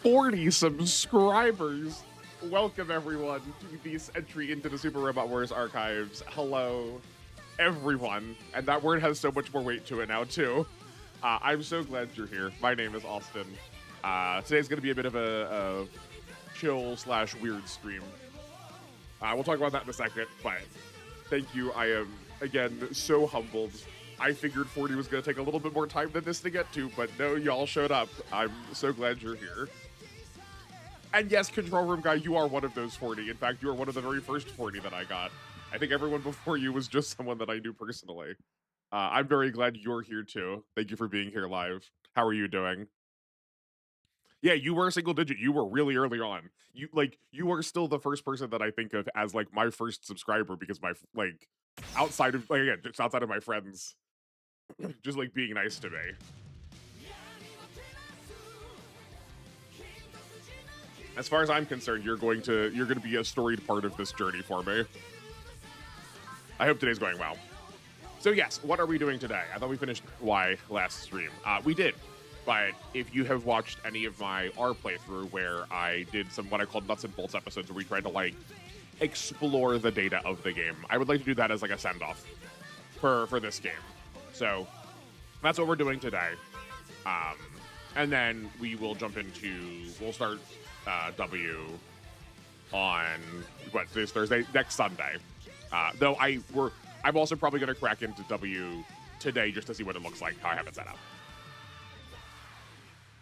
40 subscribers. Welcome, everyone, to this entry into the Super Robot Wars archives. Hello, everyone. And that word has so much more weight to it now, too. I'm so glad you're here. My name is Austin. Today's going to be a bit of a chill/weird stream. We'll talk about that in a second, but thank you. I am, again, so humbled. I figured 40 was going to take a little bit more time than this to get to, but no, y'all showed up. I'm so glad you're here. And yes, Control Room Guy, you are one of those 40. In fact, you are one of the very first 40 that I got. I think everyone before you was just someone that I knew personally. I'm very glad you're here too. Thank you for being here live. How are you doing? Yeah, you were single digit. You were really early on. You were still the first person that I think of as like my first subscriber because my outside of again, just outside of my friends, just like being nice to me. As far as I'm concerned, you're going to be a storied part of this journey for me. I hope today's going well. So yes, what are we doing today? I thought we finished Y last stream. We did. But if you have watched any of my R playthrough where I did some what I called nuts and bolts episodes where we tried to like explore the data of the game, I would like to do that as like a send-off for this game. So that's what we're doing today. And then we will jump into, we'll start W on this Thursday, next Sunday. Though I'm also probably going to crack into W today just to see what it looks like, how I have it set up.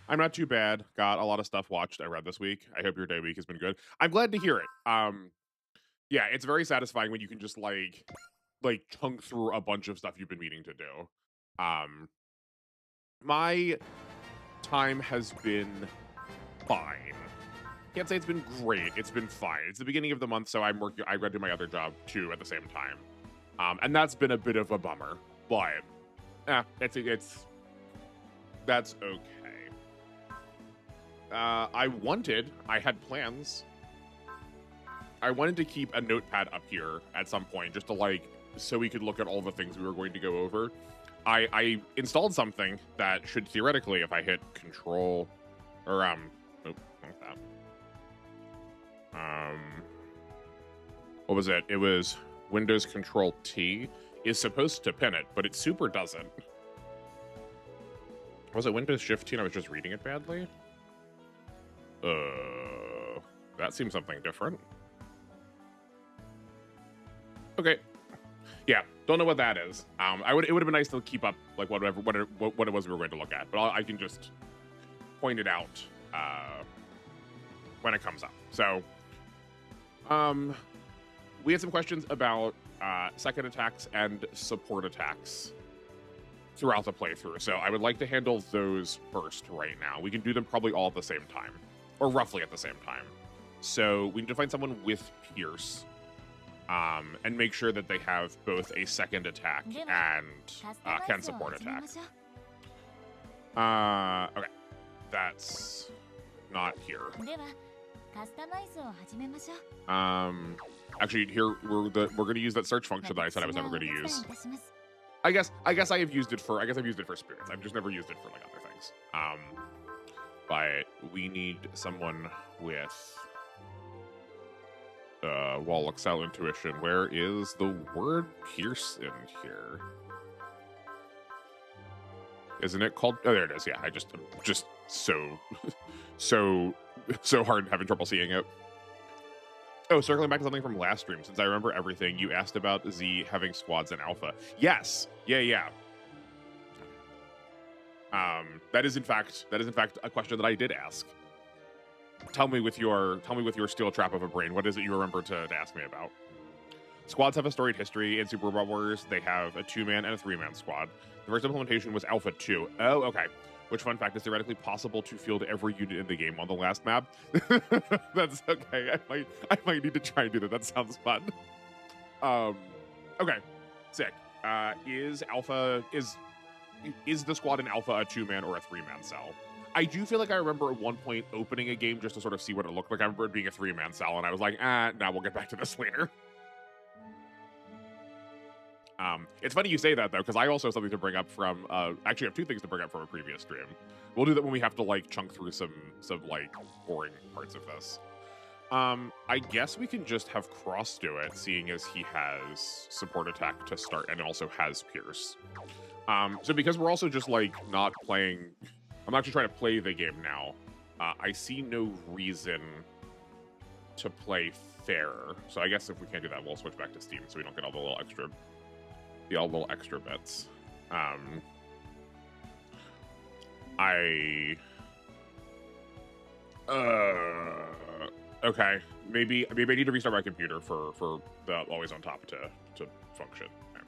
I'm not too bad. Got a lot of stuff watched. I read this week. I hope your day week has been good. I'm glad to hear it. Yeah, it's very satisfying when you can just like chunk through a bunch of stuff you've been meaning to do. My time has been fine. Can't say it's been great. It's been fine. It's the beginning of the month, so I gotta do my other job too at the same time. And that's been a bit of a bummer, but that's okay. I had plans. I wanted to keep a notepad up here at some point just to so we could look at all the things we were going to go over. I installed something that should theoretically, if I hit control or like that. What was it? It was Windows Control T is supposed to pin it, but it super doesn't. Was it Windows Shift T and I was just reading it badly? That seems something different. Okay. Yeah, don't know what that is. It would have been nice to keep up like what it was we were going to look at, but I can just point it out when it comes up. So, we had some questions about second attacks and support attacks throughout the playthrough. So I would like to handle those first right now. We can do them probably all at the same time, or roughly at the same time. So we need to find someone with Pierce. And make sure that they have both a second attack and can support attack. Okay, that's not here. Actually, here we're going to use that search function that I said I was never going to use. I guess I have used it for spirits. I've just never used it for like other things. But we need someone with. Wall Excel Intuition. Where is the word Pierce in here? Isn't it called? Oh, there it is. Yeah, I just so hard having trouble seeing it. Oh, circling back to something from last stream, since I remember everything, you asked about Z having squads in Alpha. Yes. Yeah. That is in fact a question that I did ask. Tell me with your steel trap of a brain, what is it you remember to ask me about? Squads have a storied history in Super Robot Wars. They have a 2-man and a 3-man squad. The first implementation was Alpha 2. Oh, okay. Which, fun fact, is theoretically possible to field every unit in the game on the last map. That's okay. I might need to try and do that. That sounds fun. Okay. Sick. Is the squad in Alpha a 2-man or a 3-man cell? I do feel like I remember at one point opening a game just to sort of see what it looked like. I remember it being a 3-man cell, and I was like, nah, we'll get back to this later. It's funny you say that though, because I also have something to bring up from. Actually, I have two things to bring up from a previous stream. We'll do that when we have to like chunk through some like boring parts of this. I guess we can just have Cross do it, seeing as he has support attack to start and also has Pierce. So because we're also just like not playing, I'm actually trying to play the game now. I see no reason to play fair. So I guess if we can't do that, we'll switch back to Steam so we don't get all the little extra bits. Okay, maybe I need to restart my computer for the always on top to function. Okay.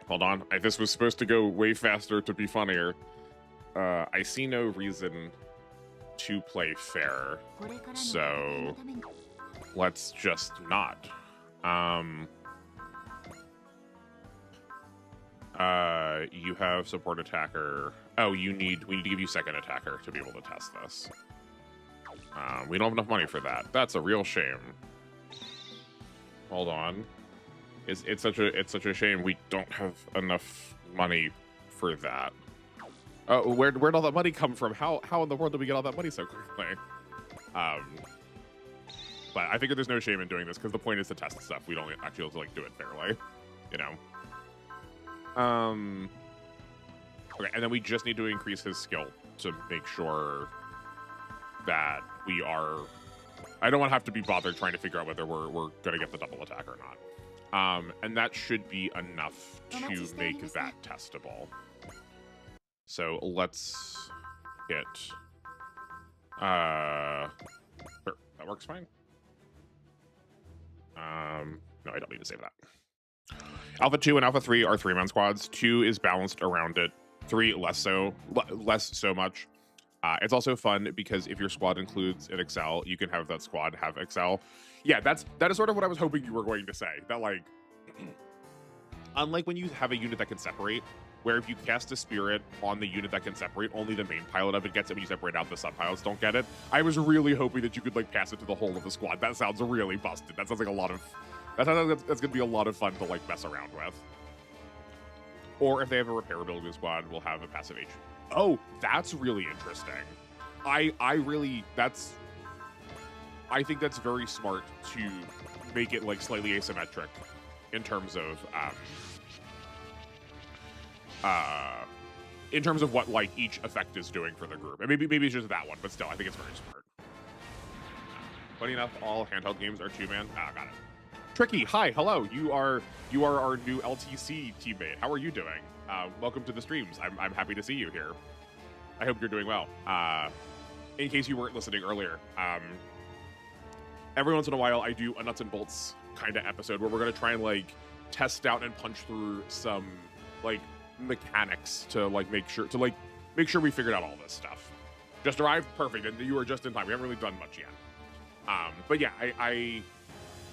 Hold on. This was supposed to go way faster to be funnier. I see no reason to play fair, so let's just not. You have support attacker. Oh, we need to give you second attacker to be able to test this. We don't have enough money for that. That's a real shame. Hold on. It's such a shame we don't have enough money for that. Oh, where'd all that money come from? How in the world did we get all that money so quickly? But I think there's no shame in doing this because the point is to test stuff. We don't actually have to like do it fairly, you know. Okay, and then we just need to increase his skill to make sure that we are. I don't want to have to be bothered trying to figure out whether we're gonna get the double attack or not. And that should be enough to make that testable. So let's hit. Sure, that works fine. No, I don't need to save that. Alpha 2 and Alpha 3 are 3-man squads. 2 is balanced around it. 3 less so much. It's also fun because if your squad includes an Excel, you can have that squad have Excel. Yeah, that is sort of what I was hoping you were going to say. That like, unlike when you have a unit that can separate, where if you cast a spirit on the unit that can separate, only the main pilot of it gets it. When you separate out, the sub-pilots don't get it. I was really hoping that you could like pass it to the whole of the squad. That sounds really busted. That sounds like a lot of. That's gonna be a lot of fun to like mess around with. Or if they have a repair ability squad, we'll have a passive H. Oh, that's really interesting. I think that's very smart to make it like slightly asymmetric in terms of what like each effect is doing for the group. And maybe it's just that one, but still, I think it's very smart. Funny enough, all handheld games are 2-man. Got it. Tricky, hi, hello. You are our new LTC teammate. How are you doing? Welcome to the streams. I'm happy to see you here. I hope you're doing well. In case you weren't listening earlier, every once in a while I do a nuts and bolts kind of episode where we're gonna try and like test out and punch through some like mechanics to like make sure we figured out all this stuff. Just arrived, perfect, and you are just in time. We haven't really done much yet. But yeah, I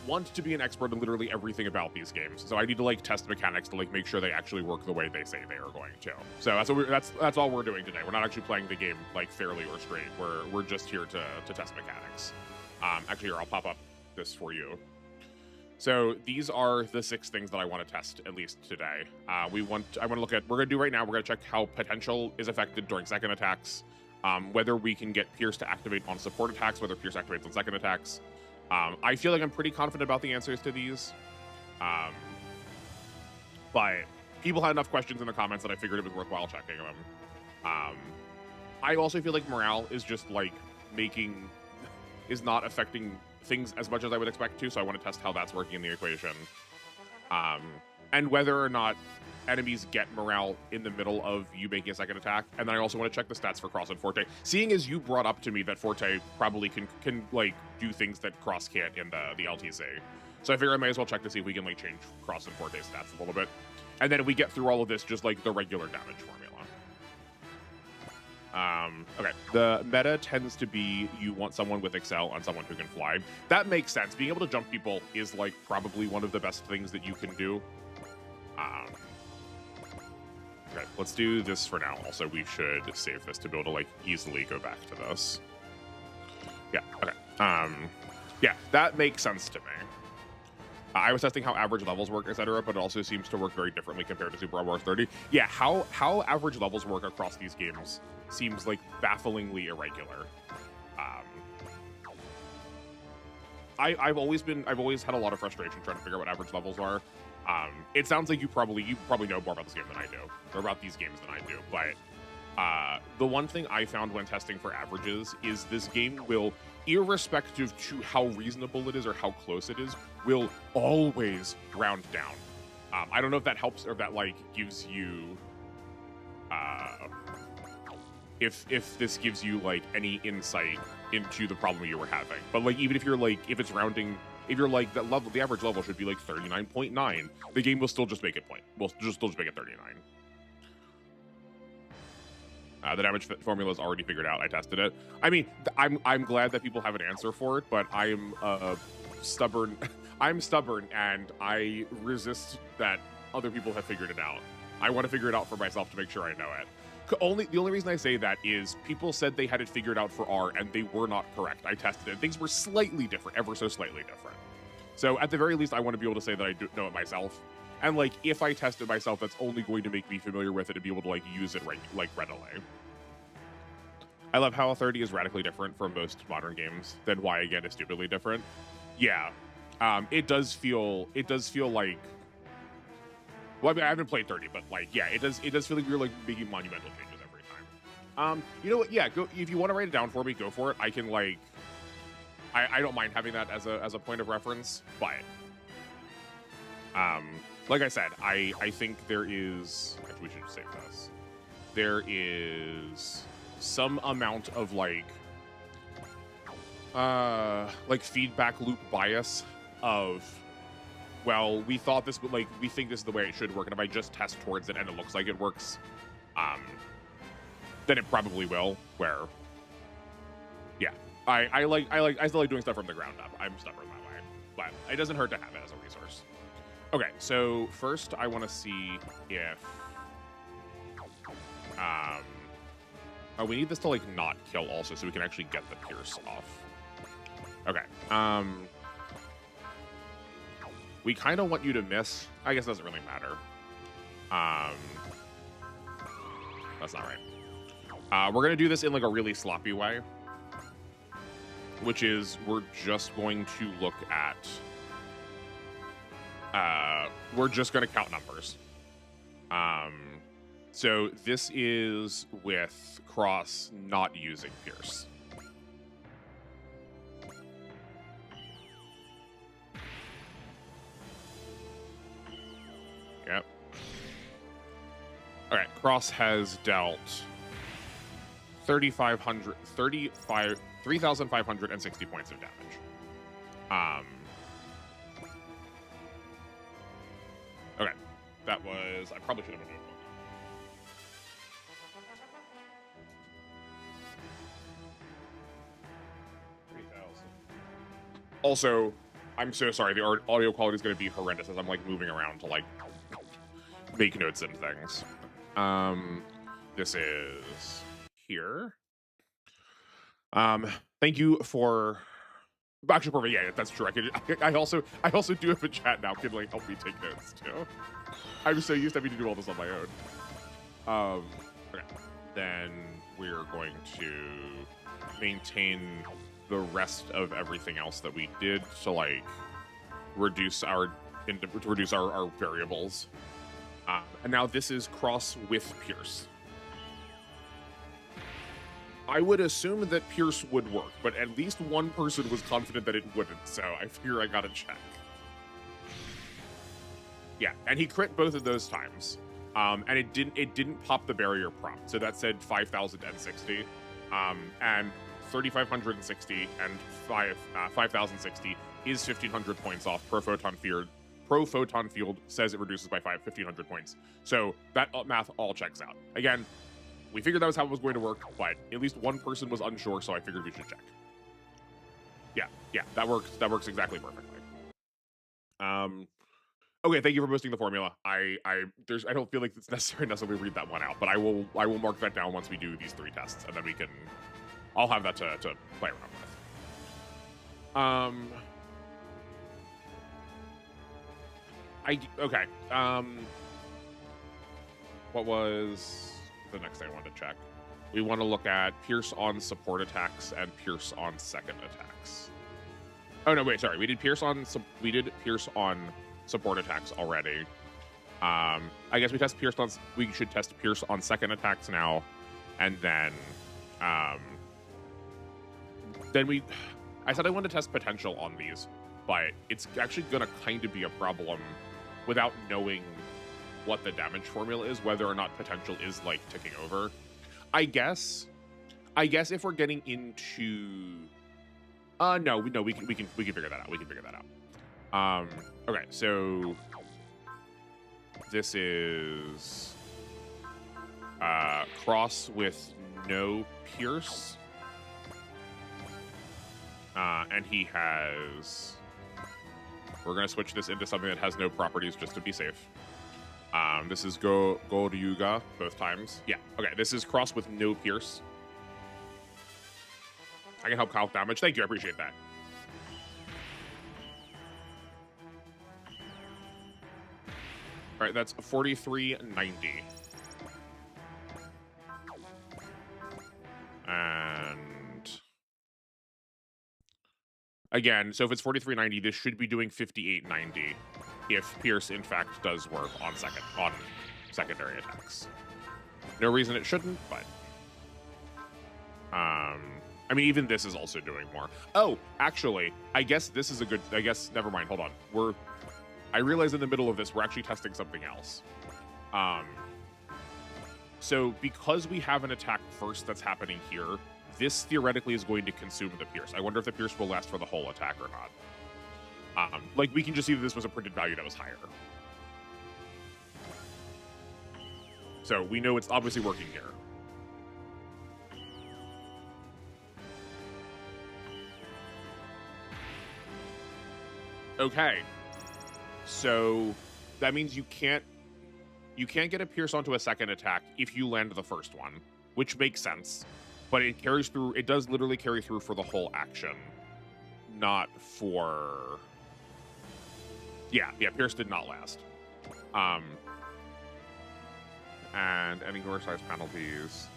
want to be an expert in literally everything about these games, so I need to like test mechanics to like make sure they actually work the way they say they are going to. So that's all we're doing today. We're not actually playing the game like fairly or straight. We're just here to test mechanics. Actually, here, I'll pop up this for you. So these are the 6 things that I want to test at least today. I want to look at. We're gonna do right now. We're gonna check how potential is affected during second attacks. Whether we can get Pierce to activate on support attacks, whether Pierce activates on second attacks. I feel like I'm pretty confident about the answers to these. But people had enough questions in the comments that I figured it was worthwhile checking them. I also feel like morale is just like is not affecting things as much as I would expect to, so I want to test how that's working in the equation. And whether or not enemies get morale in the middle of you making a second attack. And then I also want to check the stats for Cross and Forte. Seeing as you brought up to me that Forte probably can like do things that Cross can't in the LTC. So I figure I might as well check to see if we can like change Cross and Forte stats a little bit. And then if we get through all of this, just like the regular damage formula. Okay, the meta tends to be you want someone with Excel on someone who can fly. That makes sense. Being able to jump people is like probably one of the best things that you can do. Okay, let's do this for now. Also, we should save this to be able to like easily go back to this. Yeah, okay. Yeah, that makes sense to me. I was testing how average levels work, etc., but it also seems to work very differently compared to Super Robot Wars 30. Yeah, how average levels work across these games seems like bafflingly irregular. I've always had a lot of frustration trying to figure out what average levels are. It sounds like you probably know more about this game than I do, or about these games than I do. But the one thing I found when testing for averages is this game will, irrespective to how reasonable it is or how close it is, will always round down. I don't know if that helps or if that like gives you, if this gives you like any insight into the problem you were having. But like even if you're like if it's rounding, if you're like that level, the average level should be like 39.9, the game will still just make it still just make it 39. The damage formula is already figured out. I tested it. I mean, I'm glad that people have an answer for it, but I am stubborn. I'm stubborn, and I resist that other people have figured it out. I want to figure it out for myself to make sure I know it. The only reason I say that is people said they had it figured out for R, and they were not correct. I tested it. Things were slightly different, ever so slightly different. So at the very least, I want to be able to say that I do know it myself. And like, if I test it myself, that's only going to make me familiar with it and be able to like use it readily. I love how 30 is radically different from most modern games. Then why again is stupidly different. Yeah, it does feel like. Well, I mean, I haven't played 30, but like, yeah, it does feel like you're like making monumental changes every time. You know what? Yeah, go if you want to write it down for me, go for it. I can like, I don't mind having that as a point of reference, but like I said, I think there is. Actually, we should save this. There is some amount of like feedback loop bias of, well, we thought this, but like we think this is the way it should work, and if I just test towards it and it looks like it works, then it probably will. Where, yeah, I still like doing stuff from the ground up. I'm stubborn that way, but it doesn't hurt to have it as a resource. Okay, so first I want to see if oh, we need this to like not kill also, so we can actually get the pierce off. Okay. We kind of want you to miss. I guess it doesn't really matter. That's not right. We're gonna do this in like a really sloppy way, which is we're just going to look at. We're just gonna count numbers. So this is with Cross not using Pierce. Yep. All right, Cross has dealt 3,560 points of damage. Okay, that was, I probably should have been doing. Also, I'm so sorry, the audio quality is going to be horrendous as I'm like moving around to like make notes and things. This is here. Thank you for, actually perfect. Yeah, that's true. I also do have a chat now. Can like help me take notes too. I'm so used to having to do all this on my own. Okay, then we're going to maintain the rest of everything else that we did to like reduce our variables. And now this is Cross with Pierce. I would assume that Pierce would work, but at least one person was confident that it wouldn't, so I figure I gotta check. Yeah, and he crit both of those times. And it didn't pop the barrier prompt, so that said 5,060. And 3,560 and 5,060 is 1,500 points off. Pro Photon Field says it reduces by 1,500 points. So that math all checks out. Again, we figured that was how it was going to work, but at least one person was unsure, so I figured we should check. Yeah, that works exactly perfectly. Okay, thank you for posting the formula. I don't feel like it's necessary unless we read that one out, but I will mark that down once we do these 3 tests, and then we can. I'll have that to play around with. Okay. What was the next thing I wanted to check? We want to look at Pierce on support attacks and Pierce on second attacks. Oh no, wait, sorry. We did Pierce on support attacks already. I guess we should test Pierce on second attacks now, and then I said I wanted to test potential on these, but it's actually gonna kind of be a problem without knowing what the damage formula is, whether or not potential is like ticking over. I guess if we're getting into no, we can figure that out. We can figure that out. Okay, so this is cross with no Pierce. And he has... We're going to switch this into something that has no properties just to be safe. This is Goryuga both times. Yeah, okay, this is cross with no Pierce. I can help calc damage. Thank you, I appreciate that. All right, that's 4390. And again, so if it's 4390, this should be doing 5890 if Pierce in fact does work on secondary attacks. No reason it shouldn't, but I mean, even this is also doing more. Oh, actually, I guess this is a good, never mind, hold on. I realize in the middle of this, we're actually testing something else. So because we have an attack first that's happening here, this theoretically is going to consume the Pierce. I wonder if the Pierce will last for the whole attack or not. Like, we can just see that this was a printed value that was higher. So we know it's obviously working here. Okay. So that means you can't get a Pierce onto a second attack if you land the first one, which makes sense. But it carries through, it does literally carry through for the whole action, not for... Yeah, Pierce did not last. And any gore size penalties.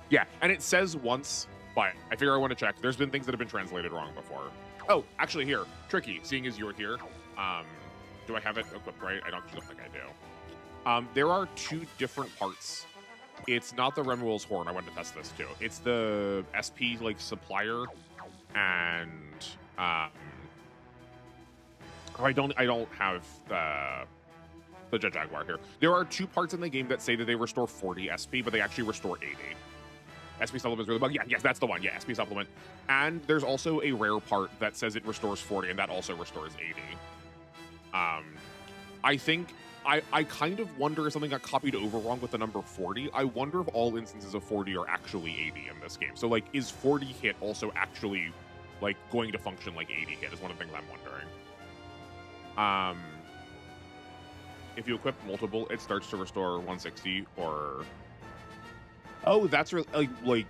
Yeah, and it says once, but I figure I want to check. There's been things that have been translated wrong before. Oh, actually here, Tricky, seeing as you're here, do I have it equipped right? I don't think I do. There are two different parts. It's not the Remuel's Horn. I wanted to test this too. It's the SP like supplier, and I don't have the Jet Jaguar here. There are two parts in the game that say that they restore 40 SP, but they actually restore 80. SP supplement is really bug. Yeah, yes, that's the one. Yeah, SP supplement. And there's also a rare part that says it restores 40, and that also restores 80. I think I kind of wonder if something got copied over wrong with the number 40. I wonder if all instances of 40 are actually 80 in this game. So, like, is 40 hit also actually, like, going to function like 80 hit is one of the things I'm wondering. If you equip multiple, it starts to restore 160 or... Oh, that's really, like,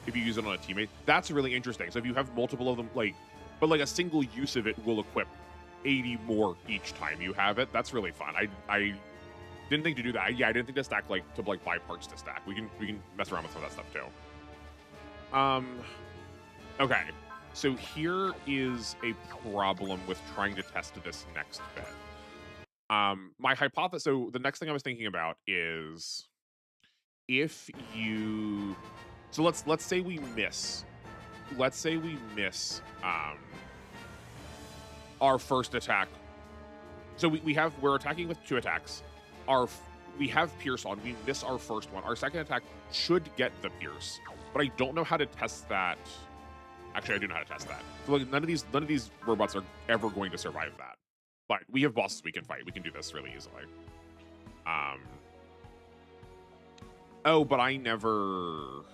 if you use it on a teammate, that's really interesting. So if you have multiple of them, like, but like a single use of it will equip 80 more each time you have it. That's really fun. I didn't think to do that. Yeah, I didn't think to stack, like, to, like, buy parts to stack. We can mess around with some of that stuff, too. Okay. So here is a problem with trying to test this next bit. My hypothesis, so the next thing I was thinking about is if you, so let's say we miss our first attack. So we're attacking with two attacks. We have Pierce on, we miss our first one. Our second attack should get the Pierce, but I don't know how to test that. Actually, I do know how to test that. So like, none of these robots are ever going to survive that. But we have bosses we can fight. We can do this really easily. Oh, but I never...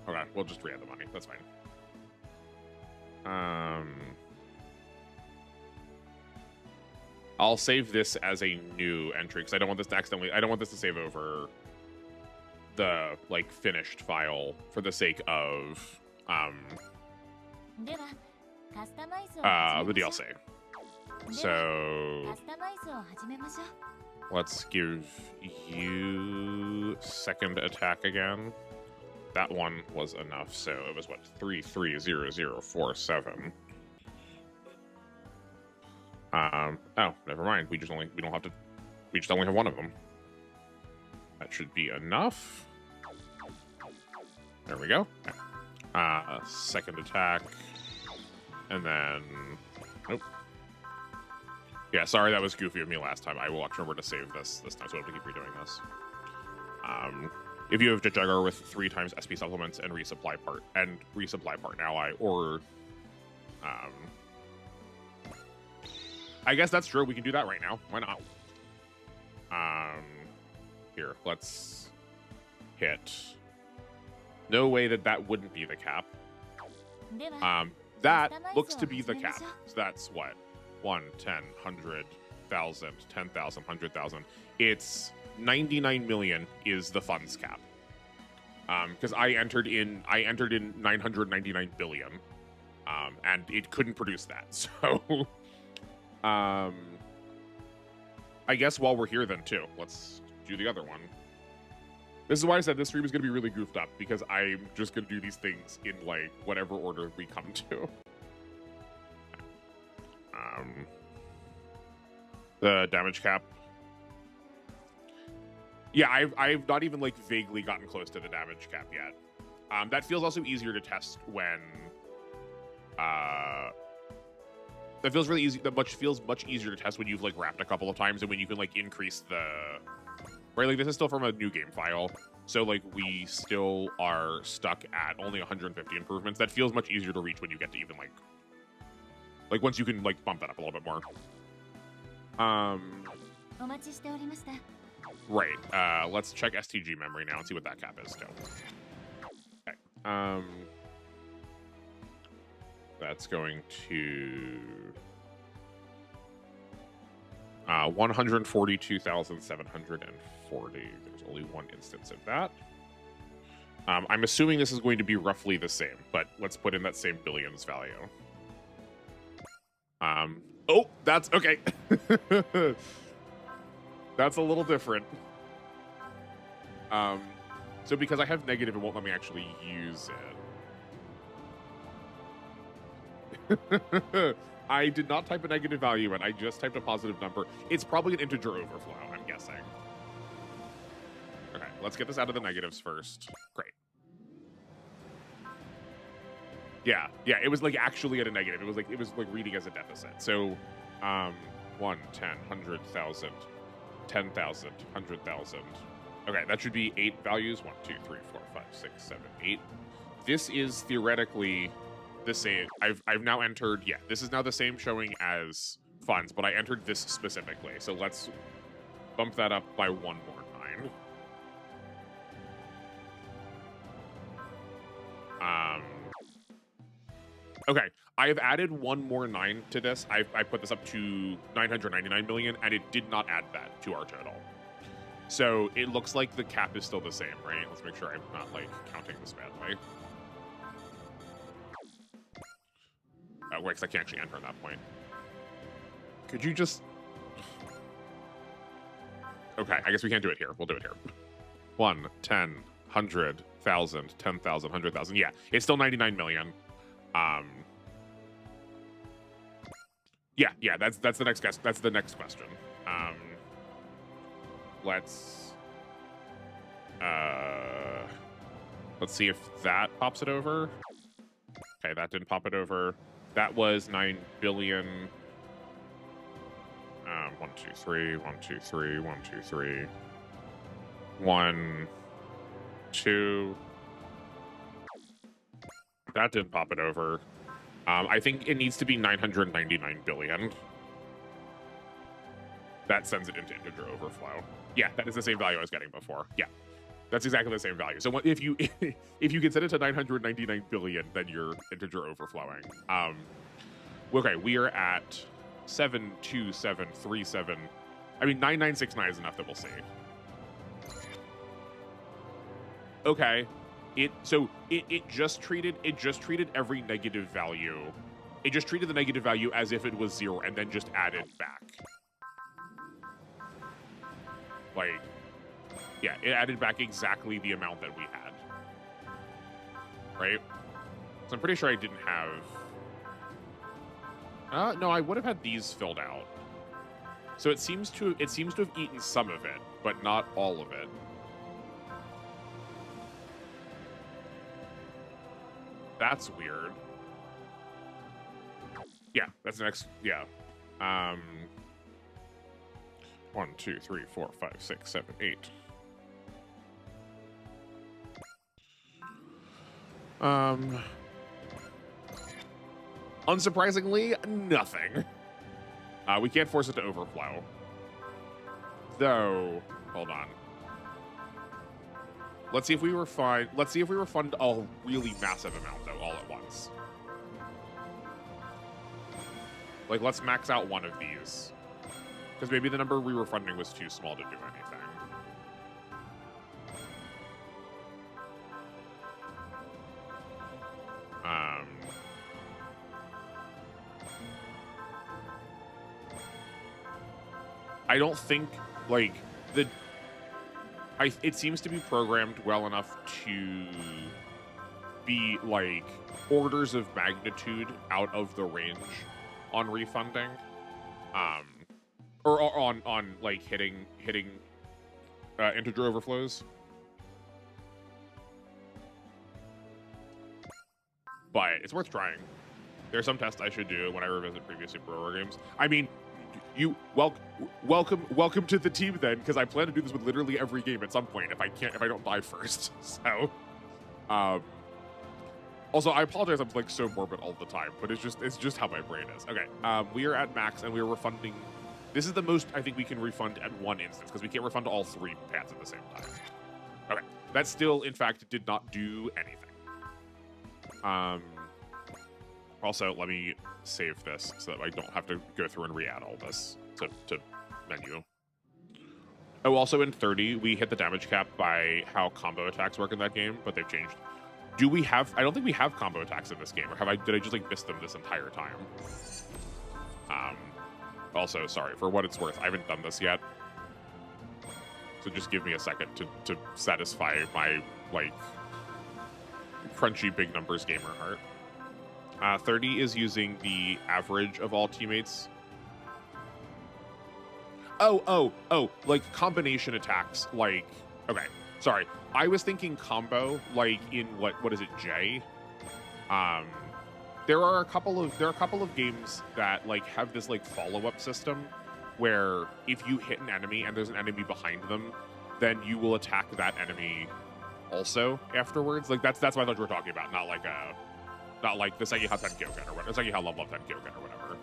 Okay, we'll just re-add the money. That's fine. I'll save this as a new entry because I don't want this to accidentally... I don't want this to save over the, like, finished file for the sake of the DLC. So let's give you second attack again. That one was enough, so it was what, 330047. Oh, never mind. We just only have one of them. That should be enough. There we go. Second attack. And then nope. Yeah, sorry that was goofy of me last time. I will actually remember to save this time, so I don't have to keep redoing this. If you have Jagger with 3 times SP supplements and resupply part an ally, or I guess that's true. We can do that right now. Why not? Here, let's hit. No way that wouldn't be the cap. That looks to be the cap. So that's what? 1, 10, 100, 1,000, 10,000, 100,000. It's 99 million is the funds cap. Because I entered in 999 billion. And it couldn't produce that. So I guess while we're here then too, let's do the other one. This is why I said this stream is going to be really goofed up, because I'm just going to do these things in like whatever order we come to. The damage cap. Yeah, I've not even like vaguely gotten close to the damage cap yet. That feels also easier to test when that feels really easy. Feels much easier to test when you've like wrapped a couple of times, and when you can like increase the right. Like this is still from a new game file, so like we still are stuck at only 150 improvements. That feels much easier to reach when you get to even like once you can like bump that up a little bit more. Right. Let's check STG memory now and see what that cap is still. Okay. That's going to 142,740. There's only one instance of that. I'm assuming this is going to be roughly the same, but let's put in that same billions value. Oh, that's okay. That's a little different. So because I have negative, it won't let me actually use it. I did not type a negative value in. I just typed a positive number. It's probably an integer overflow, I'm guessing. Okay, let's get this out of the negatives first. Great. Yeah, it was like actually at a negative. It was like reading as a deficit. So 1, 10, 100,000, 10,000, 100,000. Okay, that should be 8 values. 1, 2, 3, 4, 5, 6, 7, 8. This is theoretically the same. I've now entered, yeah, this is now the same showing as funds, but I entered this specifically. So let's bump that up by 1 more 9. Okay, I've added 1 more 9 to this. I put this up to 999 million, and it did not add that to our total. So it looks like the cap is still the same, right? Let's make sure I'm not like counting this badly. Wait, because I can't actually enter at that point. Could you just... Okay, I guess we can't do it here. We'll do it here. 1, 10, 100, 1,000, 10,000, 100,000. Yeah, it's still 99 million. Yeah, that's the next guess. That's the next question. Let's see if that pops it over. Okay, that didn't pop it over. That was 9 billion. 1, 2, 3, 1, 2, 3, 1, 2, 3. 1, 2. That didn't pop it over. I think it needs to be 999 billion. That sends it into integer overflow. Yeah, that is the same value I was getting before. Yeah, that's exactly the same value. So if you can set it to 999 billion, then you're integer overflowing. Okay, we are at 72737. I mean, 9969 is enough that we'll see. Okay. It just treated every negative value it just treated the negative value as if it was 0 and then just added back. Like, yeah, it added back exactly the amount that we had. Right? So I'm pretty sure I didn't have... no, I would have had these filled out. So it seems to have eaten some of it, but not all of it. That's weird. Yeah, that's the next. Yeah. 1, 2, 3, 4, 5, 6, 7, 8. Unsurprisingly, nothing. We can't force it to overflow. Though, hold on. Let's see if we refund. Let's see if we refund a really massive amount though, all at once. Like, let's max out one of these, because maybe the number we were funding was too small to do anything. I don't think, like, it seems to be programmed well enough to be, like, orders of magnitude out of the range on refunding. Or on like, hitting integer overflows. But it's worth trying. There's some tests I should do when I revisit previous Super War games. I mean, welcome to the team then, because I plan to do this with literally every game at some point if I don't die first. So, also I apologize, I'm like so morbid all the time, but it's just how my brain is. Okay, we are at max and we are refunding. This is the most I think we can refund at one instance, because we can't refund all 3 paths at the same time. Okay, that still in fact did not do anything. Also, let me save this so that I don't have to go through and re-add all this to menu. Oh, also in 30, we hit the damage cap by how combo attacks work in that game, but they've changed. Do we have... I don't think we have combo attacks in this game, or did I just, like, miss them this entire time? Also, sorry, for what it's worth, I haven't done this yet. So just give me a second to satisfy my, like, crunchy big numbers gamer heart. 30 is using the average of all teammates. Oh, like combination attacks, like, okay, sorry. I was thinking combo, like in what is it, J? There are a couple of games that like have this like follow-up system where if you hit an enemy and there's an enemy behind them, then you will attack that enemy also afterwards. Like that's what I thought you were talking about, not like the Sekiha Tenkyoken or whatever. Sekiha Love Tenkyoken or whatever.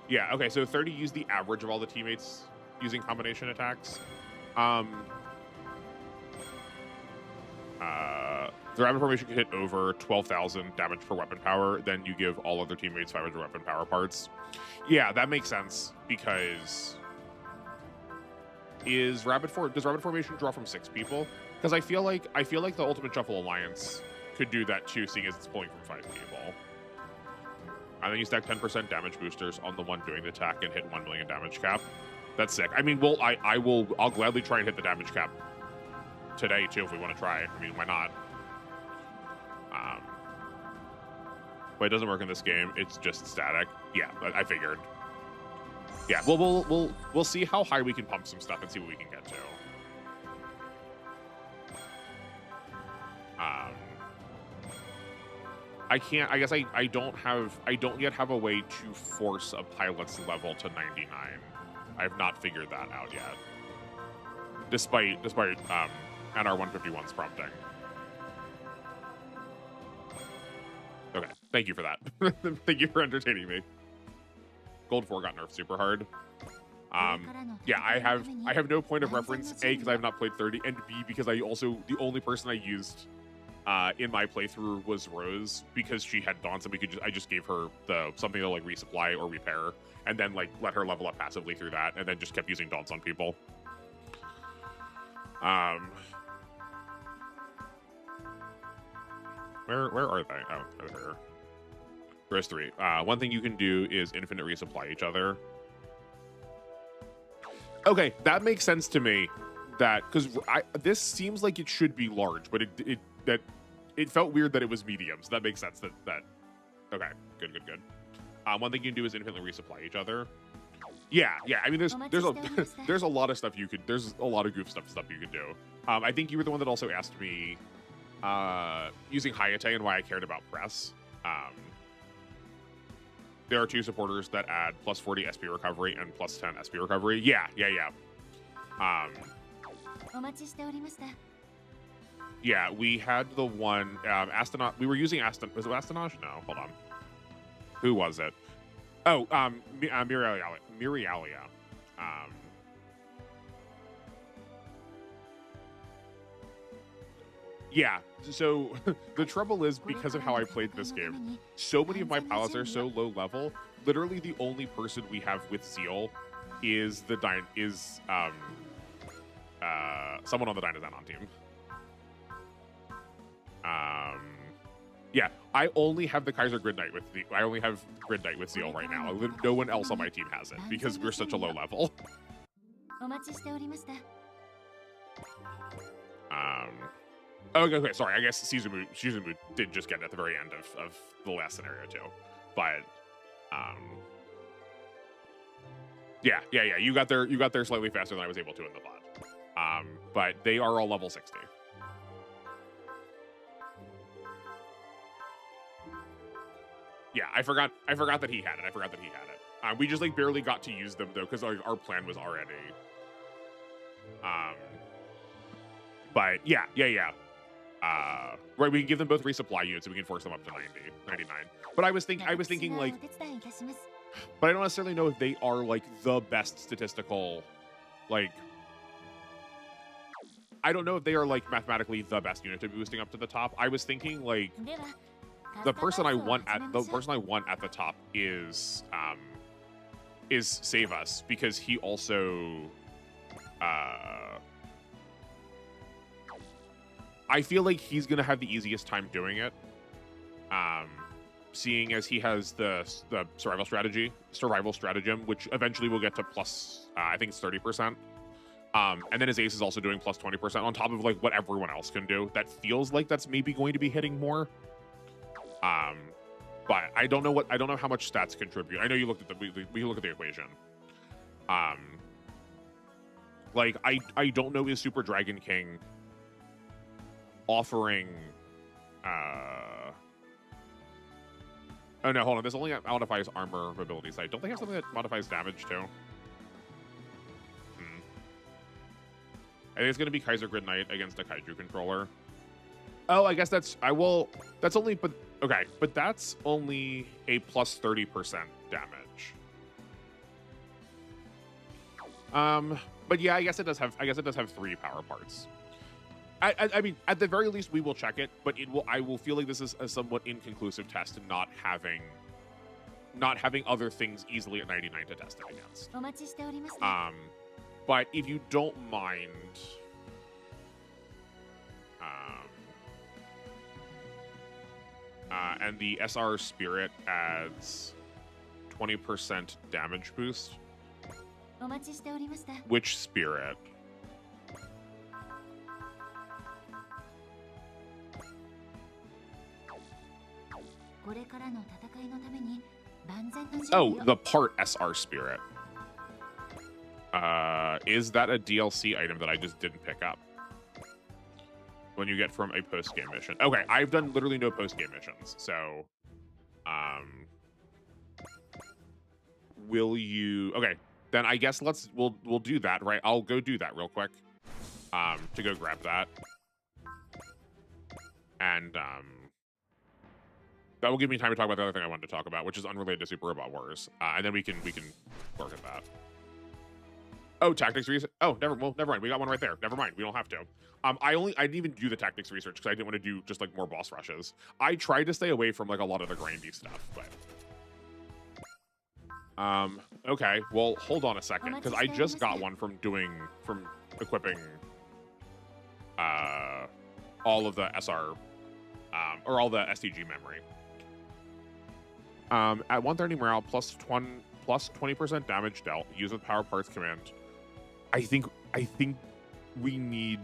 Yeah, okay, so 30 used the average of all the teammates using combination attacks. The rapid formation can hit over 12,000 damage per weapon power, then you give all other teammates 500 weapon power parts. Yeah, that makes sense, because does rapid formation draw from 6 people? Because I feel like the Ultimate Shuffle Alliance could do that too, seeing as it's pulling from 5 people. And then you stack 10% damage boosters on the one doing the attack and hit 1 million damage cap. That's sick. I mean, I'll gladly try and hit the damage cap today too if we want to try. I mean, why not? But it doesn't work in this game. It's just static. Yeah, I figured. Yeah, we'll see how high we can pump some stuff and see what we can get to. I can't. I guess I don't yet have a way to force a pilot's level to 99. I have not figured that out yet. Despite NR 151's prompting. Okay, thank you for that. Thank you for entertaining me. Gold 4 got nerfed super hard. Yeah, I have no point of reference, A, because I have not played 30, and B, because the only person I used in my playthrough was Rose, because she had Daunts, and I just gave her something to like resupply or repair, and then like let her level up passively through that, and then just kept using Daunts on people. Where are they? Oh, over here. There's 3. One thing you can do is infinite resupply each other. Okay, that makes sense to me. That because this seems like it should be large, but it felt weird that it was medium. So that makes sense. That okay, good. One thing you can do is infinitely resupply each other. Yeah. I mean, there's a lot of stuff you could. There's a lot of goof stuff you can do. I think you were the one that also asked me using Hayate and why I cared about press. There are 2 supporters that add plus 40 SP recovery and plus 10 SP recovery. Yeah. Yeah, we had the one Astronaut. We were using Aston. Was it Astonage? No, hold on. Who was it? Oh, Mirialia. Yeah. So the trouble is because of how I played this game, so many of my pilots are so low level. Literally, the only person we have with Zeal is someone on the Dynazenon team. Yeah, I only have the Kaiser Grid Knight with Zeal right now. No one else on my team has it because we're such a low level. Okay, sorry. I guess Shizumu did just get it at the very end of the last scenario too, but yeah. You got there slightly faster than I was able to in the VOD. But they are all level 60. Yeah, I forgot that he had it. We just like barely got to use them though because our plan was already. But yeah. Right, we can give them both resupply units and we can force them up to 99. But I was thinking like, but I don't necessarily know if they are like the best statistical, like, I don't know if they are like mathematically the best unit to be boosting up to the top. I was thinking like the person I want at the top is Save Us because he also I feel like he's gonna have the easiest time doing it, seeing as he has the survival stratagem, which eventually will get to plus I think it's 30%, and then his ace is also doing plus 20% on top of like what everyone else can do. That feels like that's maybe going to be hitting more, but I don't know how much stats contribute. I know you looked at we look at the equation. Like I don't know is Super Dragon King offering oh no, hold on. This only modifies armor ability side. Don't they have something that modifies damage too? I think it's gonna be Kaiser Grid Knight against a Kaiju controller. Oh, I guess that's only but that's only a plus 30% damage. But yeah, I guess it does have 3 power parts. I mean, at the very least, we will check it, but I will feel like this is a somewhat inconclusive test, not having other things easily at 99 to test it against. But if you don't mind, and the SR Spirit adds 20% damage boost. Which spirit? Oh, the part SR Spirit. Is that a DLC item that I just didn't pick up? When you get from a post-game mission. Okay, I've done literally no post-game missions, so... Will you... Okay, then I guess we'll do that, right? I'll go do that real quick. To go grab that. And, that will give me time to talk about the other thing I wanted to talk about, which is unrelated to Super Robot Wars. And then we can work at that. Oh, tactics research. Oh, never mind. We got one right there. Never mind. We don't have to. I didn't even do the tactics research because I didn't want to do just like more boss rushes. I tried to stay away from like a lot of the grindy stuff, but okay. Well, hold on a second because I just got one from equipping all of the SR or all the STG memory. At 130 morale, plus 20% damage dealt, use with power parts command. I think we need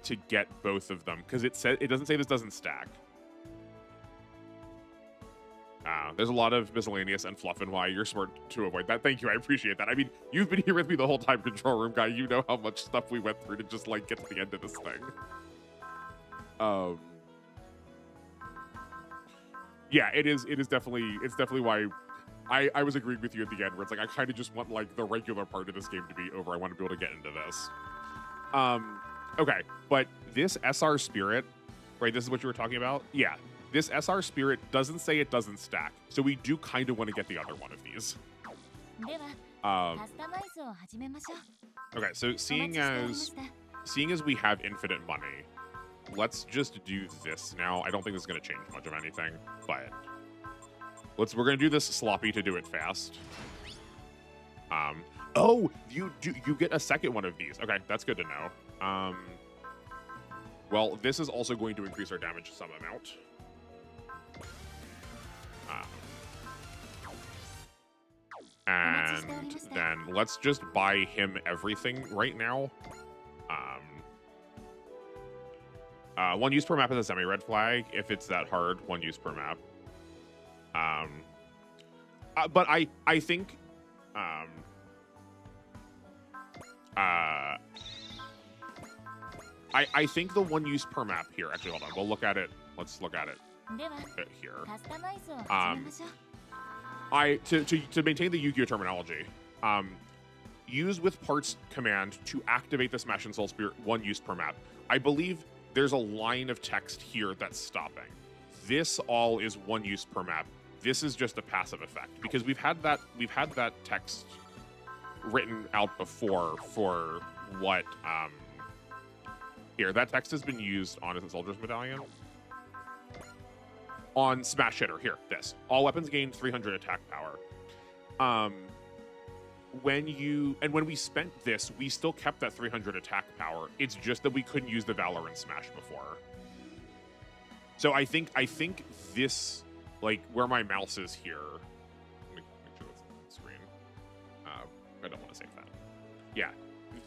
to get both of them because it doesn't say this doesn't stack. There's a lot of miscellaneous and fluff and why you're smart to avoid that. Thank you, I appreciate that. I mean, you've been here with me the whole time, control room guy. You know how much stuff we went through to just like get to the end of this thing. Yeah, it's definitely why I was agreeing with you at the end, where it's like I kind of just want like the regular part of this game to be over. I want to be able to get into this. Okay, but this SR Spirit, right? This is what you were talking about. Yeah, this SR Spirit doesn't say it doesn't stack, so we do kind of want to get the other one of these. Okay, so seeing as we have infinite money, let's just do this now. I don't think this is going to change much of anything, but we're going to do this sloppy to do it fast. Oh, you get a second one of these. Okay, that's good to know. Well, this is also going to increase our damage some amount. And then let's just buy him everything right now. 1 use per map is a semi-red flag. If it's that hard, 1 use per map. But I think I think the 1 use per map here. Actually, hold on. We'll look at it. Let's look at it here. To maintain the Yu-Gi-Oh terminology, use with parts command to activate the Smash and Soul Spirit 1 use per map. I believe there's a line of text here that's stopping. This all is 1 use per map. This is just a passive effect because we've had that text written out before for what here. That text has been used on is it Soldier's Medallion? On Smash Hitter, here, this. All weapons gain 300 attack power. When we spent this, we still kept that 300 attack power. It's just that we couldn't use the Valor in Smash before. So I think this, like where my mouse is here. Let me make sure that's on the screen. I don't want to save that. Yeah,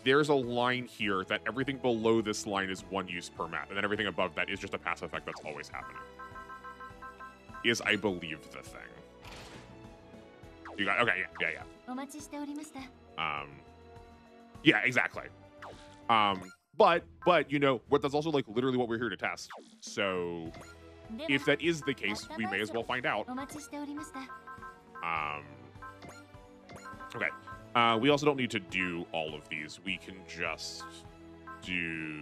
there's a line here that everything below this line is 1 use per map, and then everything above that is just a passive effect that's always happening. Is I believe the thing. You got okay, yeah. Yeah, exactly. But you know what? That's also like literally what we're here to test. So if that is the case, we may as well find out. Okay. We also don't need to do all of these. We can just do.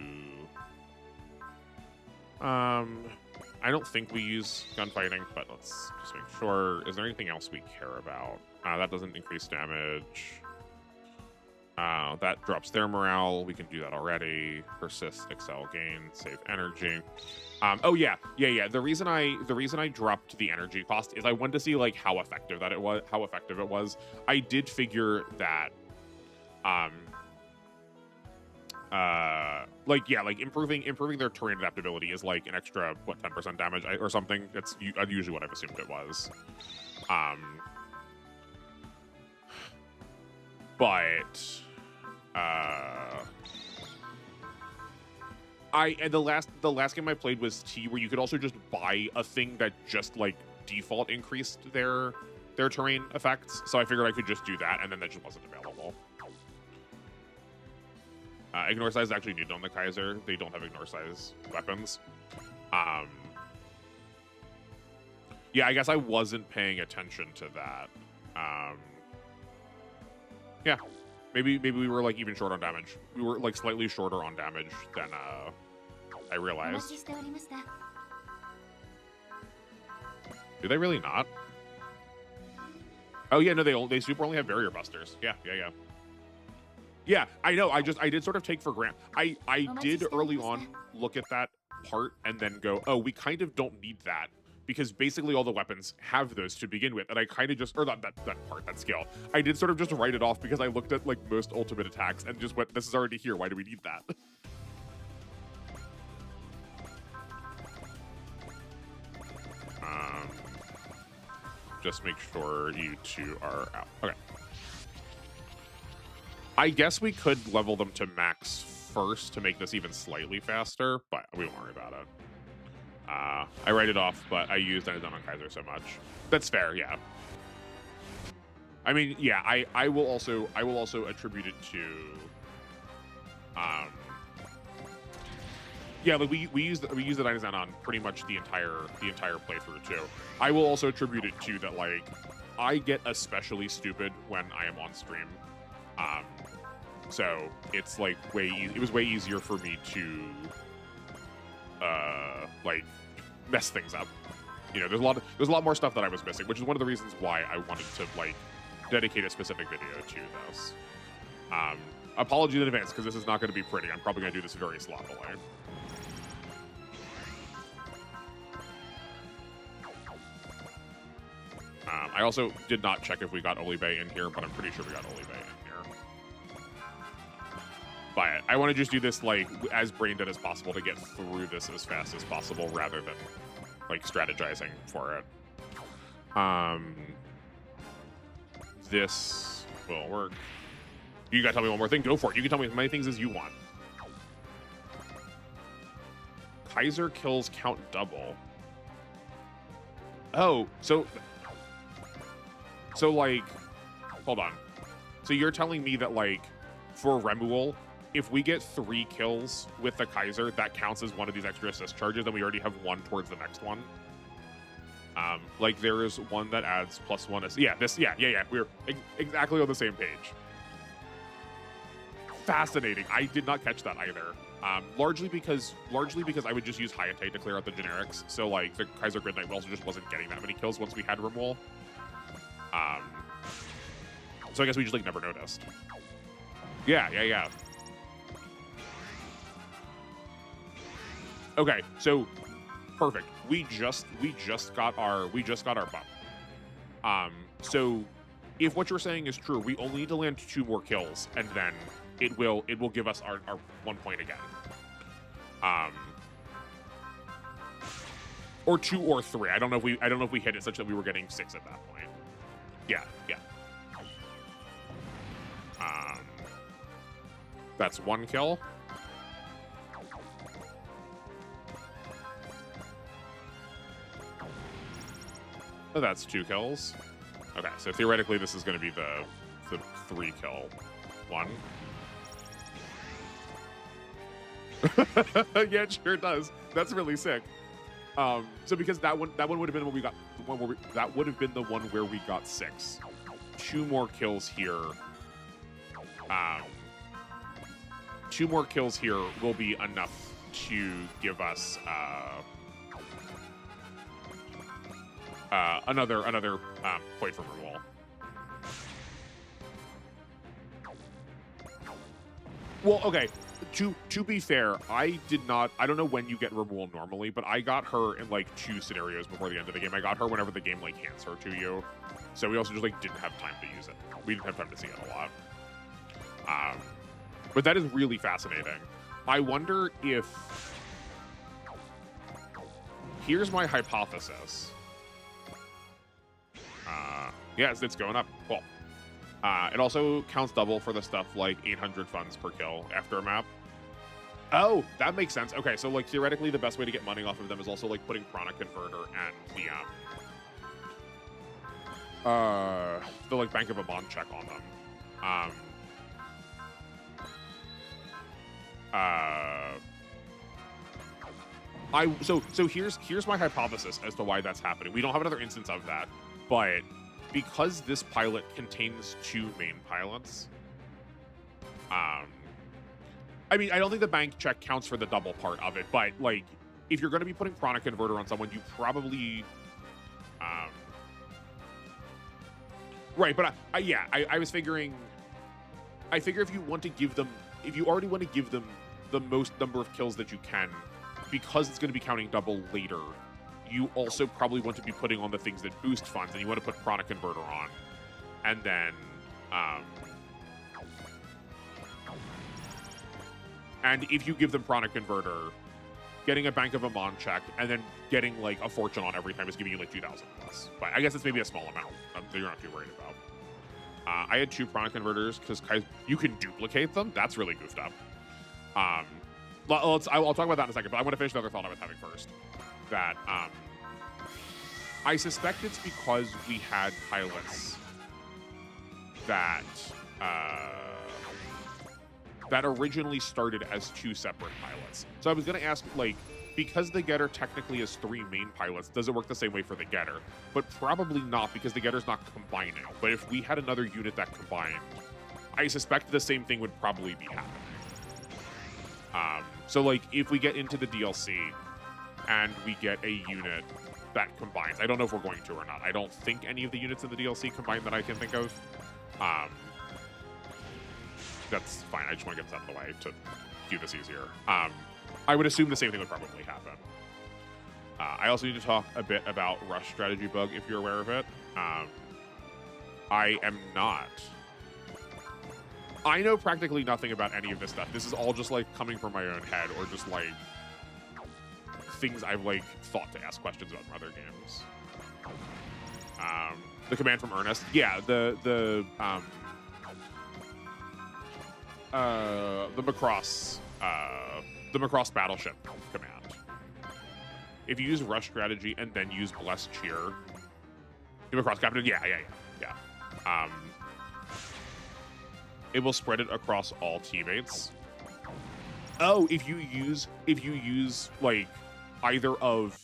I don't think we use gunfighting, but let's just make sure. Is there anything else we care about? That doesn't increase damage. That drops their morale. We can do that already. Persist, excel, gain, save energy. Oh yeah. The reason I dropped the energy cost is I wanted to see like how effective it was. I did figure that improving their terrain adaptability is like an extra 10% damage or something. That's usually what I've assumed it was. The last game I played was T, where you could also just buy a thing that just like default increased their terrain effects. So I figured I could just do that, and then that just wasn't available. Ignore size is actually new on the Kaiser. They don't have ignore size weapons. Yeah, I guess I wasn't paying attention to that. Yeah, maybe we were like even short on damage. We were like slightly shorter on damage than I realized. Do they really not? Oh yeah, no, they super only have barrier busters. Yeah. Yeah, I know. I did sort of take for granted. I did early on look at that part and then go, oh, we kind of don't need that because basically all the weapons have those to begin with. And I kind of just, or that part, that skill. I did sort of just write it off because I looked at like most ultimate attacks and just went, this is already here. Why do we need that? just make sure you two are out. Okay. I guess we could level them to max first to make this even slightly faster, but we won't worry about it. I write it off, but I used Dynazon on Kaiser so much. That's fair, yeah. I mean, yeah, I will also attribute it to yeah, like we use the Dynazon on pretty much the entire playthrough too. I will also attribute it to that, like, I get especially stupid when I am on stream. So it's like it was way easier for me to like mess things up. You know, there's a lot more stuff that I was missing, which is one of the reasons why I wanted to like dedicate a specific video to this. Apologies in advance because this is not going to be pretty. I'm probably going to do this very sloppily. I also did not check if we got Olibe in here, but I'm pretty sure we got Olibe in here. But I want to just do this like as brain dead as possible to get through this as fast as possible rather than like strategizing for it. This will work. You gotta tell me one more thing. Go for it. You can tell me as many things as you want. Kaiser kills count double. Oh, so like, hold on. So you're telling me that like for Remuel, if we get 3 kills with the Kaiser, that counts as one of these extra assist charges, then we already have 1 towards the next one. Like there is one that adds +1 assist. Yeah, this, yeah. We're exactly on the same page. Fascinating. I did not catch that either. Largely because I would just use Hayate to clear out the generics. So like the Kaiser Grid Knight also just wasn't getting that many kills once we had Remuel. So I guess we just like never noticed. Yeah. Okay, so perfect. We just got our bump. So if what you're saying is true, we only need to land 2 more kills, and then it will give us our 1 point again. Or 2 or 3. I don't know if we hit it such that we were getting 6 at that point. Yeah. That's 1 kill. Oh, that's 2 kills. Okay, so theoretically this is going to be the 3 kill one. Yeah, it sure does. That's really sick. So because that one would have been when we got that would have been the one where we got 6. 2 more kills here. 2 more kills here will be enough to give us another point from Remuel. Well, okay. To be fair, I don't know when you get Remuel normally, but I got her in like 2 scenarios before the end of the game. I got her whenever the game like hands her to you. So we also just like didn't have time to use it. We didn't have time to see it a lot. But that is really fascinating. I wonder if... Here's my hypothesis. Yes, it's going up. Cool. It also counts double for the stuff like 800 funds per kill after a map. Oh, that makes sense. Okay, so like theoretically the best way to get money off of them is also like putting Prana Converter and the like Bank of Amon check on them. So here's my hypothesis as to why that's happening. We don't have another instance of that, but because this pilot contains 2 main pilots, I mean, I don't think the bank check counts for the double part of it, but like, if you're going to be putting Prana Converter on someone, you probably, right? But I was figuring, I figure if you want to give them, if you already want to give them the most number of kills that you can, because it's going to be counting double later, you also probably want to be putting on the things that boost funds, and you want to put Prana Converter on. And then, and if you give them Prana Converter, getting a Bank of Amon check, and then getting like a fortune on every time is giving you like 2,000 plus. But I guess it's maybe a small amount that you're not too worried about. I had 2 Prana Converters because you can duplicate them. That's really goofed up. I'll talk about that in a second, but I want to finish the other thought I was having first. That I suspect it's because we had pilots that that originally started as 2 separate pilots. So I was going to ask, like, because the Getter technically has 3 main pilots, does it work the same way for the Getter? But probably not, because the Getter's not combining. But if we had another unit that combined, I suspect the same thing would probably be happening. So, like, if we get into the DLC and we get a unit that combines, I don't know if we're going to or not. I don't think any of the units in the DLC combine that I can think of. That's fine. I just want to get this out of the way to do this easier. I would assume the same thing would probably happen. I also need to talk a bit about Rush Strategy Bug, if you're aware of it. I am not. I know practically nothing about any of this stuff. This is all just, like, coming from my own head, or just, like, things I've, like, thought to ask questions about from other games. The command from Ernest. Yeah, the Macross Battleship command. If you use Rush Strategy and then use Blessed Cheer, the Macross Captain, yeah. It will spread it across all teammates. Oh, if you use like either of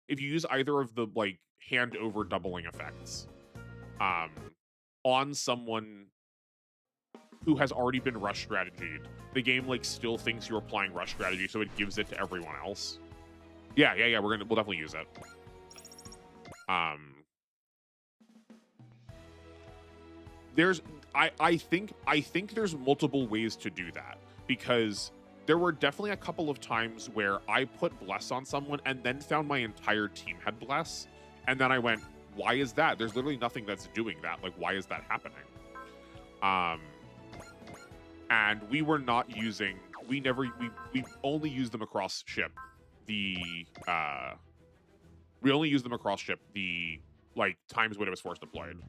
the like hand over doubling effects on someone who has already been Rush Strategied, the game like still thinks you're applying Rush Strategy, so it gives it to everyone else. Yeah. We'll definitely use it. I think there's multiple ways to do that, because there were definitely a couple of times where I put Bless on someone and then found my entire team had Bless, and then I went, why is that? There's literally nothing that's doing that. Like, why is that happening? And we were not using, we only used them across ship. We only used them across ship the like times when it was force deployed.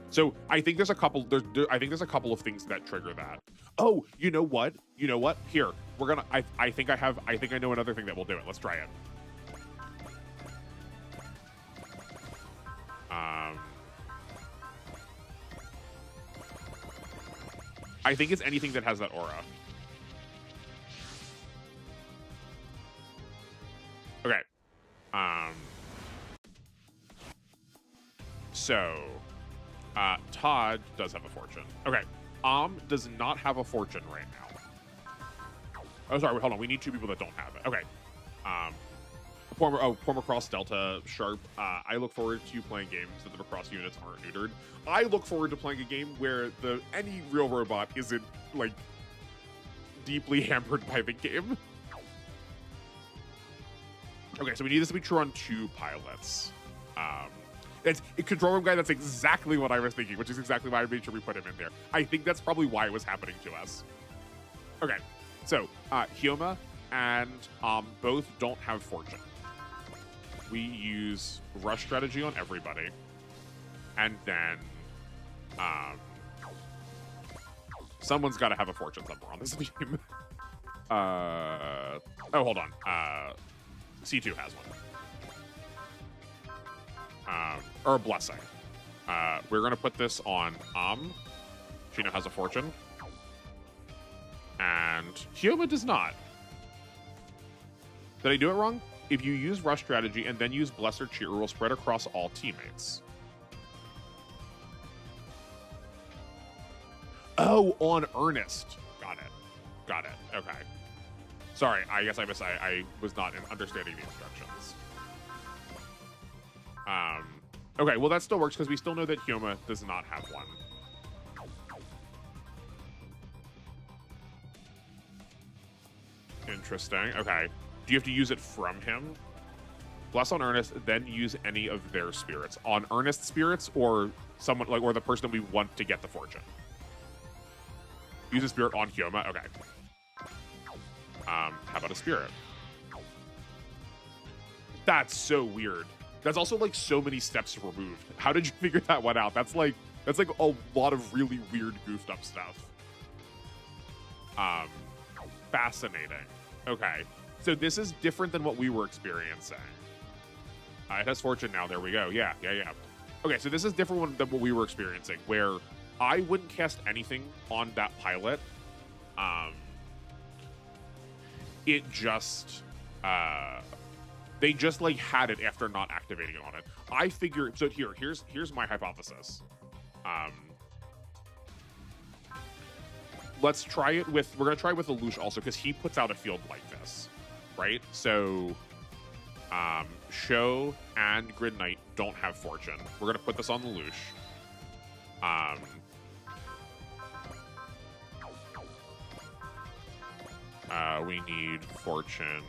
So I think there's a couple. I think there's a couple of things that trigger that. Oh, you know what? Here, we're gonna. I think I know another thing that will do it. Let's try it. I think it's anything that has that aura. Okay. So, Todd does have a fortune. Okay. Does not have a fortune right now. Oh, sorry. Hold on. We need 2 people that don't have it. Okay. Former Macross Delta Sharp. I look forward to playing games that the Macross units aren't neutered. I look forward to playing a game where any real robot isn't like deeply hampered by the game. Okay, so we need this to be true on 2 pilots. It's a control room guy. That's exactly what I was thinking, which is exactly why I made sure we put him in there. I think that's probably why it was happening to us. Okay, so Hyoma and both don't have fortune. We use Rush Strategy on everybody, and then someone's got to have a fortune somewhere on this team. Oh, hold on. C2 has one. Or a Blessing. We're going to put this on She now has a fortune. And Hyoma does not. Did I do it wrong? If you use Rush Strategy and then use Bless or Cheer, it will spread across all teammates. Oh, on Ernest. Got it. Okay. Sorry, I guess I was not understanding the instructions. Okay, well that still works because we still know that Hyoma does not have one. Interesting. Okay. Do you have to use it from him? Bless on Ernest, then use any of their spirits. On Ernest spirits or someone like or the person that we want to get the fortune. Use a spirit on Hyoma. Okay. How about a spirit? That's so weird. That's also like so many steps removed. How did you figure that one out? That's like a lot of really weird, goofed up stuff. Fascinating. Okay, so this is different than what we were experiencing. It has fortune now. There we go. Yeah. Okay, so this is different than what we were experiencing, where I wouldn't cast anything on that pilot. It just they just like had it after not activating it on it. I figure so. Here's my hypothesis. Let's try it with. We're gonna try with Lelouch also because he puts out a field like this, right? So, Show and Grid Knight don't have fortune. We're gonna put this on Lelouch. We need fortune.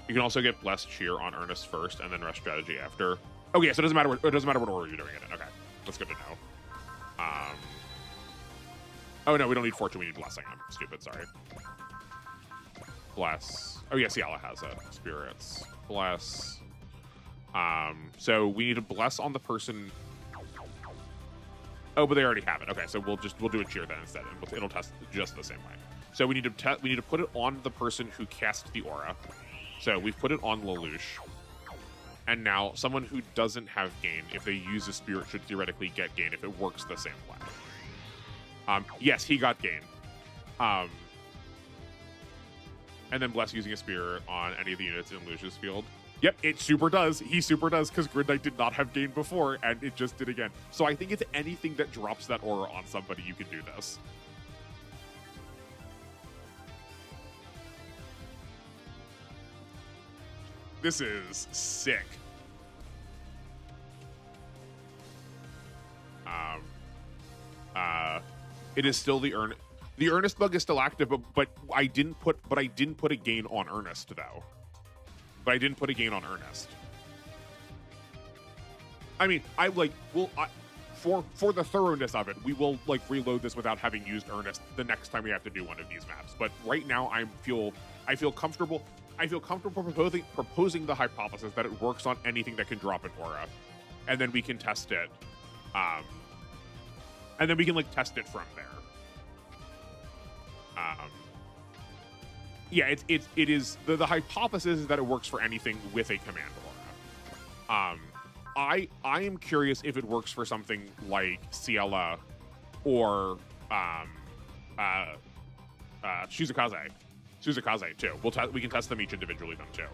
You can also get Blessed Cheer on Earnest first, and then Rest Strategy after. Oh yeah, so it doesn't matter what order you're doing it in. Okay, that's good to know. Oh no, we don't need fortune. We need blessing. I'm stupid. Sorry. Bless. Oh yeah, Ciala has it. Spirits. Bless. So we need to bless on the person. Oh, but they already have it. Okay, so we'll do a cheer then instead, and it'll test just the same way. So we need to put it on the person who cast the aura. So we've put it on Lelouch. And now someone who doesn't have gain, if they use a spirit, should theoretically get gain if it works the same way. Yes, he got gain. And then bless using a spirit on any of the units in Lelouch's field. Yep, it super does. He super does because Grid Knight did not have gain before, and it just did again. So I think it's anything that drops that aura on somebody, you can do this. This is sick. It is still the Earnest bug is still active, but I didn't put a gain on Earnest though. But I didn't put a gain on Earnest. I mean, for the thoroughness of it, we will like reload this without having used Earnest the next time we have to do one of these maps. But right now, I feel comfortable. I feel comfortable proposing the hypothesis that it works on anything that can drop an aura, and then we can test it. And then we can like test it from there. Yeah, it is the hypothesis is that it works for anything with a command aura. I am curious if it works for something like Ciela or Shizukaze. Suzukaze too. We can test them each individually then too.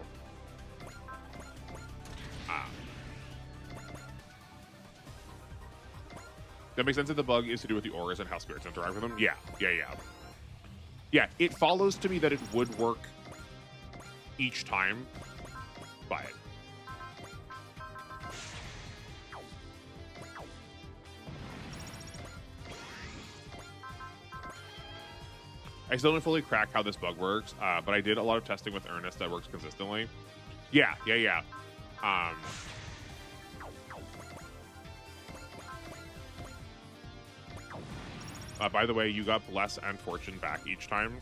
That makes sense that the bug is to do with the auras and how spirits interact with them. Yeah. Yeah, it follows to me that it would work each time, but I still don't fully crack how this bug works, but I did a lot of testing with Earnest that works consistently. Yeah. By the way, you got Bless and Fortune back each time.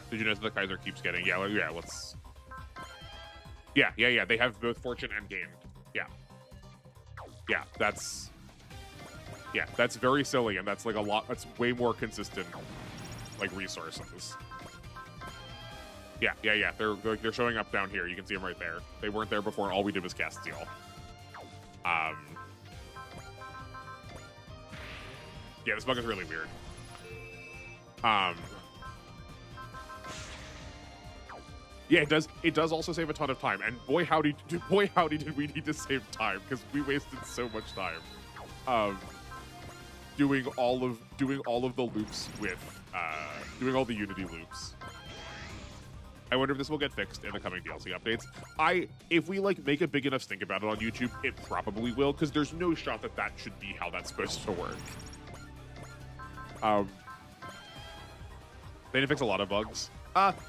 Did you notice that the Kaiser keeps getting? Yeah, let's... Yeah. They have both Fortune and Gain. Yeah, that's... Yeah, that's very silly, and that's like a lot... That's way more consistent, like, resources. Yeah. They're showing up down here. You can see them right there. They weren't there before, and all we did was cast Steel. Yeah, this bug is really weird. Yeah, it does also save a ton of time, and boy howdy did we need to save time because we wasted so much time doing all of the loops with doing all the Unity loops. I wonder if this will get fixed in the coming DLC updates. If we like make a big enough stink about it on YouTube, it probably will, because there's no shot that should be how that's supposed to work. They didn't fix a lot of bugs.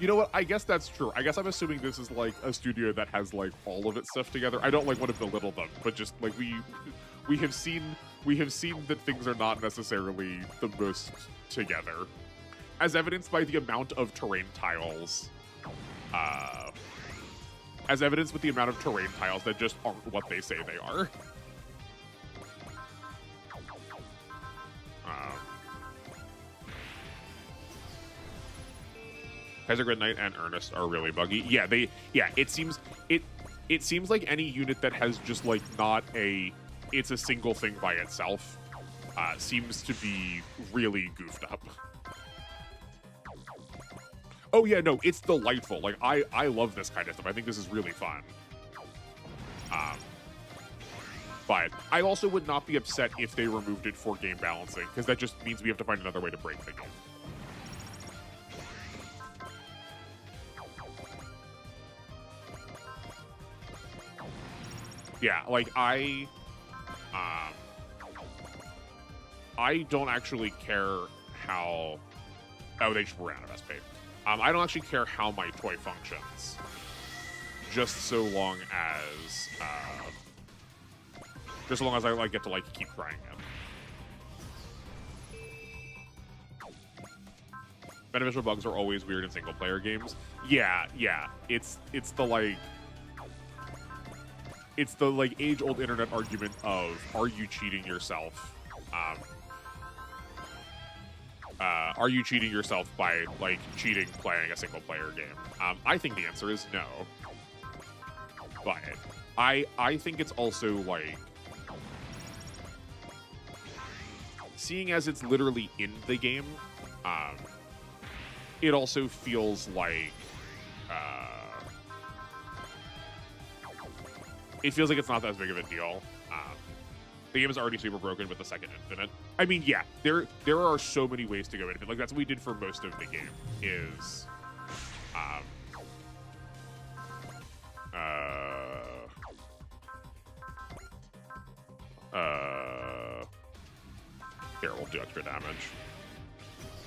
You know what? I guess that's true. I guess I'm assuming this is like a studio that has like all of its stuff together. I don't like want to belittle them, but just like we have seen we have seen that things are not necessarily the most together, as evidenced by the amount of terrain tiles. As evidenced with the amount of terrain tiles that just aren't what they say they are. Kaiser Good Knight and Ernest are really buggy. Yeah, it seems like any unit that has just like not it's a single thing by itself seems to be really goofed up. Oh yeah, no, it's delightful. Like I love this kind of stuff. I think this is really fun. But I also would not be upset if they removed it for game balancing, because that just means we have to find another way to break the game. Yeah, like I don't actually care how. Oh, they just ran out of SP. I don't actually care how my toy functions, just so long as I like get to like keep trying it. Beneficial bugs are always weird in single player games. Yeah, it's the age old internet argument of, are you cheating yourself? Are you cheating yourself by like cheating playing a single player game? I think the answer is no. But I think it's also like, seeing as it's literally in the game, it also feels like it's not as big of a deal. The game is already super broken with the second Infinite. I mean, yeah, there are so many ways to go Infinite. Like, that's what we did for most of the game, is... Here, we'll do extra damage.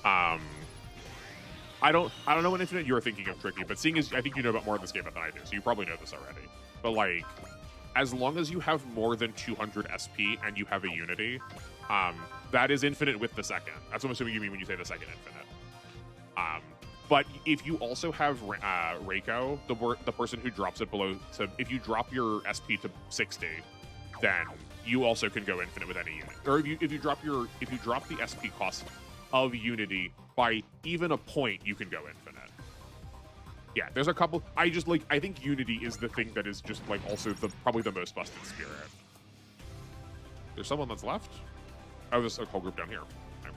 I don't know what Infinite you were thinking of, Tricky, but seeing as I think you know about more of this game than I do, so you probably know this already. But, like... as long as you have more than 200 SP and you have a Unity, that is Infinite with the second. That's what I'm assuming you mean when you say the second Infinite. But if you also have Reiko, the person who drops it below, so if you drop your SP to 60, then you also can go Infinite with any unit. Or if you drop the SP cost of Unity by even a point, you can go Infinite. Yeah, there's a couple. I think Unity is the thing that is just like also probably the most busted spirit. There's someone that's left? Oh, there's a whole group down here. Okay.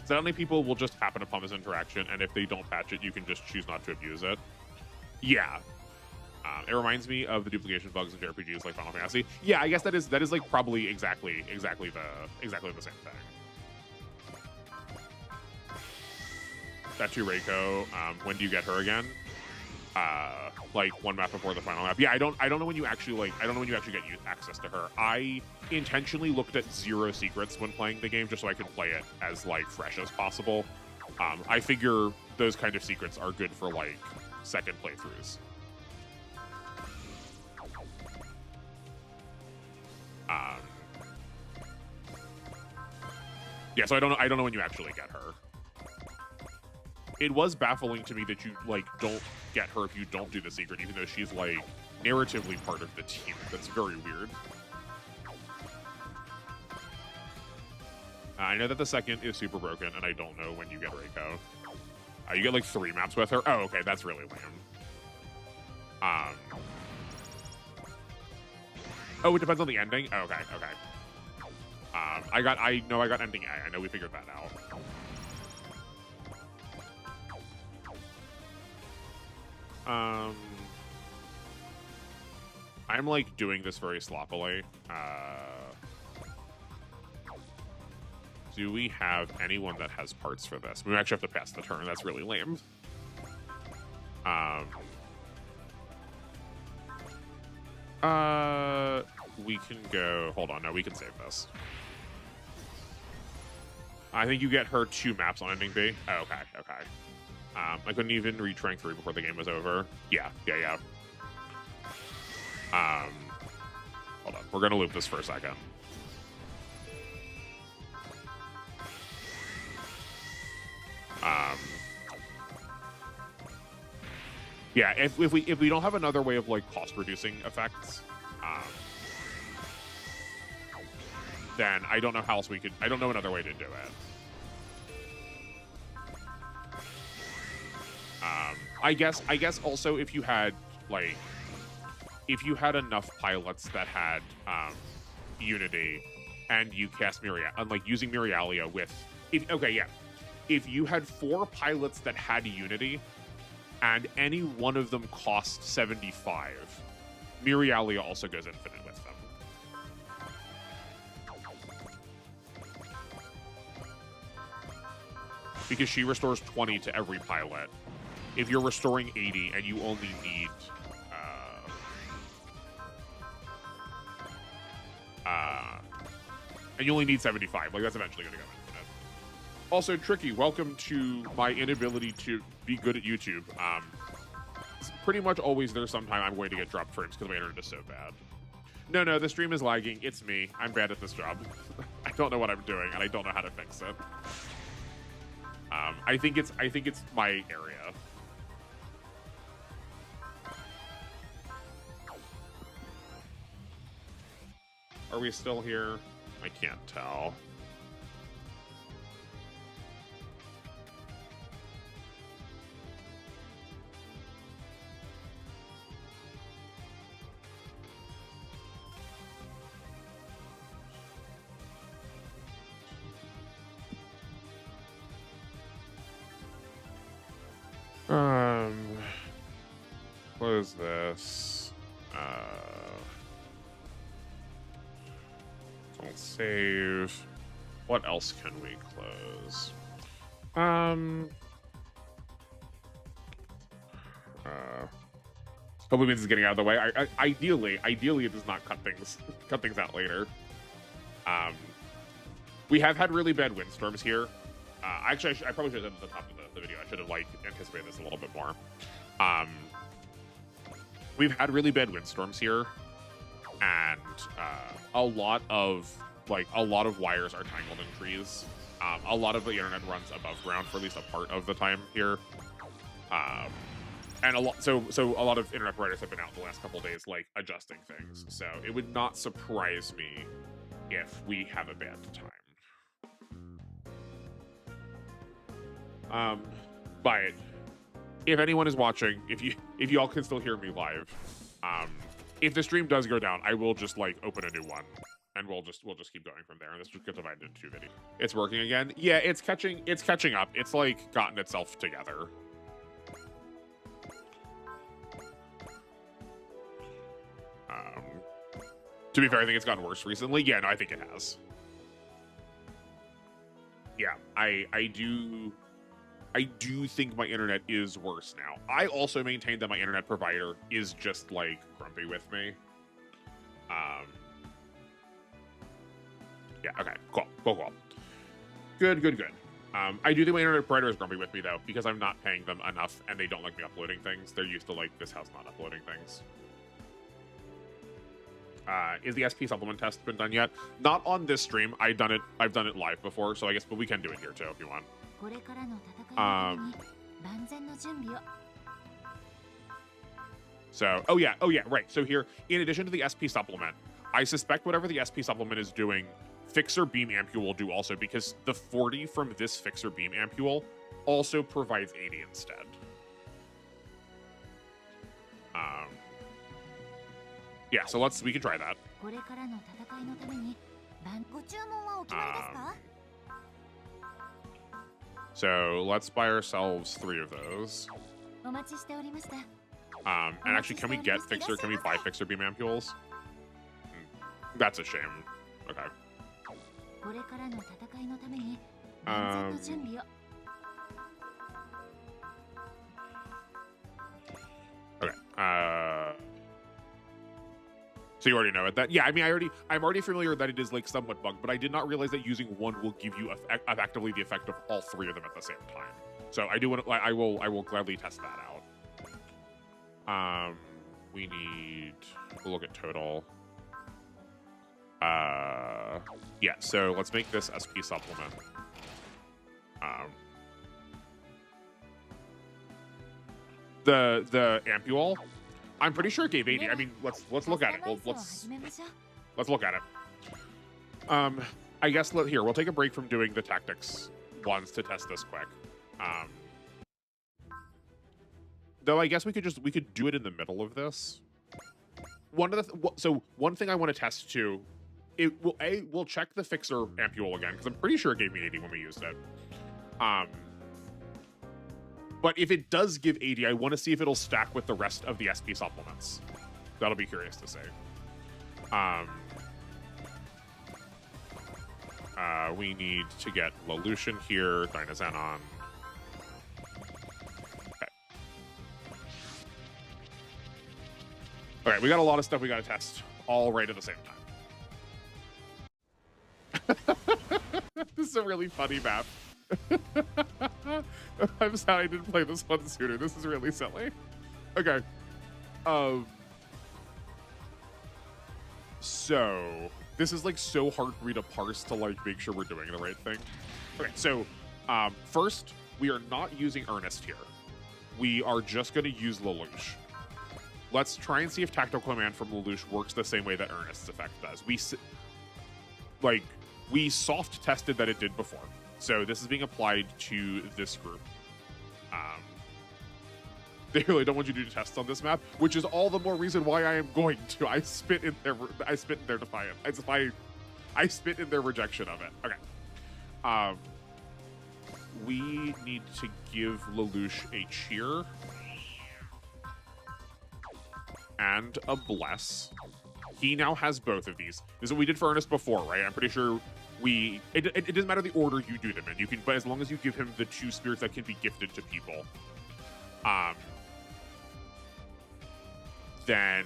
So how many people will just happen upon this interaction, and if they don't patch it, you can just choose not to abuse it? Yeah. It reminds me of the duplication bugs in JRPGs like Final Fantasy. Yeah, I guess that is like probably exactly the same thing. That too, Reiko. When do you get her again? Like one map before the final map. Yeah, I don't know when you actually get access to her. I intentionally looked at 0 secrets when playing the game just so I could play it as like fresh as possible. I figure those kind of secrets are good for like second playthroughs. Yeah, so I don't know when you actually get her. It was baffling to me that you like don't get her if you don't do the secret, even though she's like narratively part of the team. That's very weird. I know that the second is super broken, and I don't know when you get Reiko. You get like 3 maps with her. Oh, okay, that's really lame. Oh, it depends on the ending. Oh, okay. I got ending A. I know we figured that out. I'm like doing this very sloppily. Do we have anyone that has parts for this? We actually have to pass the turn. That's really lame. We can go... Hold on. No, we can save this. I think you get her 2 maps on ending B. Oh, okay. I couldn't even reach rank 3 before the game was over. Yeah. Hold on. We're going to loop this for a second. Yeah, if we don't have another way of like cost reducing effects, then I don't know how else we could. I don't know another way to do it. I guess also if you had like if you had enough pilots that had Unity and you cast like using Mirialia with if you had 4 pilots that had Unity and any one of them cost 75, Mirialia also goes infinite with them. Because she restores 20 to every pilot. If you're restoring 80 and you only need and you only need 75, like that's eventually gonna go infinite. Also, Tricky, welcome to my inability to be good at YouTube. It's pretty much always there's sometime I'm going to get dropped frames because my internet is so bad. No, the stream is lagging. It's me. I'm bad at this job. I don't know what I'm doing, and I don't know how to fix it. I think it's my area. Are we still here? I can't tell. What is this? Don't save. What else can we close? Hopefully means it's getting out of the way. Ideally, it does not cut things out later. We have had really bad windstorms here. Actually, I probably should have done at the top of the video. I should have like anticipated this a little bit more. We've had really bad windstorms here, and a lot of wires are tangled in trees. A lot of the internet runs above ground for at least a part of the time here, and a lot of internet providers have been out the last couple of days, like adjusting things. So it would not surprise me if we have a bad time. But if anyone is watching, if you all can still hear me live, if the stream does go down, I will just like open a new one, and we'll just keep going from there. And this just gets divided into 2 videos. It's working again. Yeah, it's catching up. It's like gotten itself together. To be fair, I think it's gotten worse recently. Yeah, no, I think it has. Yeah, I do think my internet is worse now. I also maintain that my internet provider is just like grumpy with me. Yeah, okay, cool. Good. I do think my internet provider is grumpy with me though, because I'm not paying them enough and they don't like me uploading things. They're used to like this house not uploading things. Is the SP supplement test been done yet? Not on this stream. I've done it live before, so I guess, but we can do it here too if you want. So, oh yeah, right. So here, in addition to the SP supplement, I suspect whatever the SP supplement is doing, Fixer Beam Ampule will do also, because the 40 from this Fixer Beam Ampule also provides 80 instead. Yeah, so we can try that. So let's buy ourselves 3 of those. And actually, can we get Fixer? Can we buy Fixer Beam Ampules? That's a shame. Okay. Okay. So you already know it. That, yeah, I mean, I'm already familiar that it is like somewhat bugged, but I did not realize that using one will give you effectively the effect of all 3 of them at the same time. So I do want to, I will gladly test that out. We need, we'll look at total. Yeah, so let's make this SP supplement. the Ampule, I'm pretty sure it gave 80. I mean, let's look at it. Let's look at it. I guess here we'll take a break from doing the tactics ones to test this quick. Though I guess we could do it in the middle of this. One thing I want to test too, we'll check the fixer Ampule again because I'm pretty sure it gave me 80 when we used it. But if it does give 80, I want to see if it'll stack with the rest of the SP supplements. That'll be curious to see. We need to get Lelouch here, Dynazenon. Okay. Okay, we got a lot of stuff we got to test all right at the same time. This is a really funny map. I'm sorry I didn't play this one sooner. This is really silly. Okay. So this is like so hard for me to parse to like make sure we're doing the right thing. Okay, so first we are not using Ernest here. We are just going to use Lelouch. Let's try and see if Tactical Command from Lelouch works the same way that Ernest's effect does. We soft tested that it did before. So this is being applied to this group. They really don't want you to do tests on this map, which is all the more reason why I am going to. I spit in their defiance. I spit in their rejection of it. Okay. We need to give Lelouch a cheer and a bless. He now has both of these. This is what we did for Ernest before, right? I'm pretty sure it doesn't matter the order you do them in. You can, but as long as you give him the 2 spirits that can be gifted to people, then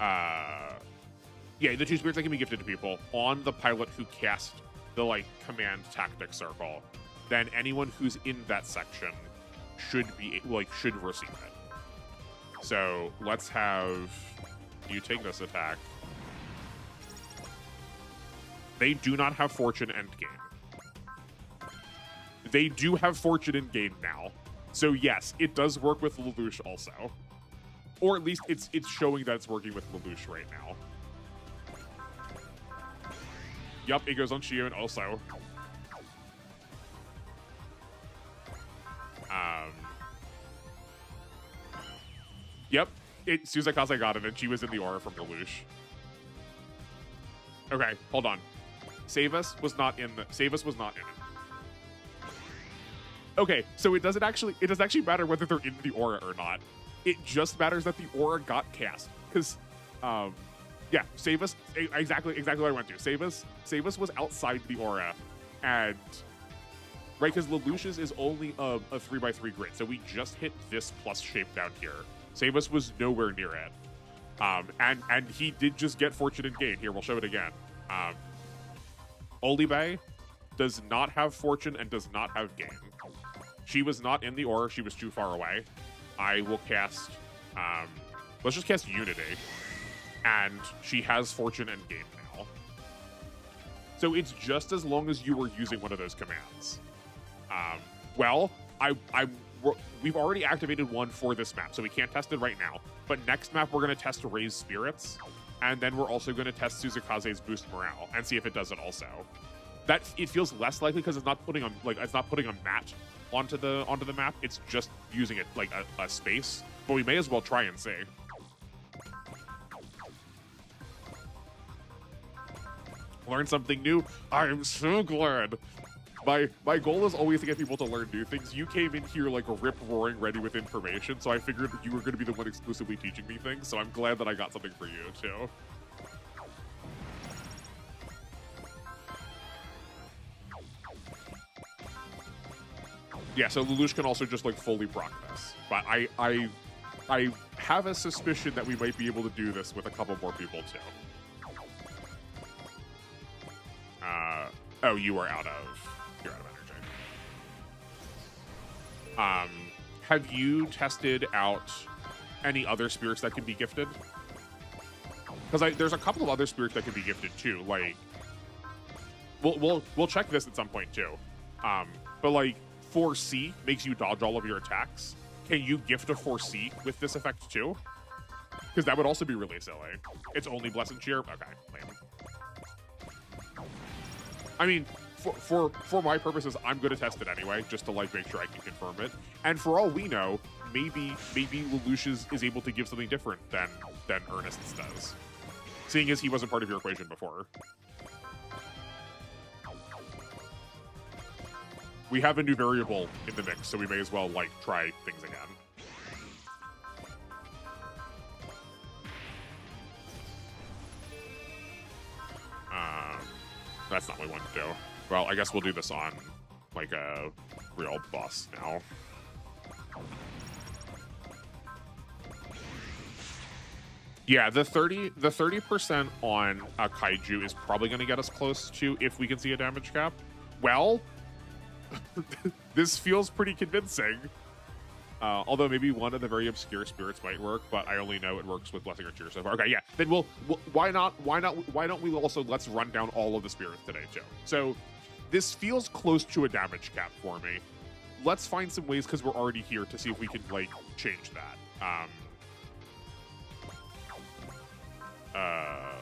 yeah, the 2 spirits that can be gifted to people on the pilot who cast the command tactic circle, then anyone who's in that section should receive it. So let's have you take this attack. They do not have fortune and gain. They do have fortune and gain now. So yes, it does work with Lelouch also. Or at least it's showing that it's working with Lelouch right now. Yup, it goes on Shion also. Yep, Suzakaze got it, and she was in the aura from Lelouch. Okay, hold on. Savus was not in it. Okay, so it doesn't actually matter whether they're in the aura or not. It just matters that the aura got cast. Because yeah, Savus, exactly what I went to. Savus was outside the aura, and right, because Lelouch's is only a 3x3 grid, so we just hit this plus shape down here. Savus was nowhere near it. And he did just get fortune and gain. Here, we'll show it again. Olibe does not have fortune and does not have gain. She was not in the aura. She was too far away. I will cast, let's just cast Unity. And she has fortune and gain now. So it's just as long as you were using one of those commands. Well, we've already activated one for this map, so we can't test it right now. But next map, we're going to test Raise Spirits, and then we're also going to test Suzakaze's Boost Morale and see if it does it also. That it feels less likely because it's not putting a mat onto the map. It's just using it like a space. But we may as well try and see. Learn something new. I am so glad. My goal is always to get people to learn new things. You came in here like a rip roaring ready with information, so I figured you were going to be the one exclusively teaching me things, so I'm glad that I got something for you, too. Yeah, so Lelouch can also just like fully proc this. But I have a suspicion that we might be able to do this with a couple more people, too. Oh, you are out of... You're out of energy. Have you tested out any other spirits that can be gifted? Because there's a couple of other spirits that can be gifted too. Like, we'll check this at some point too. But like 4C makes you dodge all of your attacks. can you gift a 4C with this effect too? Because that would also be really silly. It's only Blessing Cheer? Okay, lame. I mean, for my purposes, I'm going to test it anyway, just to like make sure I can confirm it. And for all we know, maybe Lelouch is able to give something different than Ernest's does, seeing as he wasn't part of your equation before. We have a new variable in the mix, so we may as well like try things again. That's not what we want to do. Well, I guess we'll do this on like a real boss now. Yeah, the 30% on a kaiju is probably going to get us close to if we can see a damage cap. Well, this feels pretty convincing. Although maybe one of the very obscure spirits might work, but I only know it works with Blessing or Cheer so far. Okay, yeah. Then why don't we also let's run down all of the spirits today too. So this feels close to a damage cap for me. Let's find some ways, because we're already here, to see if we can like change that.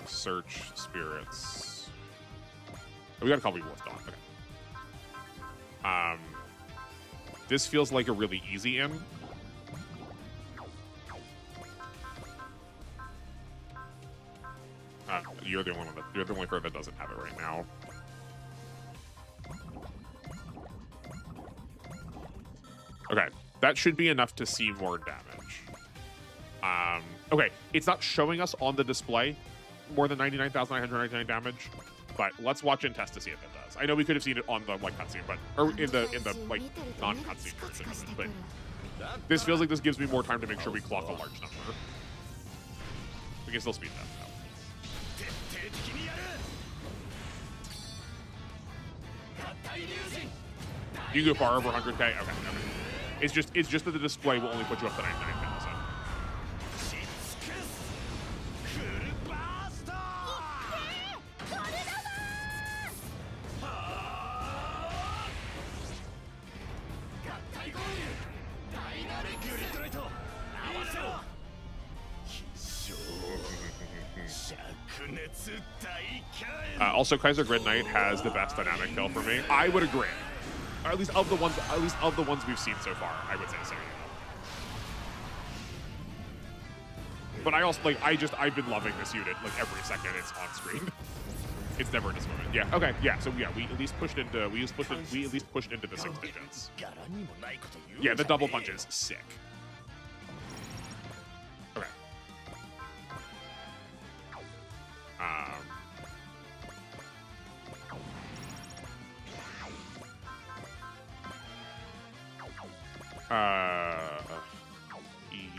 Search spirits. Oh, we got a couple people left on. Okay. This feels like a really easy in. You're the only player that doesn't have it right now. Okay, that should be enough to see more damage. Okay, it's not showing us on the display more than 99,999 damage, but let's watch and test to see if it does. I know we could have seen it on the like cutscene, but or in the like non-cutscene version of it, but this feels like this gives me more time to make sure we clock a large number. We can still speed that though. You can go far over 100k. Okay, okay. It's just that the display will only put you up to 99,000. Also, Kaiser Grid Knight has the best dynamic kill for me. I would agree. Or at least of the ones we've seen so far, I would say so. But I also like I've been loving this unit like every second it's on screen. It's never a disappointment. Yeah. Okay. Yeah. So yeah, we at least pushed into the 6 digits. Yeah, the double punch is sick. Okay.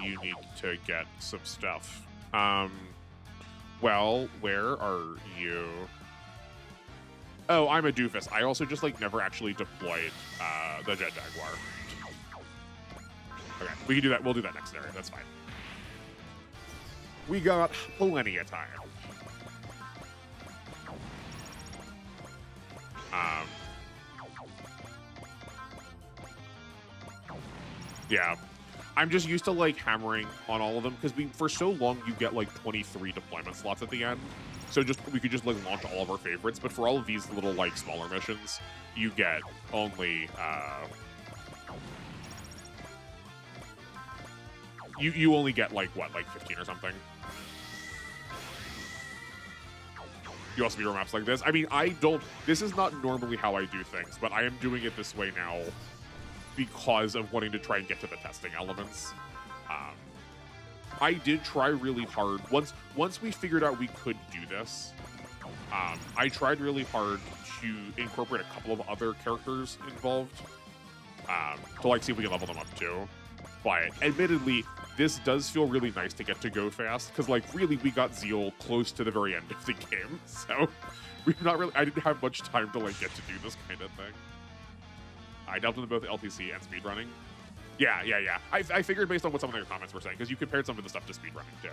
You need to get some stuff. Well, where are you? Oh, I'm a doofus. I also just like never actually deployed the Jet Jaguar. Okay, we can do that. We'll do that next area. That's fine. We got plenty of time. Yeah, I'm just used to like hammering on all of them because for so long you get like 23 deployment slots at the end. So we could just like launch all of our favorites, but for all of these little like smaller missions, you get only you only get like what, like 15 or something. You also do maps like this. I mean, this is not normally how I do things, but I am doing it this way now because of wanting to try and get to the testing elements. I did try really hard. Once we figured out we could do this, I tried really hard to incorporate a couple of other characters involved to like see if we can level them up too. But admittedly, this does feel really nice to get to go fast because like really we got Zeal close to the very end of the game, so I didn't have much time to like get to do this kind of thing. I delved into both LTC and speedrunning. Yeah. I figured based on what some of your comments were saying, because you compared some of the stuff to speedrunning too.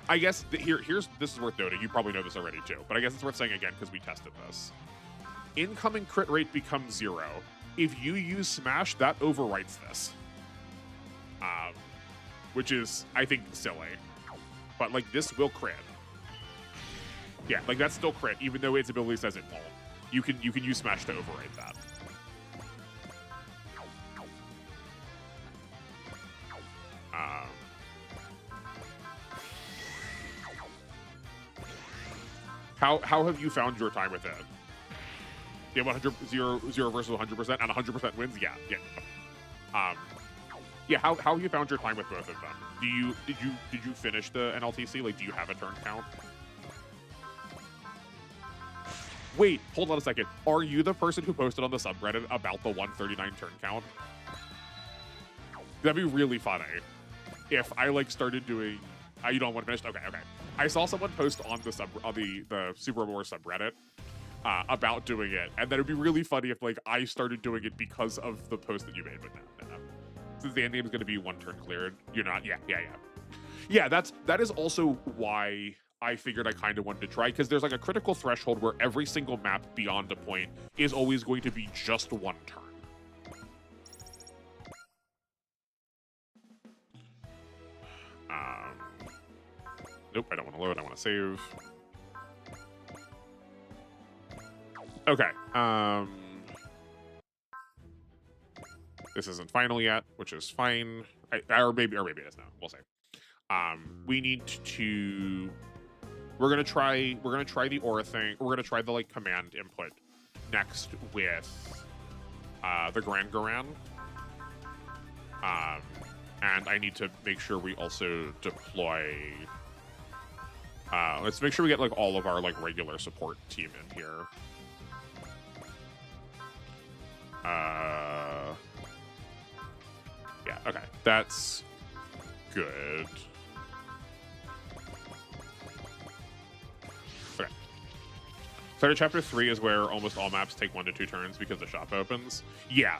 I guess this is worth noting. You probably know this already too, but I guess it's worth saying again because we tested this. Incoming crit rate becomes 0 if you use Smash, that overwrites this. Which is, I think, silly. But, like, this will crit. Yeah, like, that's still crit, even though its ability says it won't. You can use Smash to overwrite that. How have you found your time with it? You have 0 versus 100% and 100% wins? Yeah. Yeah, how have you found your time with both of them? Did you finish the NLTC? Like, do you have a turn count? Wait, hold on a second. Are you the person who posted on the subreddit about the 139 turn count? That'd be really funny if I like started doing. You don't want to finish? Okay. I saw someone post on the Super Wars subreddit about doing it, and that would be really funny if like I started doing it because of the post that you made. But no. Since the end game is going to be one turn cleared, you're not. Yeah. That is also why I figured I kind of wanted to try, because there's like a critical threshold where every single map beyond a point is always going to be just one turn. Nope, I don't want to load. I want to save. Okay. This isn't final yet, which is fine. Or maybe it is now. We'll see. We need to. We're gonna try the aura thing. We're gonna try the like command input next with the Grand Garan. And I need to make sure we also deploy. Let's make sure we get like all of our like regular support team in here. Yeah, okay, that's good. Okay. So chapter 3 is where almost all maps take 1 to 2 turns because the shop opens. Yeah.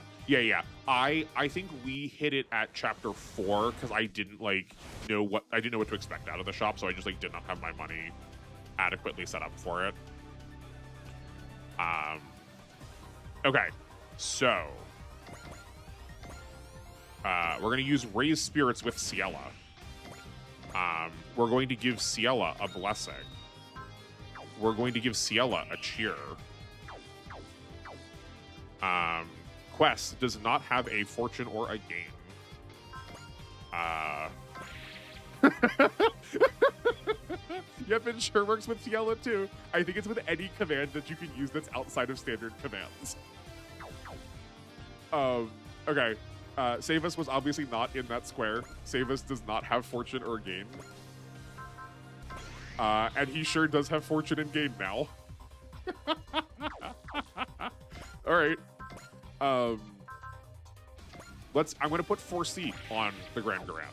I think we hit it at chapter 4 because I didn't know what to expect out of the shop, so I just like did not have my money adequately set up for it. Okay, so we're gonna use Raise Spirits with Ciela. We're going to give Ciela a blessing. We're going to give Ciela a cheer. Quest does not have a fortune or a gain. Yep, it sure works with Ciela too. I think it's with any command that you can use that's outside of standard commands. Okay. Savus was obviously not in that square. Savus does not have fortune or gain. And he sure does have fortune and gain now. All right. I'm going to put 4C on the Grand Garan.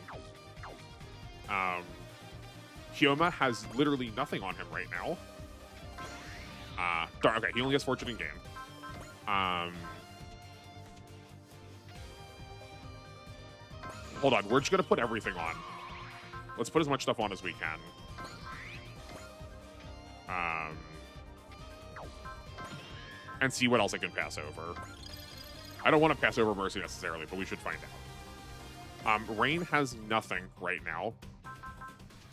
Hyoma has literally nothing on him right now. Darn, okay, he only has fortune and gain. Hold on, we're just going to put everything on. Let's put as much stuff on as we can. And see what else I can pass over. I don't want to pass over Mercy necessarily, but we should find out. Rain has nothing right now.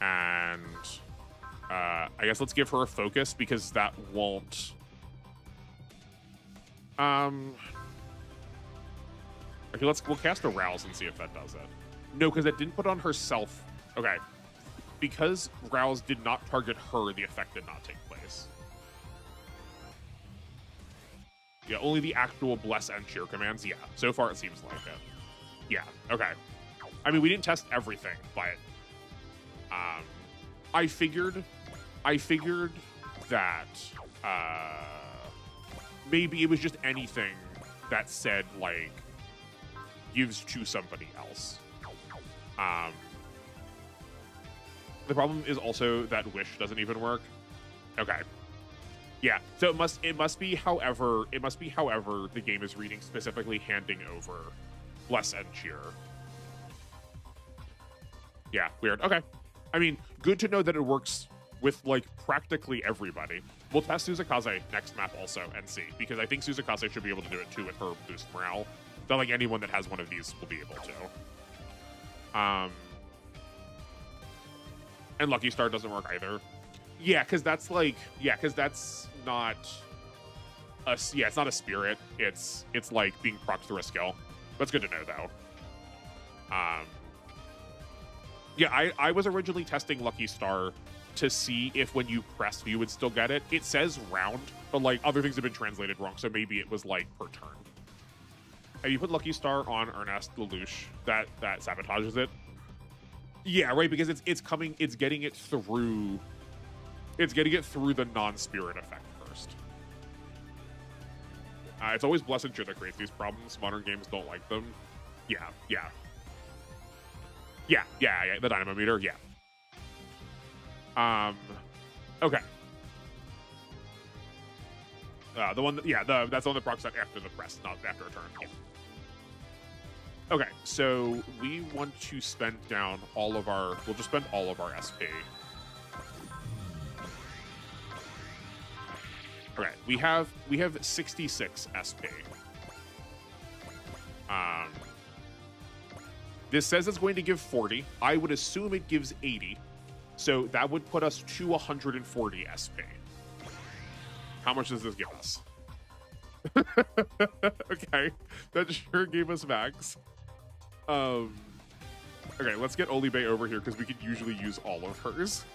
And I guess let's give her a focus because that won't... Okay, we'll cast a Rouse and see if that does it. No, because it didn't put on herself. Okay. Because Rouse did not target her, the effect did not take place. Yeah, only the actual Bless and Cheer commands. Yeah, so far it seems like it. Yeah, okay. I mean, we didn't test everything, but I figured that maybe it was just anything that said like gives to somebody else. The problem is also that Wish doesn't even work. Okay. Yeah, so it must be however the game is reading specifically handing over Bless and Cheer. Yeah, weird. Okay. I mean, good to know that it works with like practically everybody. We'll test Suzakaze next map also and see, because I think Suzakaze should be able to do it too with her boost morale. So like anyone that has one of these will be able to. And Lucky Star doesn't work either. Yeah, because that's like, yeah, because that's not a, yeah, it's not a spirit. It's like being procced through a skill. That's good to know though. Yeah, I was originally testing Lucky Star to see if when you press you would still get it. It says round, but like other things have been translated wrong, so maybe it was like per turn. If you put Lucky Star on Ernest Lelouch, that sabotages it. Yeah, right, because it's getting it through the non-spirit effect first. It's always Blessed Cheer that creates these problems. Modern games don't like them. Yeah, the dynamo meter, yeah. Okay. The one that, that's the one that procs that after the press, not after a turn. Yeah. Okay, so we want to spend down all of our, we'll just spend all of our SP. Okay, we have 66 SP. This says it's going to give 40. I would assume it gives 80. So that would put us to 140 SP. How much does this give us? Okay, that sure gave us max. Okay, let's get Olibe over here because we could usually use all of hers.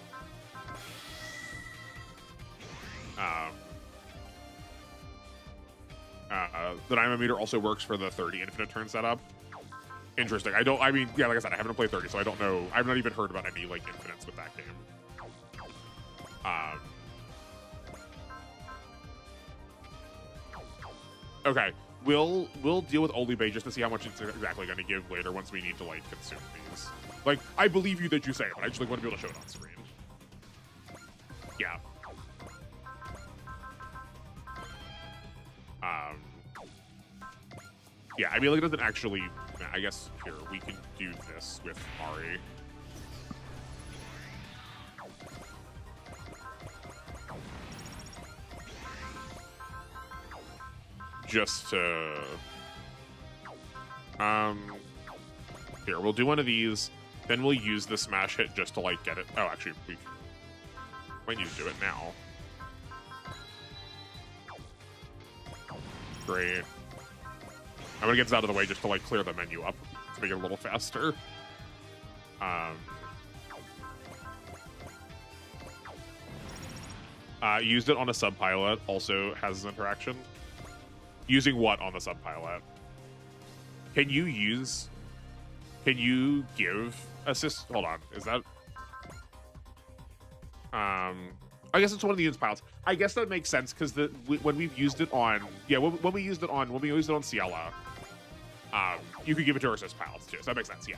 The dynamo meter also works for the 30 infinite turn setup. Interesting. I mean, yeah, like I said, I haven't played 30, so I don't know. I've not even heard about any like infinites with that game. Okay, we'll deal with Olibe just to see how much it's exactly going to give later once we need to like consume these. Like, I believe you that you say it, but I just like want to be able to show it on screen. Yeah. Yeah, I mean, like, it doesn't actually. I guess here we can do this with Ari. Just to here, we'll do one of these, then we'll use the smash hit just to like get it. Oh, actually, we might need to do it now. Great. I'm gonna get this out of the way just to like clear the menu up to make it a little faster. Used it on a subpilot, also has this interaction. Using what on the subpilot? Can you give assist? Hold on, is that? I guess it's one of the units pilots. I guess that makes sense because when we've used it on, yeah, when we used it on Ciela, you could give it to our assist pilots too. So that makes sense. Yeah.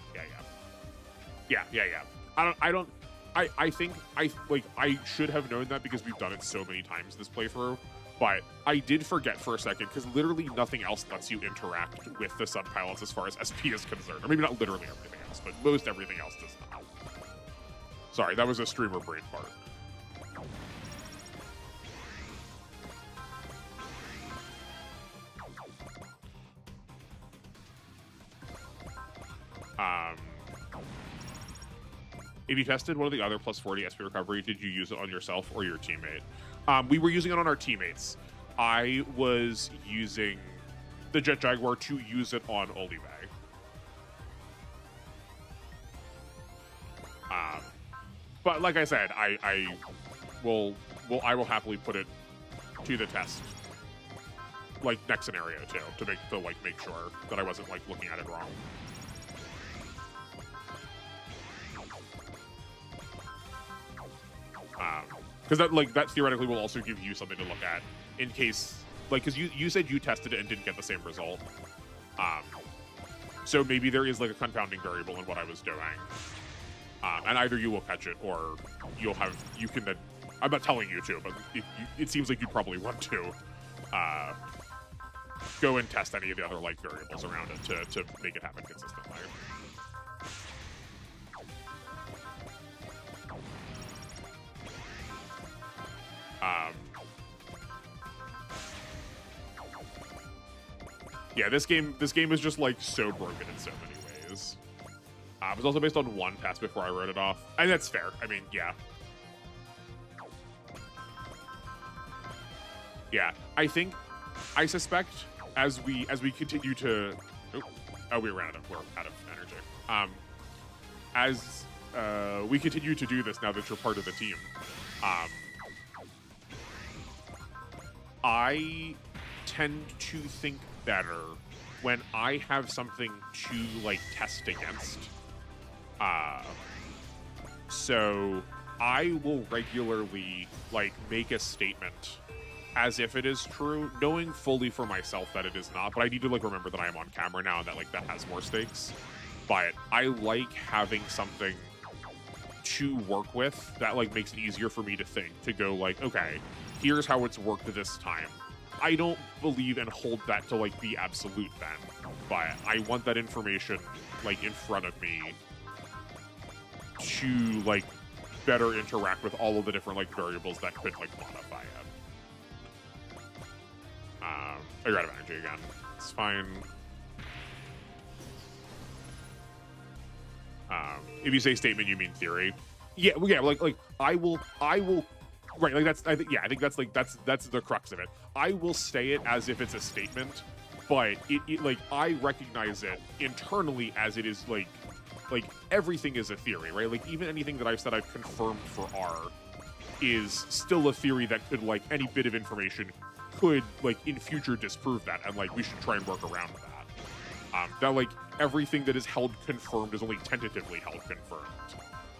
I think I should have known that because we've done it so many times this playthrough. But I did forget for a second because literally nothing else lets you interact with the subpilots as far as SP is concerned. Or maybe not literally everything else, but most everything else does not. Sorry, that was a streamer brain fart. If you tested one of the other plus 40 SP recovery, did you use it on yourself or your teammate? We were using it on our teammates. I was using the Jet Jaguar to use it on Olive. But like I said, I will happily put it to the test, like next scenario too, to make sure that I wasn't like looking at it wrong. Because that theoretically will also give you something to look at in case, like, because you said you tested it and didn't get the same result. So maybe there is like a confounding variable in what I was doing, and either you will catch it or you can then. I'm not telling you to, but it seems like you probably want to go and test any of the other like variables around it to make it happen consistently. Um, yeah, this game is just like so broken in so many ways. It was also based on one test before I wrote it off, and that's fair. I mean, yeah. Yeah, I suspect as we continue to, we ran out of energy. As we continue to do this now that you're part of the team, I tend to think better when I have something to like test against. So I will regularly like make a statement as if it is true, knowing fully for myself that it is not, but I need to like remember that I am on camera now and that like that has more stakes. But I like having something to work with that like makes it easier for me to think, to go like, okay, here's how it's worked this time. I don't believe and hold that to like be absolute then, but I want that information like in front of me to like better interact with all of the different like variables that could like modify it. I got out of energy again. It's fine. If you say statement, you mean theory. Yeah, well, yeah, like I will. Right, like that's. I think that's like that's the crux of it. I will say it as if it's a statement, but it like I recognize it internally as it is like everything is a theory, right? Like even anything that I've said I've confirmed for R is still a theory that could like any bit of information could like in future disprove that, and like we should try and work around that. That like everything that is held confirmed is only tentatively held confirmed,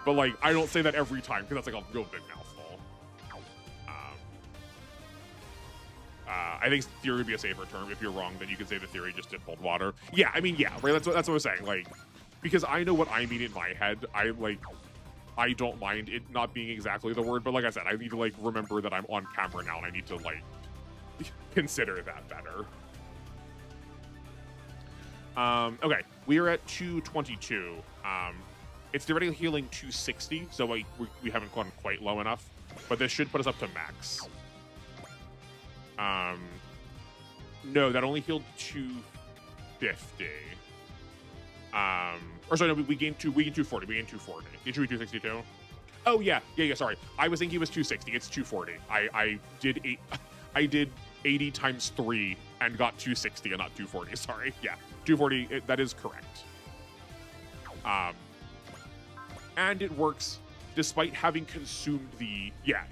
but like I don't say that every time because that's like a real big mouthful. I think theory would be a safer term. If you're wrong, then you can say the theory just did hold water. Yeah, I mean, yeah, right. That's what I'm saying. Like, because I know what I mean in my head. I don't mind it not being exactly the word, but like I said, I need to like remember that I'm on camera now, and I need to like consider that better. Okay, we are at 222. It's theoretically healing 260, so like we haven't gone quite low enough, but this should put us up to max. No, that only healed 250. Or sorry, no, we gained 240. We gained 240. Did you 262? Oh yeah, sorry. I was thinking it was 260. It's 240. I did 80 times 3 and got 260 and not 240. Sorry. Yeah, 240. That is correct. And it works despite having consumed the yeah.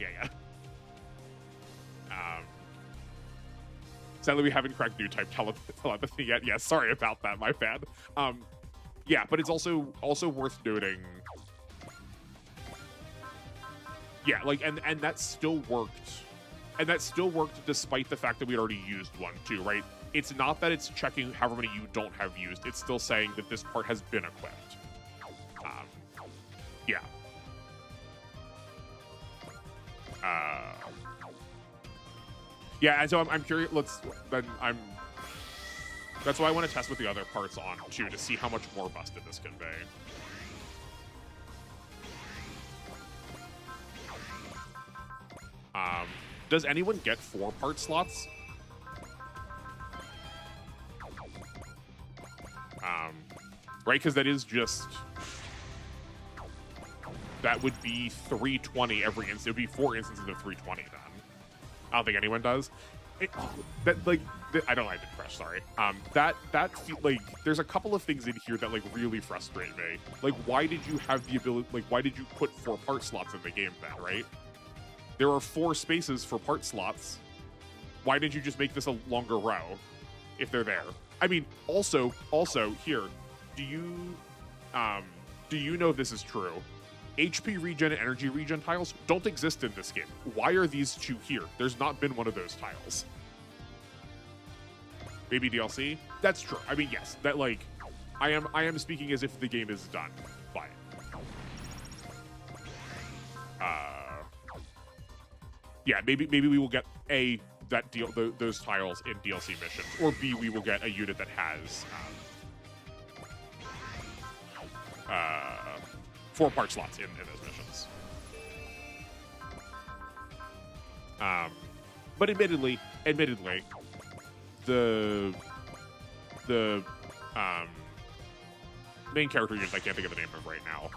Sadly, we haven't cracked new type telepathy yet. Yeah, sorry about that. My bad. Yeah, but it's also worth noting. Yeah, like and that still worked. And that still worked despite the fact that we'd already used one too, right? It's not that it's checking however many you don't have used. It's still saying that this part has been equipped. Yeah. Yeah, and so I'm curious. That's why I want to test with the other parts on too, to see how much more busted this can be. Does anyone get 4 part slots? Right, because that is just... That would be 320 every instance. It would be 4 instances of 320 then. I don't think anyone does. I don't like the crush, sorry. Like, there's a couple of things in here that, like, really frustrate me. Like, why did you have the ability... Like, why did you put 4 part slots in the game then, right? There are 4 spaces for part slots. Why didn't you just make this a longer row if they're there? I mean, also here, do you know if this is true? HP regen and energy regen tiles don't exist in this game. Why are these 2 here? There's not been one of those tiles. Maybe DLC? That's true. I mean, yes, that like, I am speaking as if the game is done, but yeah, maybe we will get those tiles in DLC missions, or B, we will get a unit that has 4 part slots in those missions. But admittedly, the main character unit I can't think of the name of right now.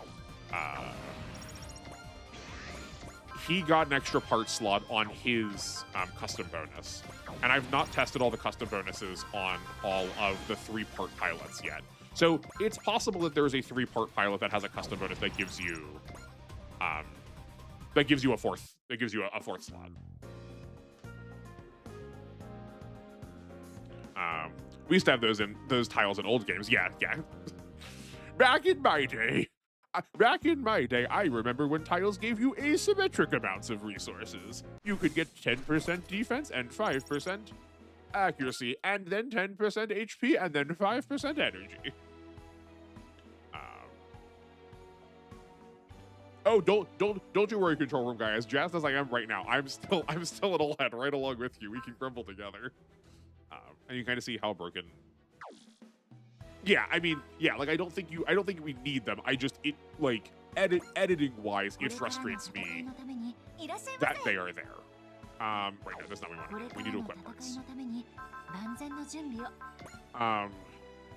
He got an extra part slot on his custom bonus. And I've not tested all the custom bonuses on all of the 3-part pilots yet. So it's possible that there's a 3-part pilot that has a custom bonus that gives you a fourth slot. We used to have those tiles in old games. Yeah. Back in my day, I remember when tiles gave you asymmetric amounts of resources. You could get 10% defense and 5% accuracy, and then 10% HP, and then 5% energy. Oh, don't you worry, control room guys. Just as I am right now, I'm still an old head right along with you. We can crumble together. And you kind of see how broken. Yeah, I mean, yeah, like I don't think we need them. Editing wise, it frustrates me that they are there. Right, no, that's not what we want. We need to equip parts.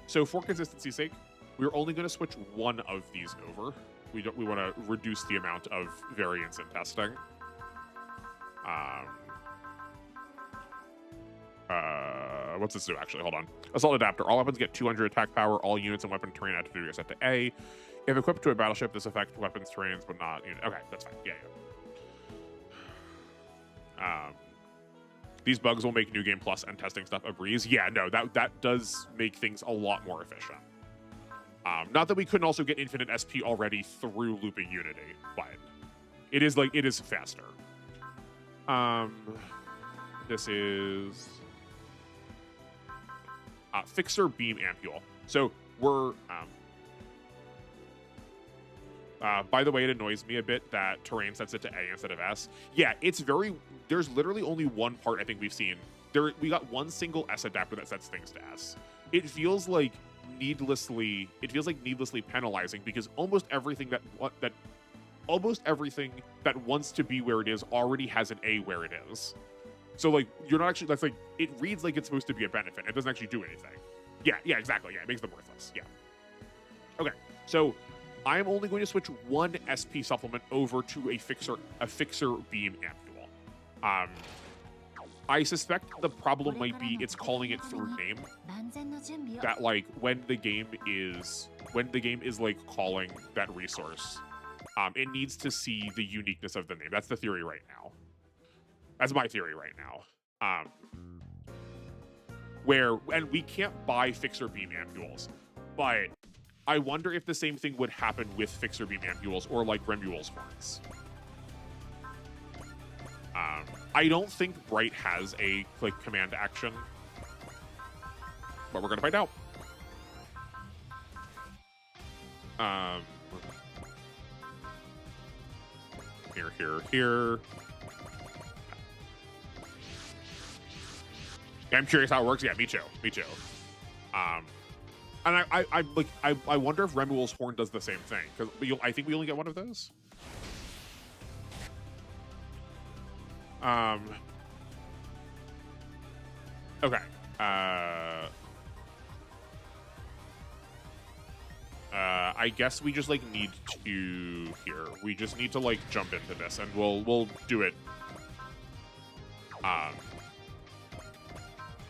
So for consistency's sake, we're only going to switch one of these over. We want to reduce the amount of variance in testing. What's this do actually? Hold on. Assault adapter. All weapons get 200 attack power. All units and weapon terrain attribute are set to A. If equipped to a battleship, this affects weapons terrains, but not unit. Okay, that's fine. Yeah. These bugs will make New Game Plus and testing stuff a breeze. Yeah, no, that does make things a lot more efficient. Not that we couldn't also get infinite SP already through looping Unity, but it is faster. This is Fixer Beam Ampule. So we're by the way, it annoys me a bit that terrain sets it to A instead of S. Yeah, there's literally only one part I think we've seen. We got one single S adapter that sets things to S. It feels like needlessly penalizing because almost everything that wants to be where it is already has an A where it is. So like you're not actually, that's like, it reads like it's supposed to be a benefit. It doesn't actually do anything. Yeah, exactly. Yeah, it makes them worthless. Yeah. Okay, so I'm only going to switch one SP supplement over to a fixer beam ampule. I suspect the problem might be it's calling it through name. That like when the game is like calling that resource, it needs to see the uniqueness of the name. That's the theory right now. That's my theory right now. And we can't buy fixer beam ampules, but I wonder if the same thing would happen with fixer beam ampules or like Remuel's horns. I don't think Bright has a like command action, but we're gonna find out. Here. I'm curious how it works. Yeah, me too. And I wonder if Remuel's horn does the same thing because I think we only get one of those. Okay. I guess we just like need to we just need to like jump into this and we'll do it.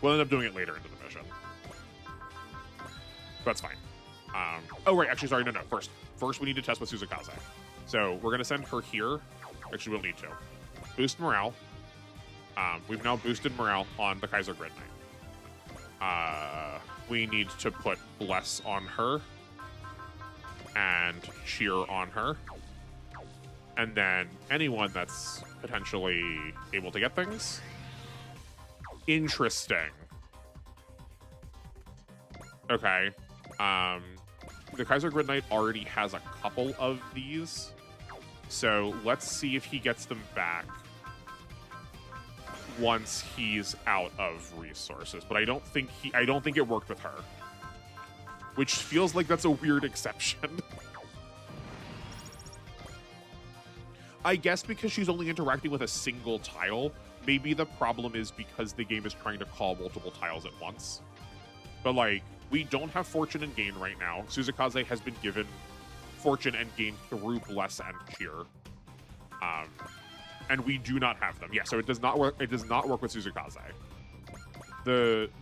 We'll end up doing it later into the mission. That's fine. Oh right, actually sorry, no. First we need to test with Suzukaze. So we're gonna send her here. Actually we'll need to. Boost morale. We've now boosted morale on the Kaiser Grid Knight. We need to put Bless on her and Cheer on her. And then anyone that's potentially able to get things. Interesting. Okay. The Kaiser Grid Knight already has a couple of these. So let's see if he gets them back once he's out of resources. But I don't think it worked with her. Which feels like that's a weird exception. I guess because she's only interacting with a single tile, maybe the problem is because the game is trying to call multiple tiles at once. But like, we don't have Fortune and Gain right now. Suzukaze has been given Fortune and Gain through Bless and Cheer. And we do not have them. Yeah, so it does not work. It does not work with Suzukaze.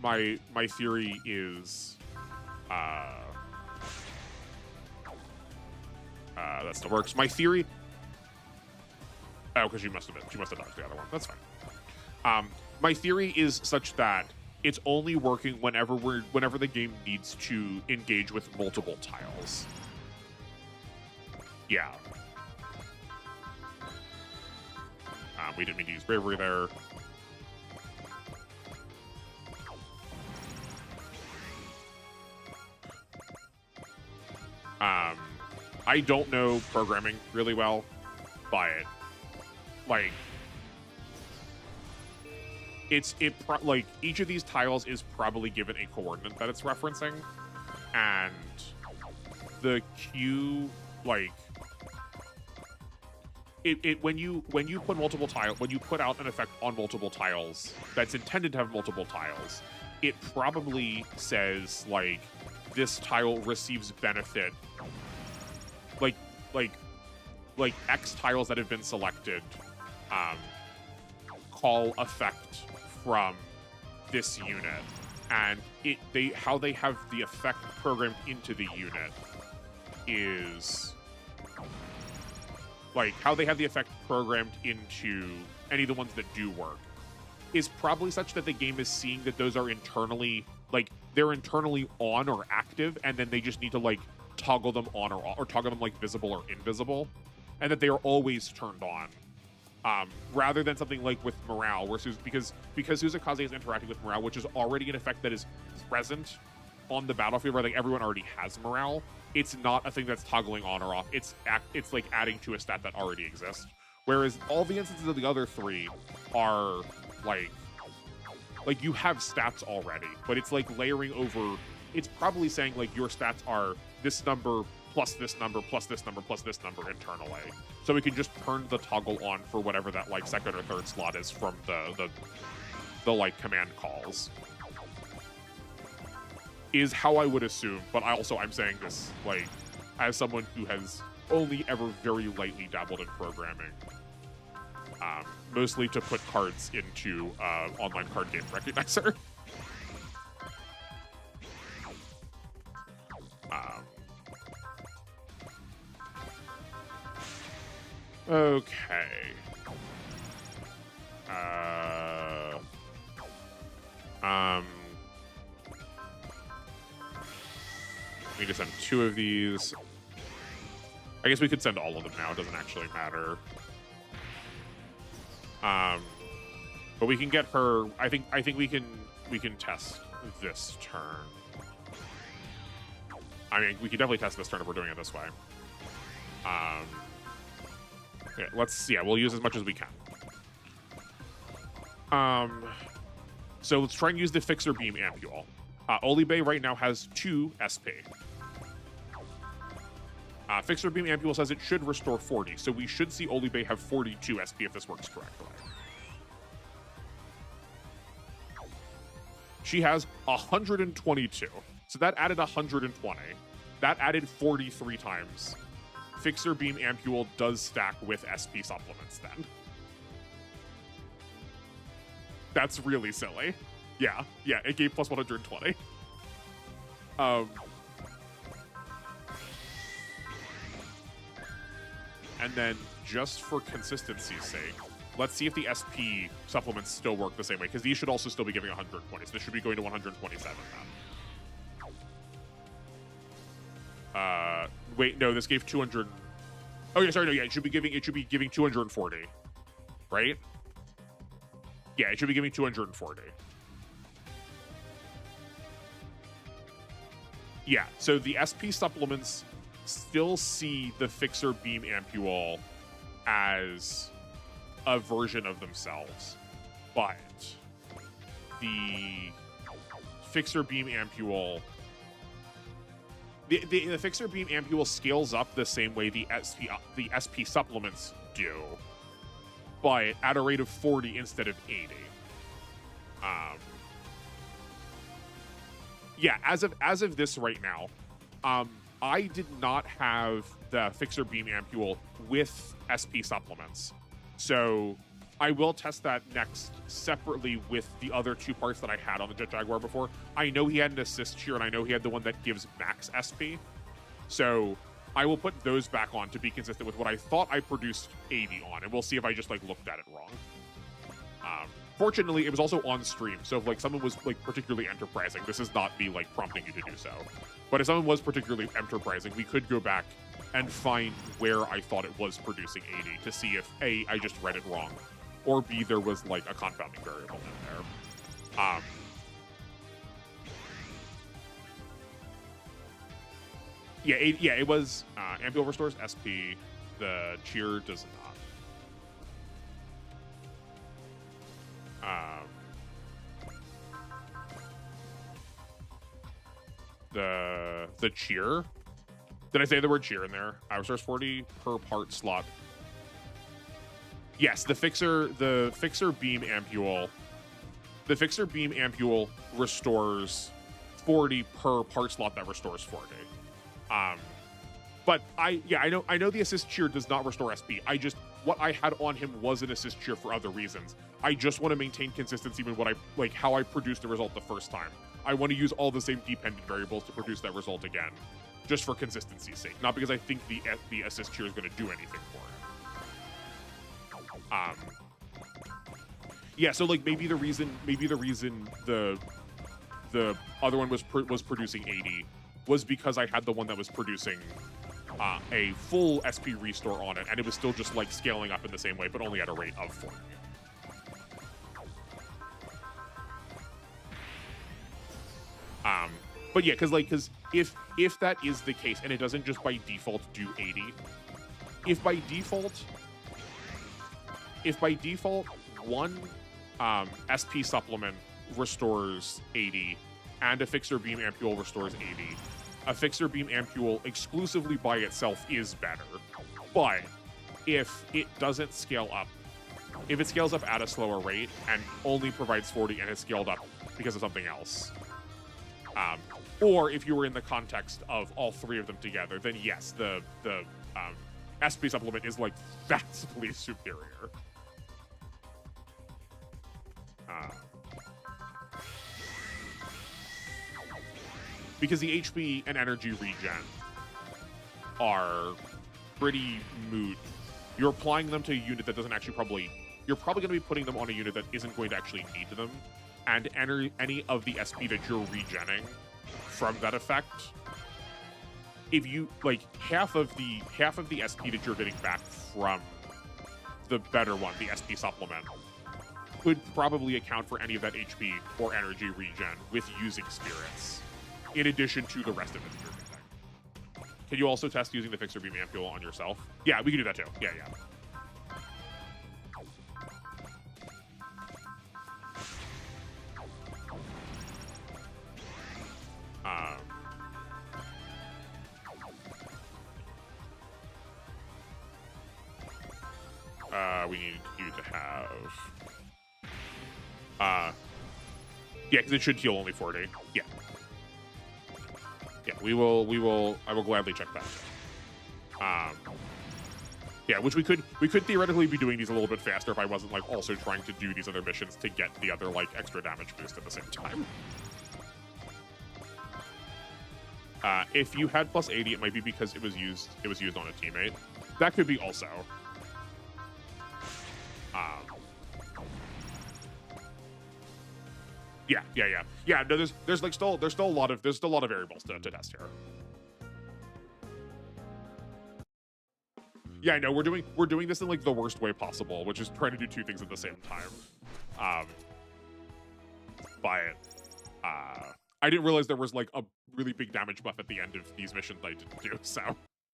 My theory is that still works. My theory. Oh, because she must have dodged the other one. That's fine. My theory is such that it's only working whenever the game needs to engage with multiple tiles. Yeah. We didn't mean to use Bravery there. I don't know programming really well, but like like each of these tiles is probably given a coordinate that it's referencing, and the Q like when you put multiple tiles, when you put out an effect on multiple tiles that's intended to have multiple tiles, it probably says like this tile receives benefit, like X tiles that have been selected call effect from this unit, and how they have the effect programmed into the unit is like how they have the effect programmed into any of the ones that do work is probably such that the game is seeing that those are internally, like they're internally on or active, and then they just need to like toggle them on or off, or toggle them like visible or invisible, and that they are always turned on. Rather than something like with morale, where because Suzukaze is interacting with morale, which is already an effect that is present on the battlefield, where like everyone already has morale. It's not a thing that's toggling on or off. It's like adding to a stat that already exists. Whereas all the instances of the other three are like you have stats already, but it's like layering over. It's probably saying like your stats are this number plus this number plus this number plus this number internally. So we can just turn the toggle on for whatever that like second or third slot is from the like command calls. Is how I would assume, but I'm saying this like as someone who has only ever very lightly dabbled in programming, mostly to put cards into online card game recognizer. Okay. We can send 2 of these. I guess we could send all of them now. It doesn't actually matter. But we can get her. I think we can test this turn. I mean, we can definitely test this turn if we're doing it this way. Okay, we'll use as much as we can. So let's try and use the Fixer Beam Ampule. Olibe right now has 2 SP. Fixer Beam Ampule says it should restore 40, so we should see Olibe have 42 SP if this works correctly. She has 122, so that added 120. That added 43 times. Fixer Beam Ampule does stack with SP supplements then. That's really silly. Yeah, it gave plus 120. And then, just for consistency's sake, let's see if the SP supplements still work the same way, because these should also still be giving 120, so this should be going to 127 then. Wait, no, this gave 200. Oh yeah, sorry, no, yeah, it should be giving 240, right? Yeah, it should be giving 240. Yeah, so the SP supplements still see the Fixer Beam Ampule as a version of themselves, but the Fixer Beam Ampule, the Fixer Beam Ampule scales up the same way the SP supplements do, but at a rate of 40 instead of 80. Yeah, as of this right now, I did not have the Fixer Beam Ampule with SP supplements. So I will test that next separately with the other 2 parts that I had on the Jet Jaguar before. I know he had an assist cheer, and I know he had the one that gives max SP. So I will put those back on to be consistent with what I thought I produced 80 on, and we'll see if I just like looked at it wrong. Fortunately, it was also on stream, so if like someone was like particularly enterprising, this is not me like prompting you to do so. But if someone was particularly enterprising, we could go back and find where I thought it was producing 80 to see if A, I just read it wrong, or B, there was like a confounding variable in there. Yeah, it was Ampule restores SP. The cheer does not. The cheer. Did I say the word cheer in there? Restores 40 per part slot. Yes, the Fixer Beam Ampule. The Fixer Beam Ampule restores 40 per part slot that restores 40. But I know the assist cheer does not restore SP. What I had on him was an assist cheer for other reasons. I just want to maintain consistency with how I produced the result the first time. I want to use all the same dependent variables to produce that result again, just for consistency's sake, not because I think the assist cheer is going to do anything for it. Yeah, so like maybe the reason the other one was producing 80 was because I had the one that was producing a full SP restore on it, and it was still just like scaling up in the same way, but only at a rate of 40. But yeah, because if that is the case, and it doesn't just by default do 80, if by default one SP supplement restores 80 and a Fixer Beam Ampule restores 80, a Fixer Beam Ampule exclusively by itself is better. But if it doesn't scale up, if it scales up at a slower rate and only provides 40 and is scaled up because of something else, or if you were in the context of all 3 of them together, then yes, the SP supplement is like vastly superior. Because the HP and energy regen are pretty moot. You're applying them to a unit that doesn't actually you're probably going to be putting them on a unit that isn't going to actually need them, and any of the SP that you're regenning from that effect, if you like half of the SP that you're getting back from the better one, the SP supplement, could probably account for any of that HP or energy regen with using spirits, in addition to the rest of it that you're getting. Can you also test using the Fixer Beam Ampule on yourself? Yeah, we can do that too. Yeah. We need you to have... yeah, because it should heal only 40. Yeah. Yeah, I will gladly check that. Yeah, which we could theoretically be doing these a little bit faster if I wasn't like also trying to do these other missions to get the other like extra damage boost at the same time. If you had plus 80, it might be because it was used on a teammate. That could be also. Yeah. No, there's still a lot of variables to test here. Yeah, I know we're doing this in like the worst way possible, which is trying to do 2 things at the same time. But I didn't realize there was like a really big damage buff at the end of these missions I didn't do. So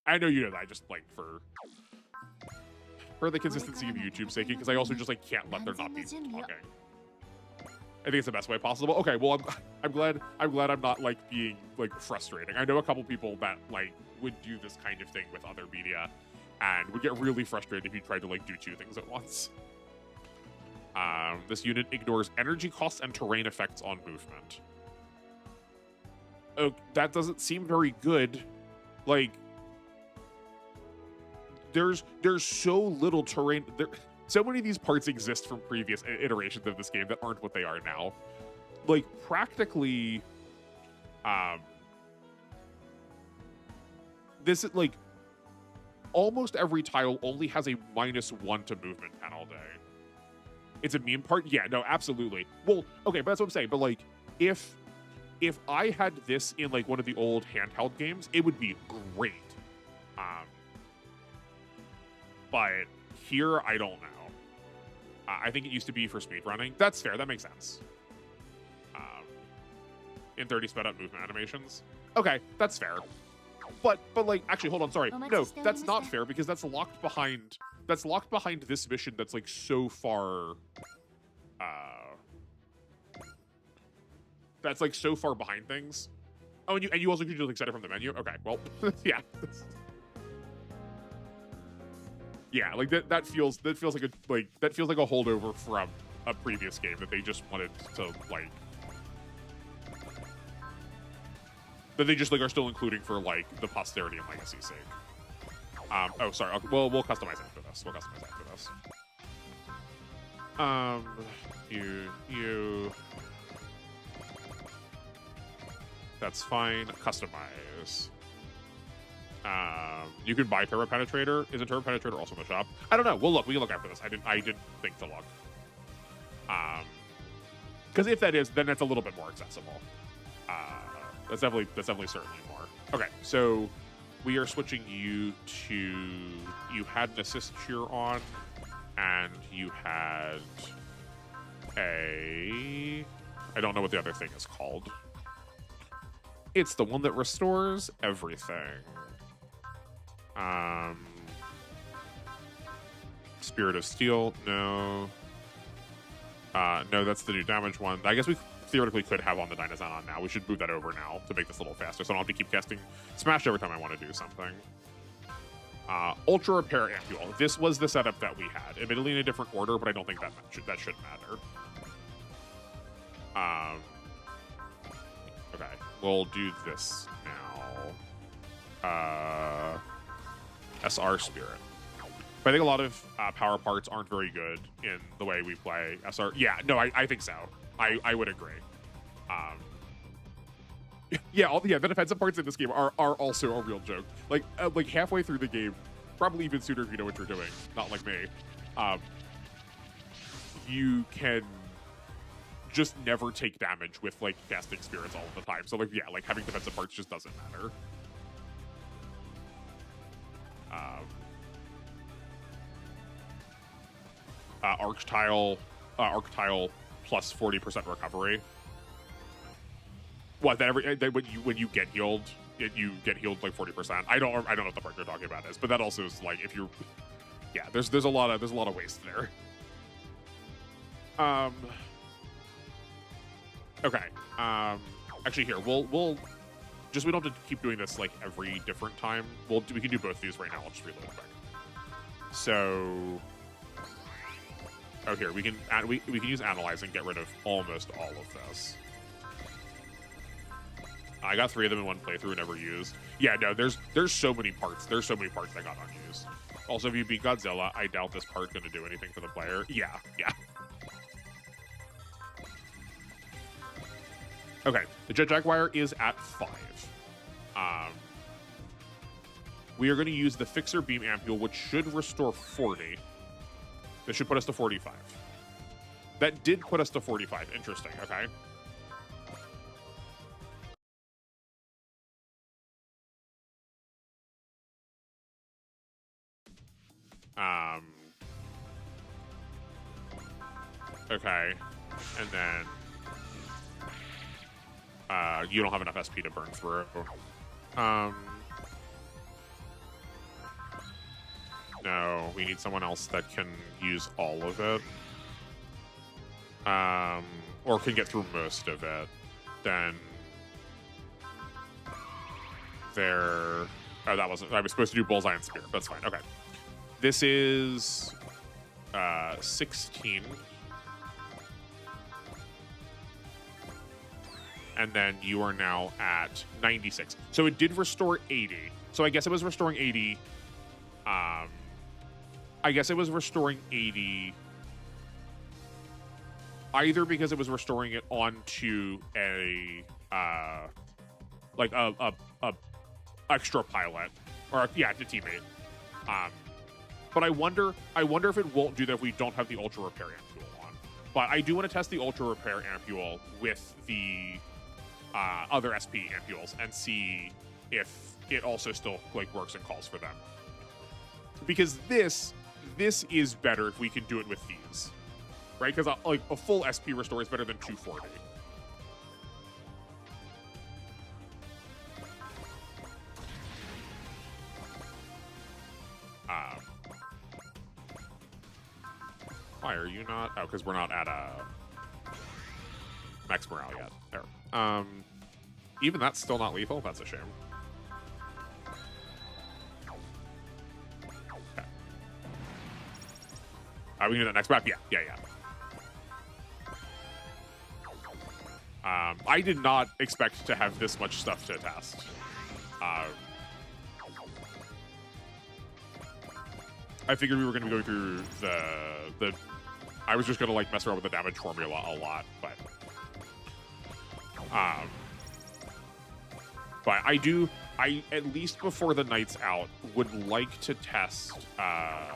I know you know that. I just like for the consistency of YouTube's sake, because I also just like can't let there not be talking. I think it's the best way possible. Okay, well, I'm glad I'm not like being like frustrating. I know a couple people that like would do this kind of thing with other media, and would get really frustrated if you tried to like do two things at once. This unit ignores energy costs and terrain effects on movement. Oh, that doesn't seem very good. Like, there's so little terrain. So many of these parts exist from previous iterations of this game that aren't what they are now. Like, practically, this is like almost every tile only has a -1 to movement penalty. It's a meme part? Yeah, no, absolutely. Well, okay, but that's what I'm saying. But like, if I had this in like one of the old handheld games, it would be great. But here, I don't know. I think it used to be for speedrunning. That's fair. That makes sense. In 30 sped up movement animations. Okay, that's fair. But like, actually, hold on. Sorry. No, that's not fair because that's locked behind. That's locked behind this mission. That's like so far. That's like so far behind things. Oh, and you also could just like set it from the menu. Okay, well, yeah. Yeah, like that feels like a holdover from a previous game that they just wanted to like. That they just like are still including for like the posterity and legacy's sake. Oh, sorry. We'll customize after this. You. That's fine. Customize. You can buy Turbo Penetrator. Isn't Turbo Penetrator also in the shop? I don't know. We'll look. We can look after this. I didn't think to look. Because if that is, then that's a little bit more accessible. That's definitely certainly more. Okay, so we are switching you to, you had an assist cheer on, and you had I don't know what the other thing is called. It's the one that restores everything. Spirit of Steel, no. No, that's the new damage one. I guess we theoretically could have on the Dynazon on now. We should move that over now to make this a little faster, so I don't have to keep casting Smash every time I want to do something. Ultra Repair Ampule. This was the setup that we had. Admittedly in a different order, but I don't think that should matter. Okay, we'll do this now. SR Spirit. But I think a lot of power parts aren't very good in the way we play SR. Yeah, no, I think so. I would agree. Yeah, the defensive parts in this game are also a real joke. Like halfway through the game, probably even sooner if you know what you're doing, not like me, you can just never take damage with like casting spirits all of the time. So like, yeah, like having defensive parts just doesn't matter. Arc tile plus 40% recovery. What, that when you get healed, you get healed like 40%. I don't know what the part you're talking about is, but that also is like if you're, yeah, there's a lot of waste there. Okay. Actually, here we'll just, we don't have to keep doing this like every different time. We can do both of these right now. I'll just reload quick. So, oh, here we can use Analyze and get rid of almost all of this. I got 3 of them in one playthrough, never used. Yeah, no, there's so many parts. There's so many parts that got unused. Also, if you beat Godzilla, I doubt this part's gonna do anything for the player. Yeah. Okay, the Jet Jaguar is at 5. We are going to use the Fixer Beam Ampule, which should restore 40. This should put us to 45. That did put us to 45. Interesting, okay. Okay, and then you don't have enough SP to burn through. No, we need someone else that can use all of it. Or can get through most of it. Then there. Oh, that wasn't. I was supposed to do Bullseye and Spear. That's fine. Okay. This is 16. And then you are now at 96. So it did restore 80. So I guess it was restoring 80. I guess it was restoring 80 either because it was restoring it onto a extra pilot or the teammate. But I wonder if it won't do that if we don't have the ultra repair ampule on. But I do want to test the ultra repair ampule with the other SP ampules and see if it also still like works and calls for them. Because this is better if we can do it with these, right? Because like a full SP restore is better than 240. Why are you not? Oh, because we're not at max morale yet. There. Even that's still not lethal. That's a shame. Okay. We can do that next map. Yeah. I did not expect to have this much stuff to test. I figured we were going to be going through the. I was just going to like mess around with the damage formula a lot, but I at least before the night's out would like to test. I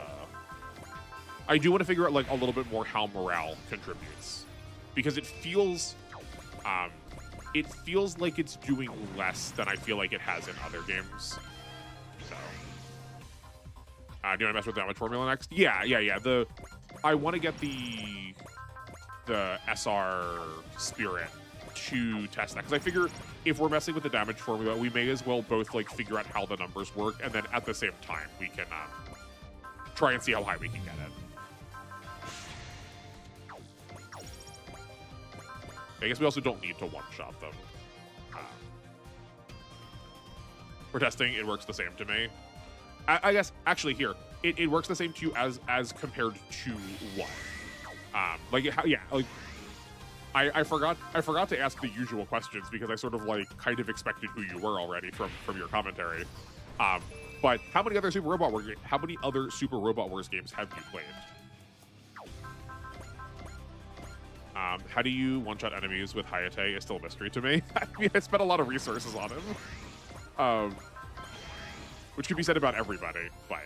do want to figure out like a little bit more how morale contributes, because it feels like it's doing less than I feel like it has in other games. So, do you want to mess with damage formula next? Yeah. I want to get the SR spirit to test that, because I figure if we're messing with the damage formula, we may as well both like figure out how the numbers work, and then at the same time we can try and see how high we can get it. I guess we also don't need to one-shot them. We're testing, it works the same to me. I guess actually here it works the same to you as compared to what? I forgot to ask the usual questions because I sort of like kind of expected who you were already from your commentary. But how many other Super Robot Wars games have you played? How do you one-shot enemies with Hayate is still a mystery to me. I mean, I spent a lot of resources on him. Which could be said about everybody, but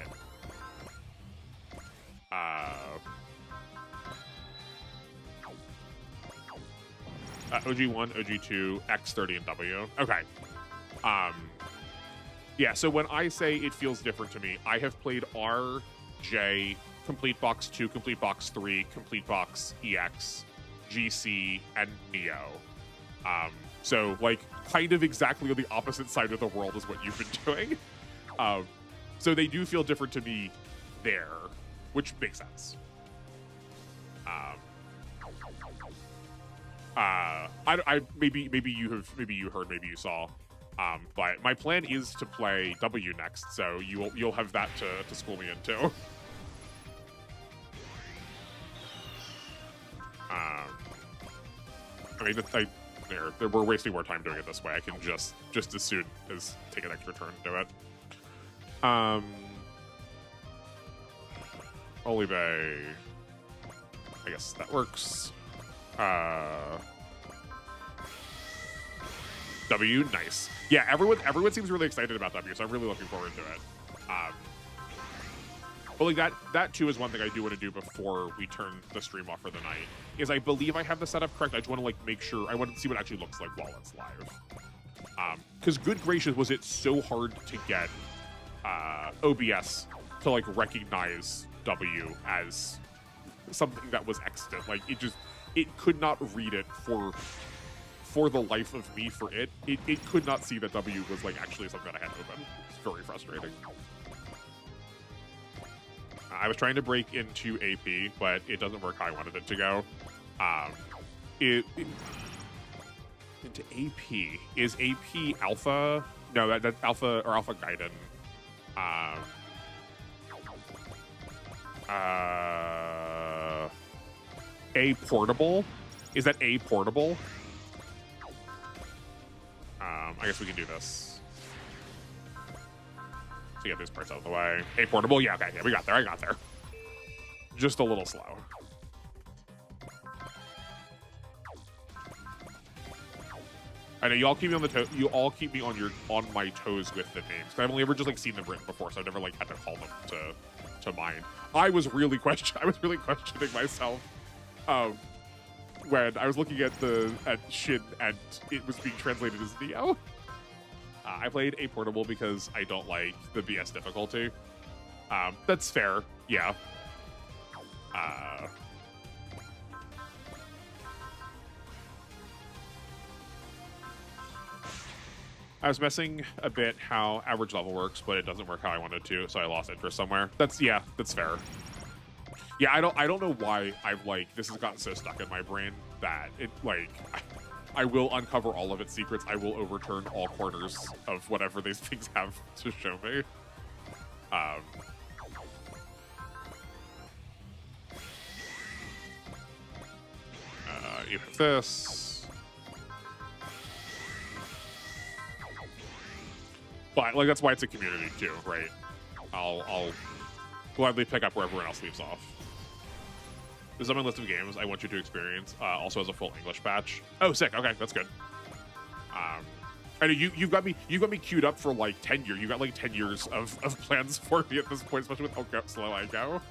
OG1, OG2, X30, and W. Okay. Yeah, so when I say it feels different to me, I have played R, J, Complete Box 2, Complete Box 3, Complete Box EX, GC, and Neo. So, like, kind of exactly on the opposite side of the world is what you've been doing. So they do feel different to me there, which makes sense. Maybe you heard, maybe you saw. But my plan is to play W next, so you'll have that to school me into. I mean, we're wasting more time doing it this way. I can just as soon as take an extra turn and do it. Olive, I guess that works. W, nice. Yeah, everyone seems really excited about W, so I'm really looking forward to it. But like that too is one thing I do want to do before we turn the stream off for the night. Is I believe I have the setup correct. I just want to like make sure. I want to see what it actually looks like while it's live. Because good gracious, was it so hard to get OBS to like recognize W as something that was extant. Like it could not read it for the life of me. It could not see that W was like actually something that I had open. It's very frustrating. I was trying to break into AP, but it doesn't work how I wanted it to go. Into AP. Is AP Alpha? No, that's Alpha or Alpha Gaiden. A portable? Is that A portable? I guess we can do this. To get these parts out of the way. A portable? Yeah, okay, yeah, we got there. I got there. Just a little slow. I know you all keep me on the you all keep me on my toes with the names. I've only ever just like seen them written before, so I've never like had to call them to mind. I was really questioning myself when I was looking at Shin and it was being translated as Neo. I played A portable because I don't like the BS difficulty. That's fair, yeah. I was messing a bit how average level works, but it doesn't work how I wanted to, so I lost interest somewhere. That's fair. Yeah, I don't know why I've like this has gotten so stuck in my brain that it like I will uncover all of its secrets. I will overturn all corners of whatever these things have to show me. You have this. But like that's why it's a community too, right? I'll gladly pick up where everyone else leaves off. This is on my list of games I want you to experience. Also has a full English patch. Oh, sick. Okay, that's good. I know you've got me queued up for like 10 years. You got like 10 years of plans for me at this point, especially with how slow I go.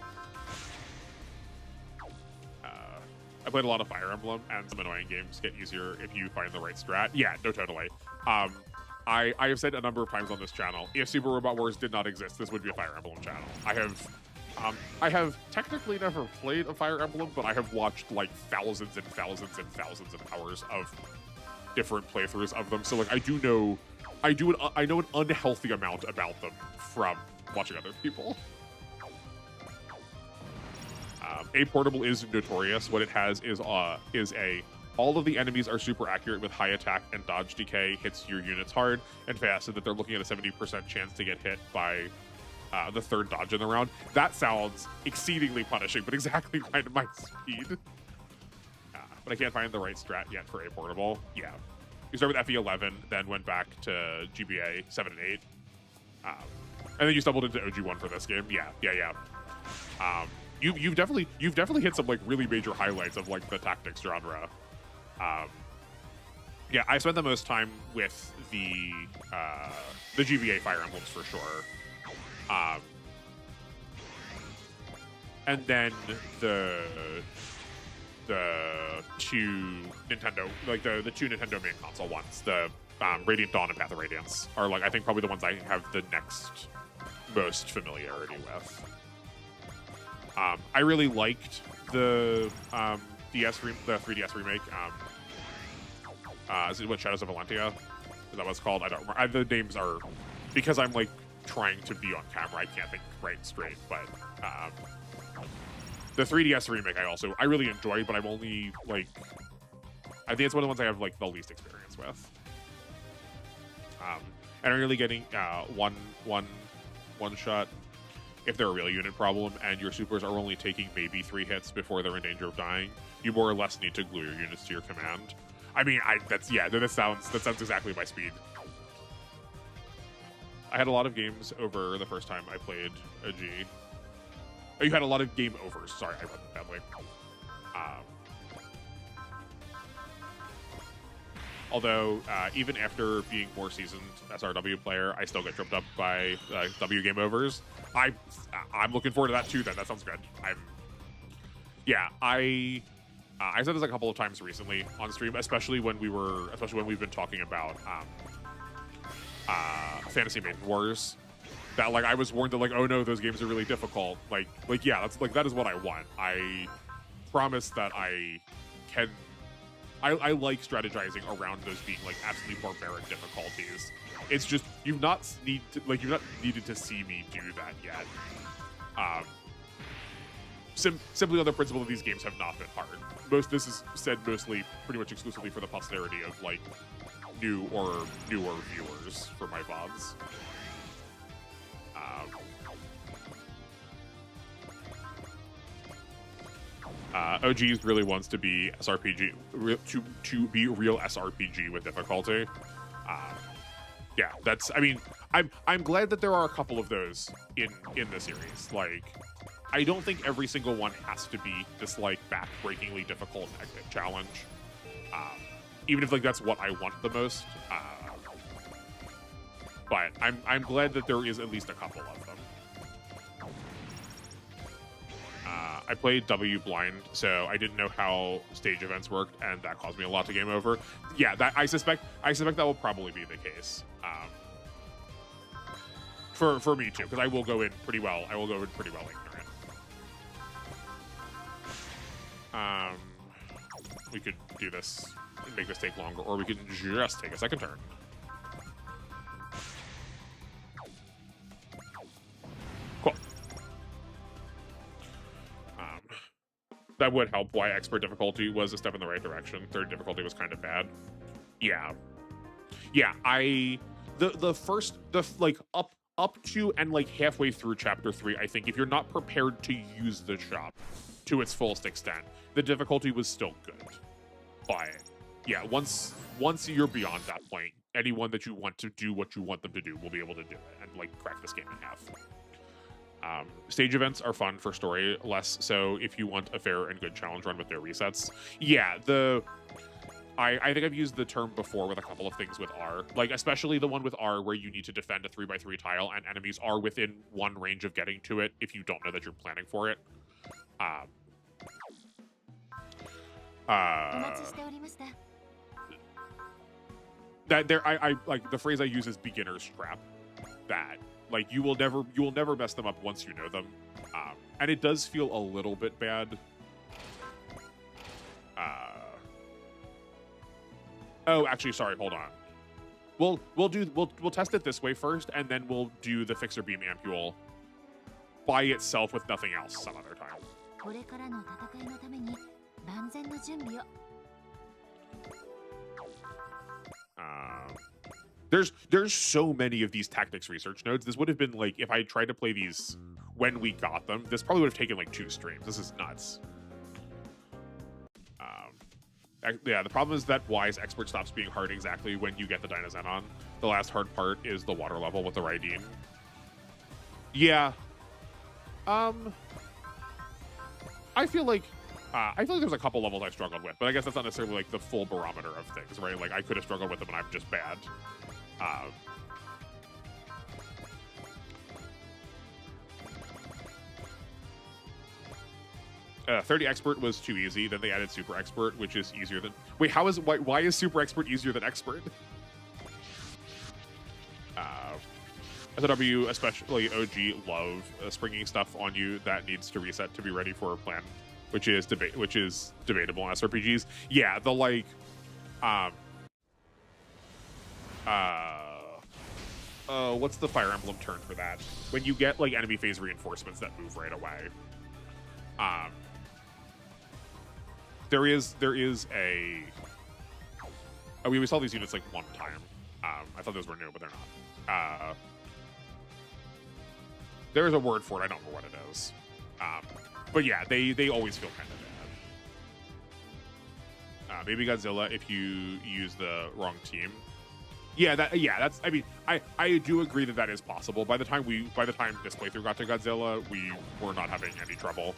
I played a lot of Fire Emblem, and some annoying games get easier if you find the right strat. Yeah, no, totally. I have said a number of times on this channel, if Super Robot Wars did not exist, this would be a Fire Emblem channel. I have technically never played a Fire Emblem, but I have watched like thousands and thousands and thousands of hours of different playthroughs of them. So like I know an unhealthy amount about them from watching other people. A portable is notorious. What it has is all of the enemies are super accurate with high attack and dodge decay, hits your units hard and fast, so that they're looking at a 70% chance to get hit by the third dodge in the round. That sounds exceedingly punishing, but exactly right at my speed. But I can't find the right strat yet for A portable. Yeah. You start with FE11, then went back to GBA 7 and 8. And then you stumbled into OG1 for this game. Yeah. You've definitely hit some like really major highlights of like the tactics genre. Yeah, I spent the most time with the GBA Fire Emblems for sure. And then the two Nintendo, like the two Nintendo main console ones, the Radiant Dawn and Path of Radiance, are like I think probably the ones I have the next most familiarity with. I really liked the the 3DS remake. Is it what, Shadows of Valentia? Is that what it's called? I don't remember. The names are, because I'm like trying to be on camera, I can't think right straight, but the 3DS remake I really enjoyed, but I'm only like, I think it's one of the ones I have like the least experience with. And I'm really getting one shot if they're a real unit problem and your supers are only taking maybe 3 hits before they're in danger of dying. You more or less need to glue your units to your command. I mean, that sounds exactly my speed. I had a lot of games over the first time I played a G. Oh, you had a lot of game overs. Sorry, I read it badly. Although, even after being more seasoned SRW player, I still get tripped up by W game overs. I'm looking forward to that too. Then that sounds good. I said this a couple of times recently on stream, especially when we've been talking about Fantasy Maiden Wars. That like I was warned that like, oh no, those games are really difficult. Like yeah, that's like that is what I want. I promise that I like strategizing around those being like absolutely barbaric difficulties. It's just you've not needed to see me do that yet. Simply on the principle that these games have not been hard. This is said mostly, pretty much exclusively for the posterity of like newer viewers for my VODs. OGs really wants to be SRPG, to be real SRPG with difficulty. Yeah, that's. I mean, I'm glad that there are a couple of those in the series. Like, I don't think every single one has to be this like backbreakingly difficult challenge. Even if like that's what I want the most. But I'm glad that there is at least a couple of them. I played W blind, so I didn't know how stage events worked, and that caused me a lot to game over. Yeah, that I suspect that will probably be the case. For me too, because I will go in pretty well. I will go in pretty well ignorant. We could do this and make this take longer, or we can just take a second turn. Cool. That would help why expert difficulty was a step in the right direction. Third difficulty was kind of bad. Yeah. Yeah, up to and like halfway through chapter 3, I think if you're not prepared to use the shop to its fullest extent, the difficulty was still good. But yeah, once you're beyond that point, anyone that you want to do what you want them to do will be able to do it and like crack this game in half. Stage events are fun for story, less so if you want a fair and good challenge run with their resets. Yeah, I think I've used the term before with a couple of things with R, like especially the one with R where you need to defend a 3x3 tile and enemies are within one range of getting to it if you don't know that you're planning for it. That there, I like the phrase I use is beginner's trap. That like you will never mess them up once you know them, and it does feel a little bit bad. Oh, actually, sorry. Hold on. We'll test it this way first, and then we'll do the fixer beam ampule by itself with nothing else some other time. There's so many of these tactics research nodes. This would have been like if I tried to play these when we got them. This probably would have taken like 2 streams. This is nuts. Yeah, the problem is that Wise Expert stops being hard exactly when you get the Dynazenon. The last hard part is the water level with the Raideen. Yeah. I feel like there's a couple levels I struggled with, but I guess that's not necessarily like the full barometer of things, right? Like I could have struggled with them and I'm just bad. 30 expert was too easy. Then they added super expert, which is easier than. Wait, why is super expert easier than expert? SOW, especially OG, love springing stuff on you that needs to reset to be ready for a plan, which is debatable in SRPGs. Yeah, the like, what's the Fire Emblem term for that? When you get like enemy phase reinforcements that move right away. There is a. Oh, we saw these units like one time. I thought those were new, but they're not. There is a word for it. I don't know what it is. But yeah, they always feel kind of bad. Maybe Godzilla if you use the wrong team. Yeah, that's. I mean, I do agree that is possible. By the time this playthrough got to Godzilla, we were not having any trouble.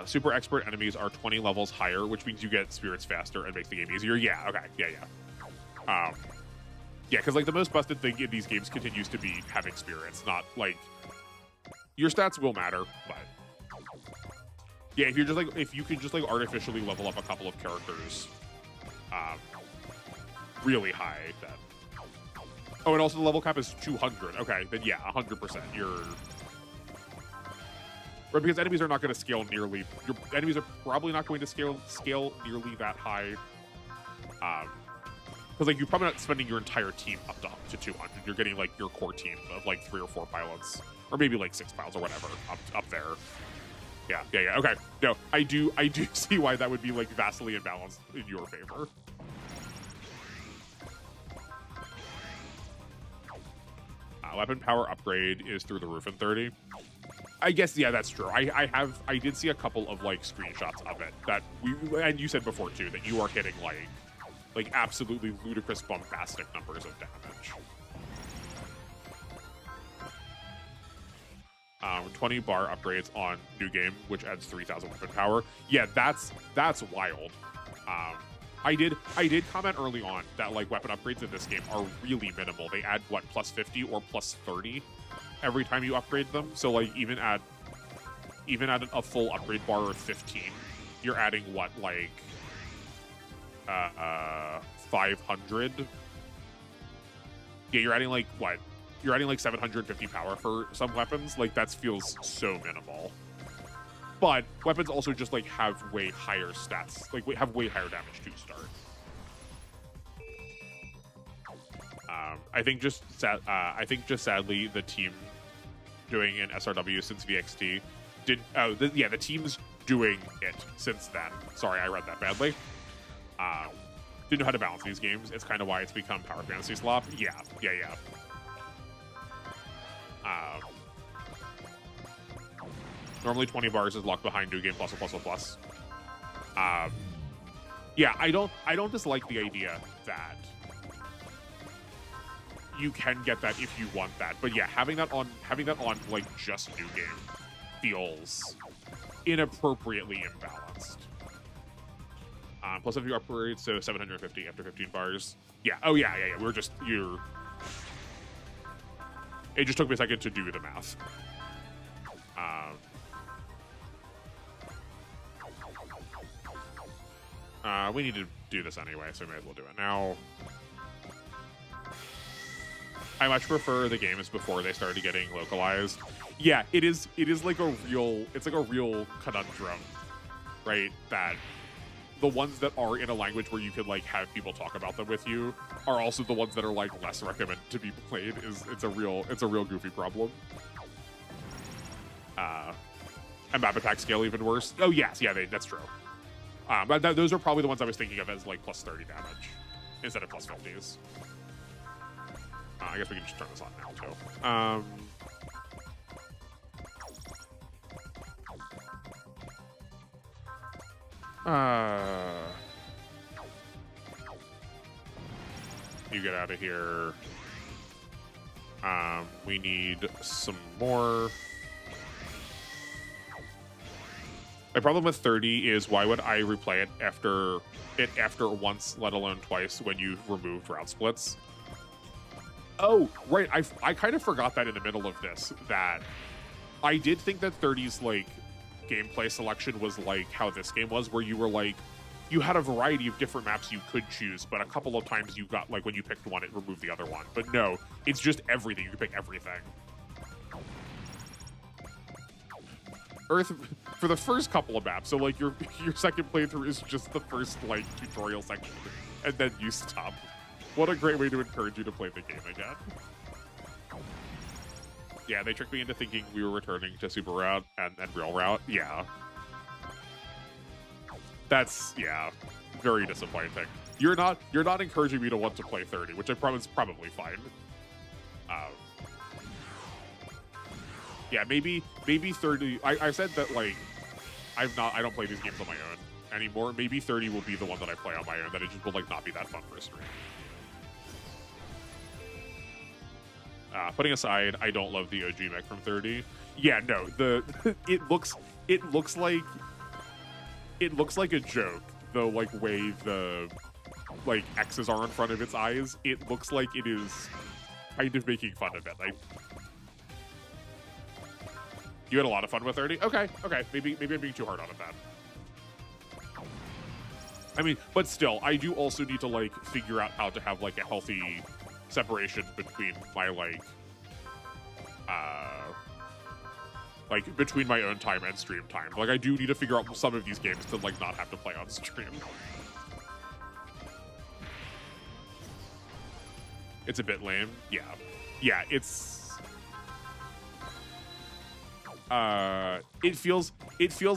Super expert enemies are 20 levels higher, which means you get spirits faster and makes the game easier. Yeah, okay, yeah. Yeah, because like the most busted thing in these games continues to be having spirits, not like your stats will matter, but yeah, if you can just like artificially level up a couple of characters, really high, then. Oh, and also the level cap is 200. Okay, then yeah, 100%. Right, because enemies are not going to scale nearly. Your enemies are probably not going to scale nearly that high. Because like you're probably not spending your entire team up to 200. You're getting like your core team of like 3 or 4 pilots, or maybe like 6 pilots or whatever up there. Yeah. Okay. No, I do see why that would be like vastly imbalanced in your favor. weapon power upgrade is through the roof in 30. I guess, yeah, that's true. I did see a couple of like screenshots of it that and you said before too, that you are hitting like absolutely ludicrous bombastic numbers of damage. 20 bar upgrades on new game, which adds 3,000 weapon power. Yeah, that's wild. I did comment early on that like weapon upgrades in this game are really minimal. They add what, plus 50 or plus 30 every time you upgrade them. So like even at a full upgrade bar of 15, you're adding what, like 500? Yeah, you're adding like what? You're adding like 750 power for some weapons. Like that feels so minimal. But weapons also just like have way higher stats, like have way higher damage to start. I think just sadly the team doing an SRW since VXT did. Oh, the team's doing it since then. Sorry, I read that badly. Didn't know how to balance these games. It's kind of why it's become Power Fantasy slop. Yeah. Normally 20 bars is locked behind new game plus. Yeah, I don't dislike the idea that you can get that if you want that. But yeah, having that on like just new game feels inappropriately imbalanced. Plus if you upgrade, so 750 after 15 bars. Yeah. Oh yeah. It just took me a second to do the math. We need to do this anyway, so we may as well do it now. I much prefer the games before they started getting localized. Yeah, it is like a real conundrum, right? That the ones that are in a language where you could like have people talk about them with you are also the ones that are like less recommended to be played. It's a real goofy problem. And map attack scale even worse. Oh yes, yeah, that's true. But those are probably the ones I was thinking of as like plus 30 damage instead of plus 50s. I guess we can just turn this on now too. You get out of here. We need some more. My problem with 30 is why would I replay it after once, let alone twice, when you've removed route splits? Oh, right. I kind of forgot that in the middle of this, that I did think that 30's like gameplay selection was like how this game was, where you were like, you had a variety of different maps you could choose, but a couple of times you got like when you picked one, it removed the other one. But no, it's just everything. You can pick everything. Earth for the first couple of maps, so like your second playthrough is just the first like tutorial section, and then you stop. What a great way to encourage you to play the game again. Yeah, they tricked me into thinking we were returning to Super Route and Real Route. Yeah. That's, yeah, very disappointing. You're not encouraging me to want to play 30, which I promise is probably fine. Yeah, maybe 30. I said that like I don't play these games on my own anymore. Maybe 30 will be the one that I play on my own. That it just will like not be that fun for a stream. Putting aside, I don't love the OG mech from 30. Yeah, no, it looks like a joke. The like way the like X's are in front of its eyes. It looks like it is kind of making fun of it. You had a lot of fun with 30? Okay. Maybe I'm being too hard on it then. I mean, but still, I do also need to like figure out how to have like a healthy separation between my between my own time and stream time. Like I do need to figure out some of these games to like not have to play on stream. It's a bit lame. Yeah, it's it feels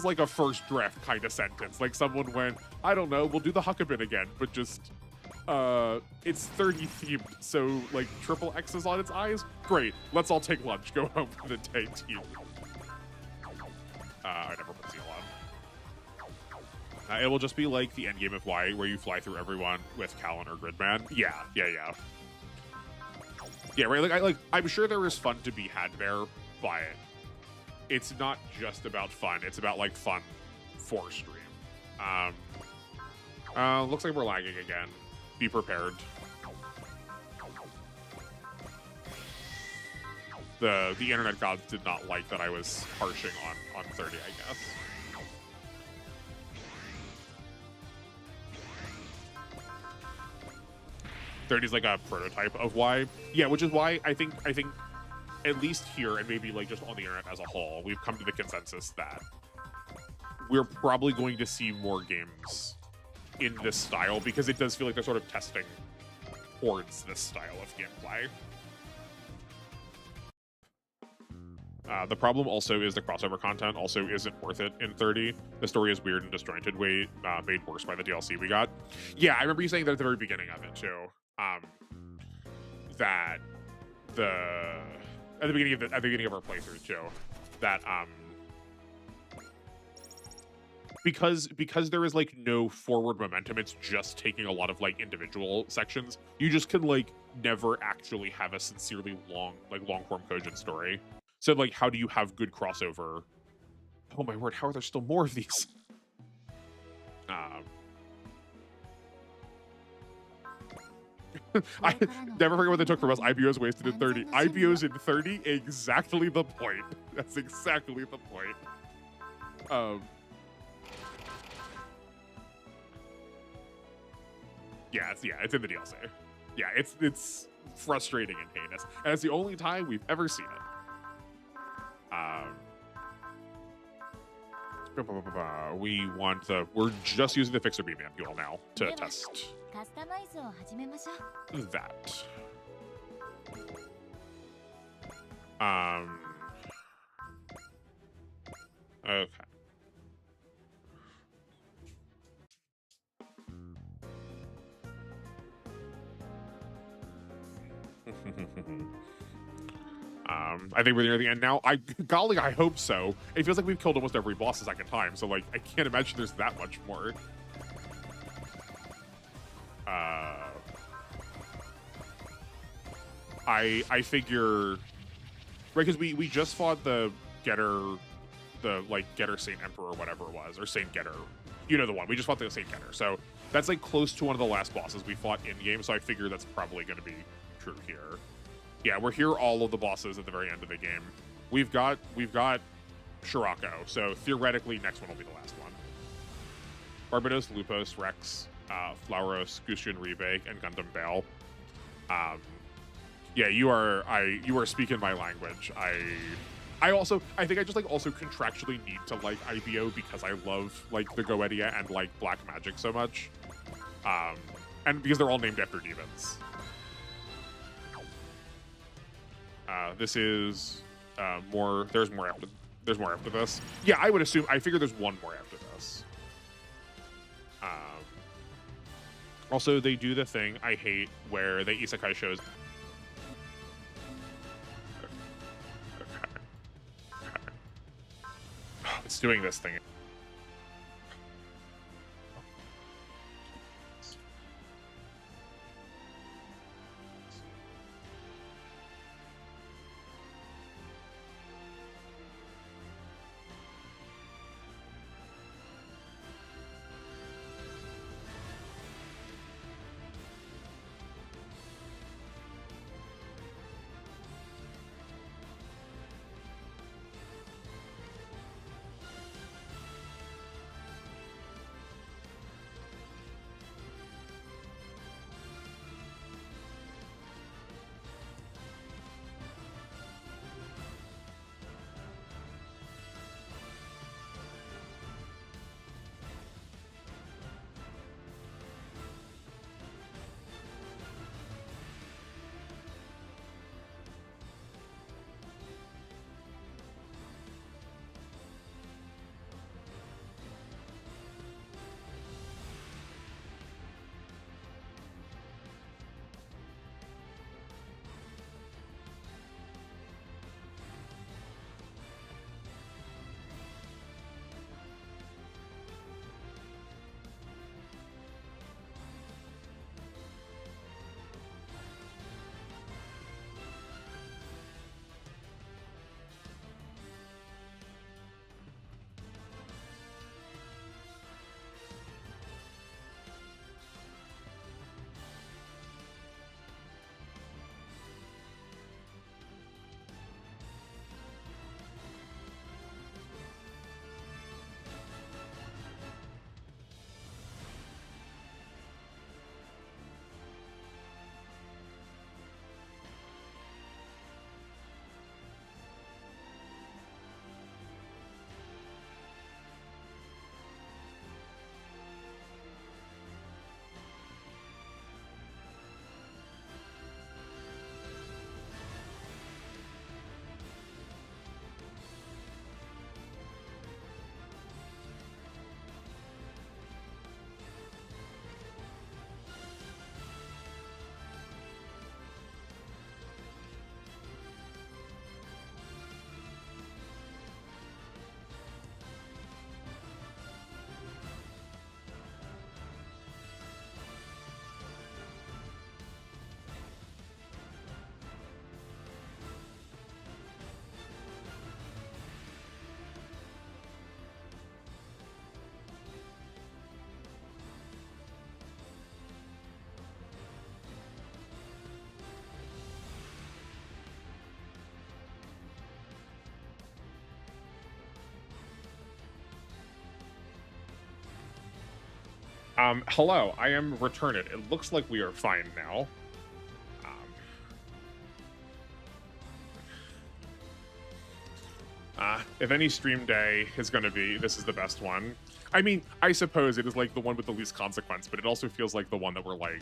like a first draft kind of sentence. Like someone went, I don't know, we'll do the Huckabee again, but just It's 30 themed, so like triple X's on its eyes. Great, let's all take lunch. Go home for the day, team. I never put Zeal on. It will just be like the endgame of Y, where you fly through everyone with Callan or Gridman. Yeah. Yeah, right. I'm sure there is fun to be had there, but it's not just about fun. It's about like fun for stream. Looks like we're lagging again. Be prepared. The internet gods did not like that I was harshing on 30, I guess. Is like a prototype of Y. Yeah, which is why I think at least here and maybe like just on the internet as a whole, we've come to the consensus that we're probably going to see more games in this style because it does feel like they're sort of testing towards this style of gameplay. The problem also is the crossover content also isn't worth it in 30. The story is weird and disjointed, made worse by the DLC we got. Yeah, I remember you saying that at the very beginning of it too. That at the beginning of our playthrough too, that because there is like no forward momentum, it's just taking a lot of like individual sections. You just can like never actually have a sincerely long form cogent story. So like, how do you have good crossover? Oh my word, how are there still more of these? I never forget what they took from us. IPOs wasted in 30. IPOs in 30, exactly the point. That's exactly the point. Yeah, it's in the DLC. Yeah, it's frustrating and heinous. And it's the only time we've ever seen it. We're just using the Fixer Beam Ampule now to test that. Okay. I think we're near the end now. Golly, I hope so. It feels like we've killed almost every boss the second time, so like I can't imagine there's that much more. I figure, right? Because we just fought the Getter Saint Emperor or whatever it was, or Saint Getter. You know the one. We just fought the Saint Getter, so that's like close to one of the last bosses we fought in game. So I figure that's probably going to be true here. Yeah, we're here all of the bosses at the very end of the game. We've got Shirako, so theoretically next one will be the last one. Barbados, Lupus, Rex, Flauros, Gustian Rebake, and Gundam Bale. Yeah, you are speaking my language. I think I just like also contractually need to like IBO because I love like the Goetia and like Black Magic so much. And because they're all named after demons. This is more. There's more after this. Yeah, I would assume. I figure there's one more after this. Also, they do the thing I hate where the isekai shows. Okay. It's doing this thing. Hello, I am returned. It looks like we are fine now. If any stream day is going to be, this is the best one. I mean, I suppose it is like the one with the least consequence, but it also feels like the one that we're like,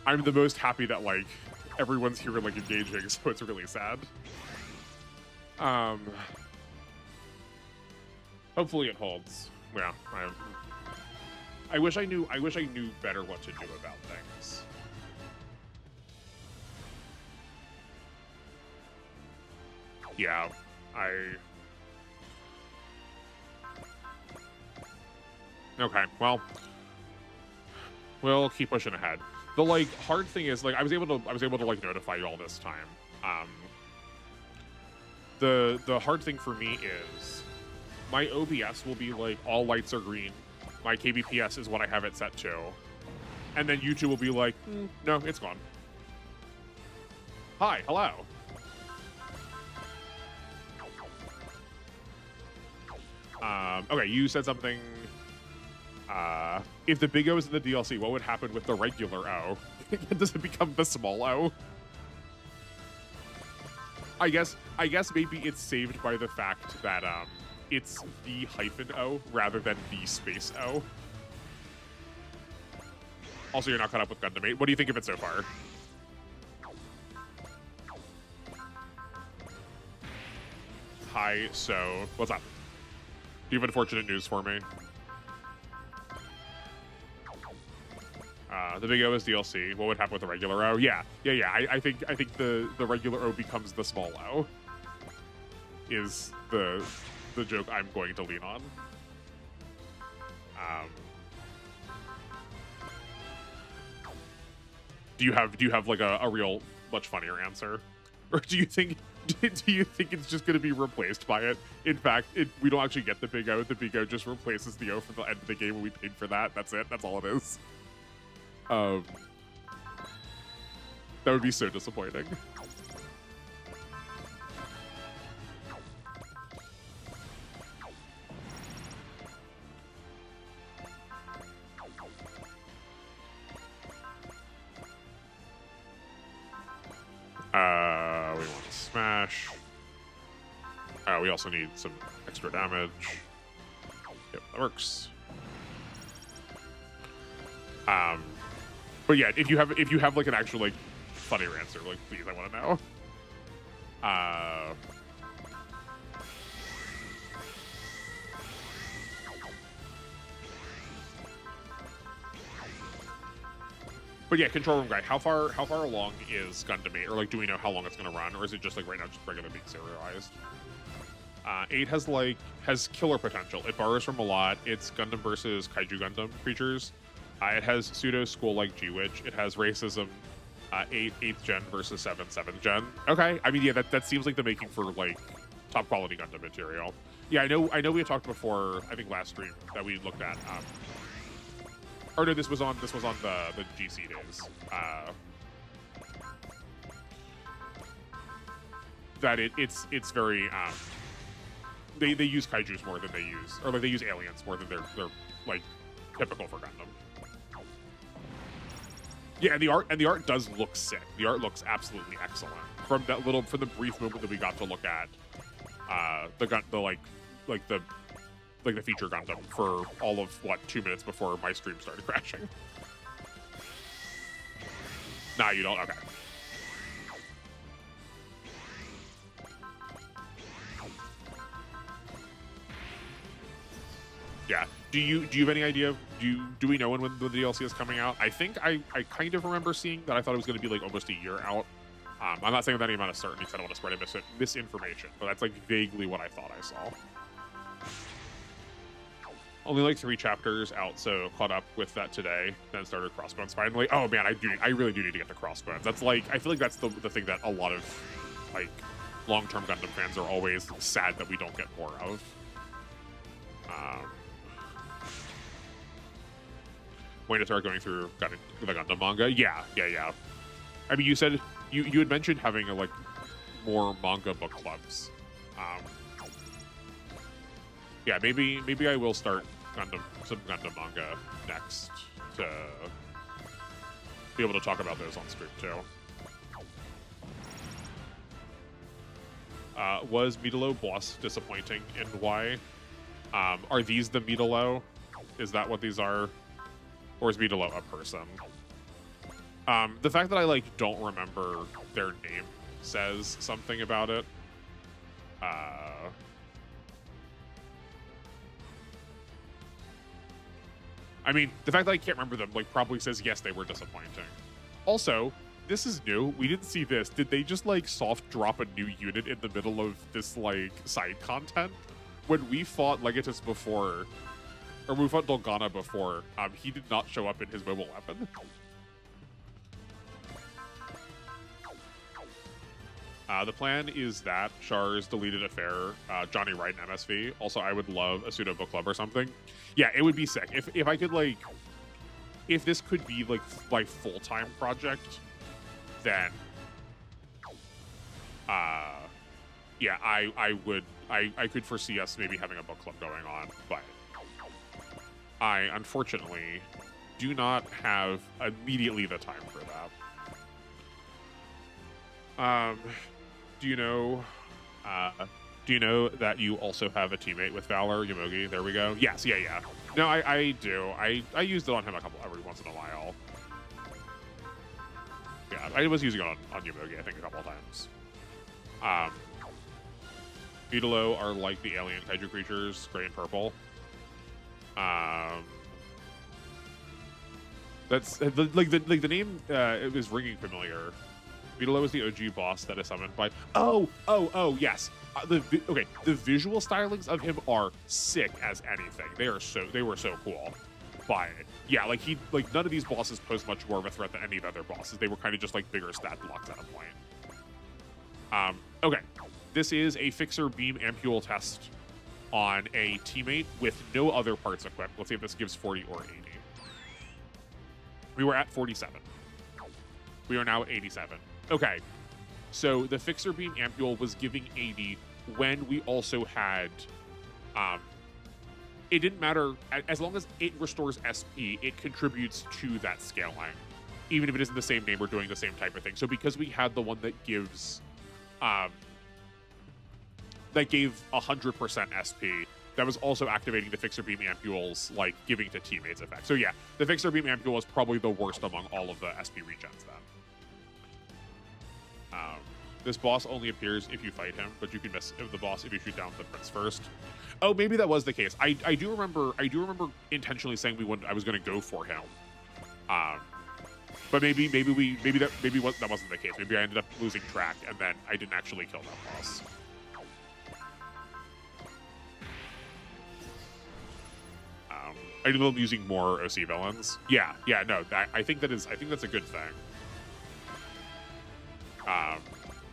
I'm the most happy that like everyone's here like engaging, so it's really sad. Hopefully it holds. Yeah, I wish I knew better what to do about things. Yeah, okay, well, we'll keep pushing ahead. The like hard thing is like I was able to like notify you all this time. The hard thing for me is my OBS will be like all lights are green. My kbps is what I have it set to, and then YouTube will be like, no, it's gone. Hi, hello. Okay, you said something. If the big O is in the DLC, what would happen with the regular O? Does it become the small O? I guess maybe it's saved by the fact that it's the -O rather than the space O. Also, you're not caught up with Gundam 8. What do you think of it so far? Hi, so what's up? Do you have unfortunate news for me? The big O is DLC. What would happen with the regular O? Yeah. I think the regular O becomes the small O. Is the joke I'm going to lean on. Do you have like a real much funnier answer, or do you think it's just going to be replaced by it? In fact, we don't actually get the big O. The big O just replaces the O for the end of the game when we paid for that. That's it. That's all it is. That would be so disappointing. We want to smash. We also need some extra damage. Yep, that works. But yeah, if you have like an actual like funnier answer, like please, I want to know. But yeah, control room guy, how far along is Gundam 8? Or like, do we know how long it's gonna run, or is it just like right now just regular being serialized? 8 has killer potential. It borrows from a lot. It's Gundam versus Kaiju Gundam creatures. It has pseudo school like G-Witch. It has racism. 8th gen versus 7th gen. Okay, I mean yeah, that seems like the making for like top quality Gundam material. Yeah, I know we had talked before. I think last stream that we looked at. Or no, this was on the GC days. That it's very they use kaijus more than they use, or like they use aliens more than they're like typical for Gundam. Yeah, and the art does look sick. The art looks absolutely excellent. From the brief moment that we got to look at the feature Gundam for all of what 2 minutes before my stream started crashing. Nah, you don't. Okay. Yeah. Do you have any idea? Do we know when the DLC is coming out? I think I kind of remember seeing that. I thought it was going to be like almost a year out. I'm not saying with any amount of certainty because I don't want to spread misinformation, but that's like vaguely what I thought I saw. Only like 3 chapters out, so caught up with that today. Then started Crossbones finally. Oh man, I really do need to get to Crossbones. That's like, I feel like that's the thing that a lot of like long-term Gundam fans are always sad that we don't get more of. Waiting to start going through the Gundam manga. Yeah. I mean, you said you had mentioned having like more manga book clubs. Yeah, maybe I will start Gundam manga next to be able to talk about those on stream too. Was Midolo boss disappointing, and why? Are these the Midolo? Is that what these are? Or is Midolo a person? The fact that I like don't remember their name says something about it. I mean, the fact that I can't remember them like probably says yes, they were disappointing. Also, this is new. We didn't see this. Did they just like soft drop a new unit in the middle of this like side content? When we fought Legatus before, or we fought Dolgana before, he did not show up in his mobile weapon. The plan is that Char's deleted affair, Johnny Wright and MSV. Also, I would love a pseudo book club or something. Yeah, it would be sick if I could like, if this could be like my full-time project, then yeah, I could foresee us maybe having a book club going on, but I unfortunately do not have immediately the time for that. Do you know that you also have a teammate with Valor, Yomogi? There we go. Yes, yeah. No, I do. I used it on him every once in a while. Yeah, I was using it on Yomogi, I think, a couple of times. Midolo are like the alien kaiju creatures, gray and purple. That's the name is ringing familiar. Midolo is the OG boss that is summoned by. Oh, yes. The visual stylings of him are sick as anything. They were so cool. But yeah, like none of these bosses pose much more of a threat than any of the other bosses. They were kind of just like bigger stat blocks at a point. Okay, this is a fixer beam ampule test on a teammate with no other parts equipped. Let's see if this gives 40 or 80. We were at 47. We are now at 87. Okay, so the fixer beam ampule was giving 80 when we also had, it didn't matter, as long as it restores SP, it contributes to that scaling, even if it isn't the same name or doing the same type of thing. So because we had the one that gives, that gave 100% SP, that was also activating the fixer beam ampules, like giving to teammates effect. So yeah, the fixer beam ampule is probably the worst among all of the SP regens then. This boss only appears if you fight him, but you can miss the boss if you shoot down the prince first. Oh, maybe that was the case. I do remember intentionally saying I was going to go for him. But maybe that wasn't the case. Maybe I ended up losing track and then I didn't actually kill that boss. I ended up using more OC villains. Yeah, no, I think that's a good thing.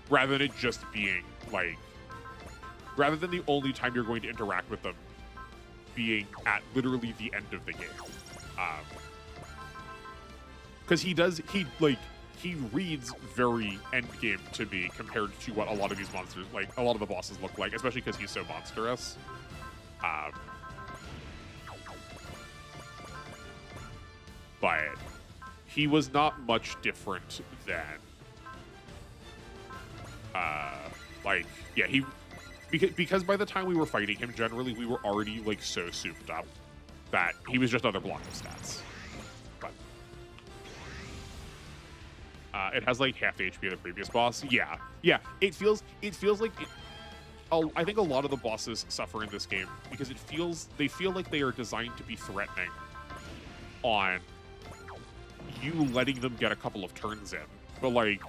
Rather than it just being like, rather than the only time you're going to interact with them being at literally the end of the game. Because he reads very end game to me compared to what a lot of these monsters, like a lot of the bosses look like, especially because he's so monstrous. But he was not much different than because by the time we were fighting him, generally we were already like so souped up that he was just another block of stats. But it has like half the HP of the previous boss. Yeah. It feels like I think a lot of the bosses suffer in this game because they feel like they are designed to be threatening on you letting them get a couple of turns in. But like,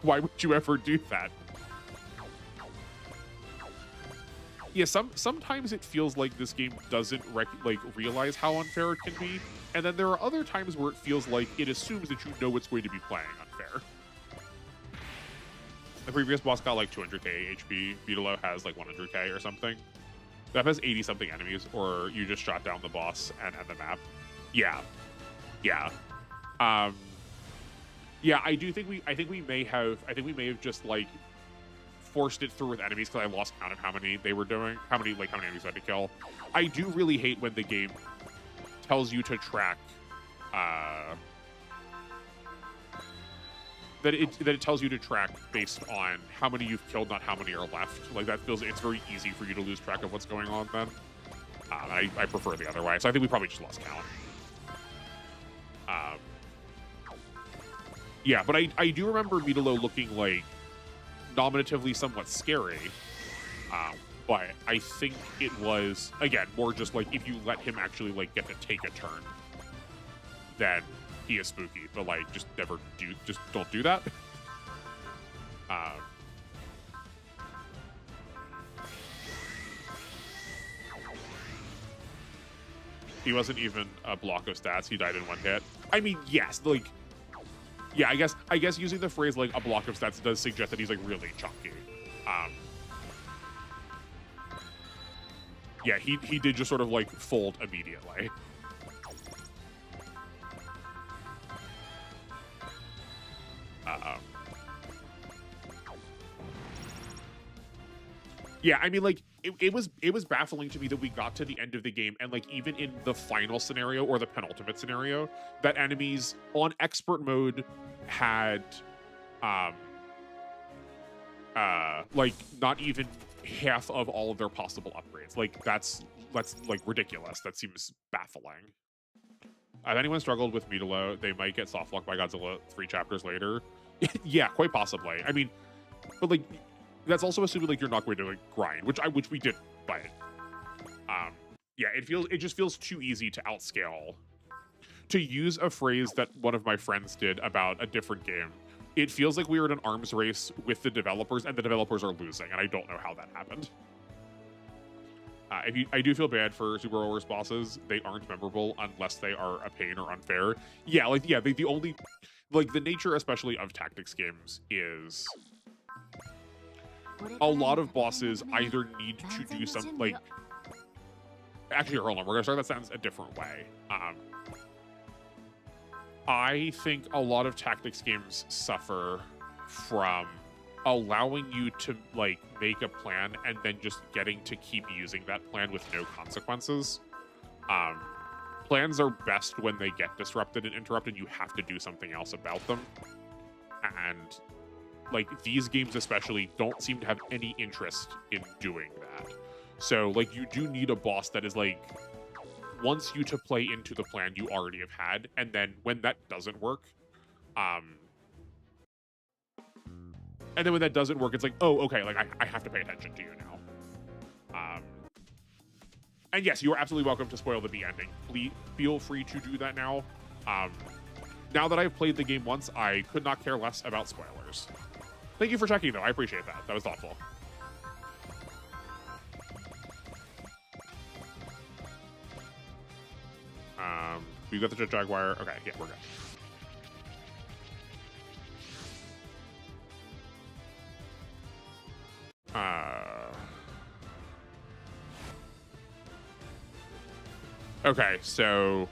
why would you ever do that? Yeah, sometimes it feels like this game doesn't realize how unfair it can be, and then there are other times where it feels like it assumes that you know it's going to be playing unfair. The previous boss got like 200k HP. Midolo has like 100k or something. That has 80-something enemies, or you just shot down the boss and end the map. Yeah. Yeah, I think we may have just like forced it through with enemies because I lost count of how many they were doing, how many enemies I had to kill. I do really hate when the game tells you to track that it tells you to track based on how many you've killed, not how many are left. Like, that feels, it's very easy for you to lose track of what's going on then. I prefer the other way, so I think we probably just lost count. Yeah, but I do remember Midolo looking like nominatively somewhat scary. But I think it was, again, more just like if you let him actually like get to take a turn, then he is spooky. But like, just don't do that. He wasn't even a block of stats. He died in one hit. I mean, yes, like, yeah, I guess using the phrase like a block of stats does suggest that he's like really chunky. Yeah, he did just sort of like fold immediately. Yeah, I mean, like, it was baffling to me that we got to the end of the game, and like even in the final scenario or the penultimate scenario, that enemies on expert mode had like not even half of all of their possible upgrades. Like, that's like ridiculous. That seems baffling. If anyone struggled with Midolo, they might get softlocked by Godzilla 3 chapters later. Yeah, quite possibly. I mean, but like, that's also assuming like you're not going to like grind, which we did, but yeah, it just feels too easy to outscale. To use a phrase that one of my friends did about a different game, it feels like we were in an arms race with the developers, and the developers are losing, and I don't know how that happened. I do feel bad for Super Wars bosses. They aren't memorable unless they are a pain or unfair. Yeah, like, yeah, the only, like, the nature especially of tactics games is a lot of bosses either need to do something, like, actually, hold on, we're gonna start that sentence a different way. I think a lot of tactics games suffer from allowing you to like make a plan and then just getting to keep using that plan with no consequences. Plans are best when they get disrupted and interrupted. You have to do something else about them. And like, these games especially don't seem to have any interest in doing that. So like, you do need a boss that is like, wants you to play into the plan you already have had, and then when that doesn't work, and then when that doesn't work, it's like, oh, okay, like, I have to pay attention to you now. And yes, you are absolutely welcome to spoil the B ending. Please feel free to do that now. Now that I've played the game once, I could not care less about spoilers. Thank you for checking, though. I appreciate that. That was thoughtful. We got the Jet Jaguar. Okay, yeah, we're good. Okay, so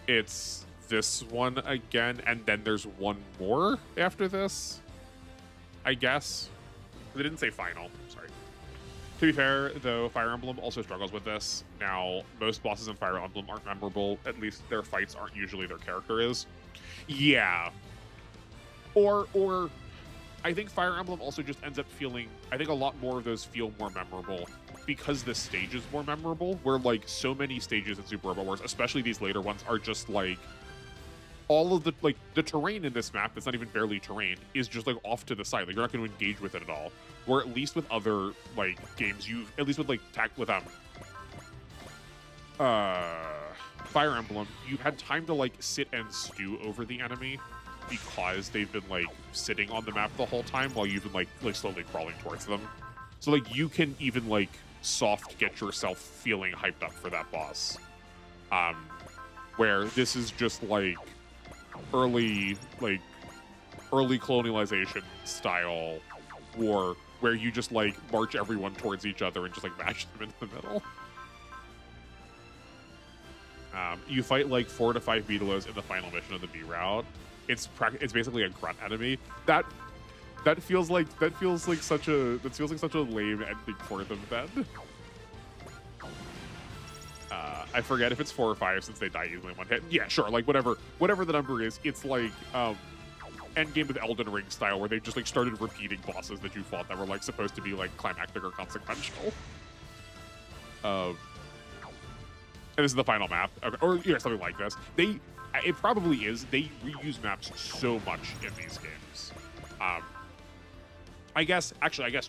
it's this one again, and then there's one more after this, I guess. They didn't say final. Sorry. To be fair, though, Fire Emblem also struggles with this. Now, most bosses in Fire Emblem aren't memorable. At least their fights aren't usually their character is. Yeah. Or I think Fire Emblem also just ends up feeling, I think a lot more of those feel more memorable because the stage is more memorable, where like so many stages in Super Robot Wars, especially these later ones, are just like, all of the, like, the terrain in this map that's not even barely terrain is just like off to the side. Like, you're not going to engage with it at all. Where at least with other like games, at least with like Fire Emblem, you've had time to like sit and stew over the enemy because they've been like sitting on the map the whole time while you've been like slowly crawling towards them. So like, you can even like soft get yourself feeling hyped up for that boss. Where this is just like early colonialization style war, where you just like march everyone towards each other and just like mash them into the middle. You fight like 4 to 5 Beetlos in the final mission of the B route. It's basically a grunt enemy. That That feels like such a lame ending for them then. I forget if it's 4 or 5 since they die easily in one hit. Yeah, sure, like whatever the number is, it's like endgame with Elden Ring style where they just like started repeating bosses that you fought that were like supposed to be like climactic or consequential. And this is the final map, okay, or yeah, something like this. It probably is. They reuse maps so much in these games. I guess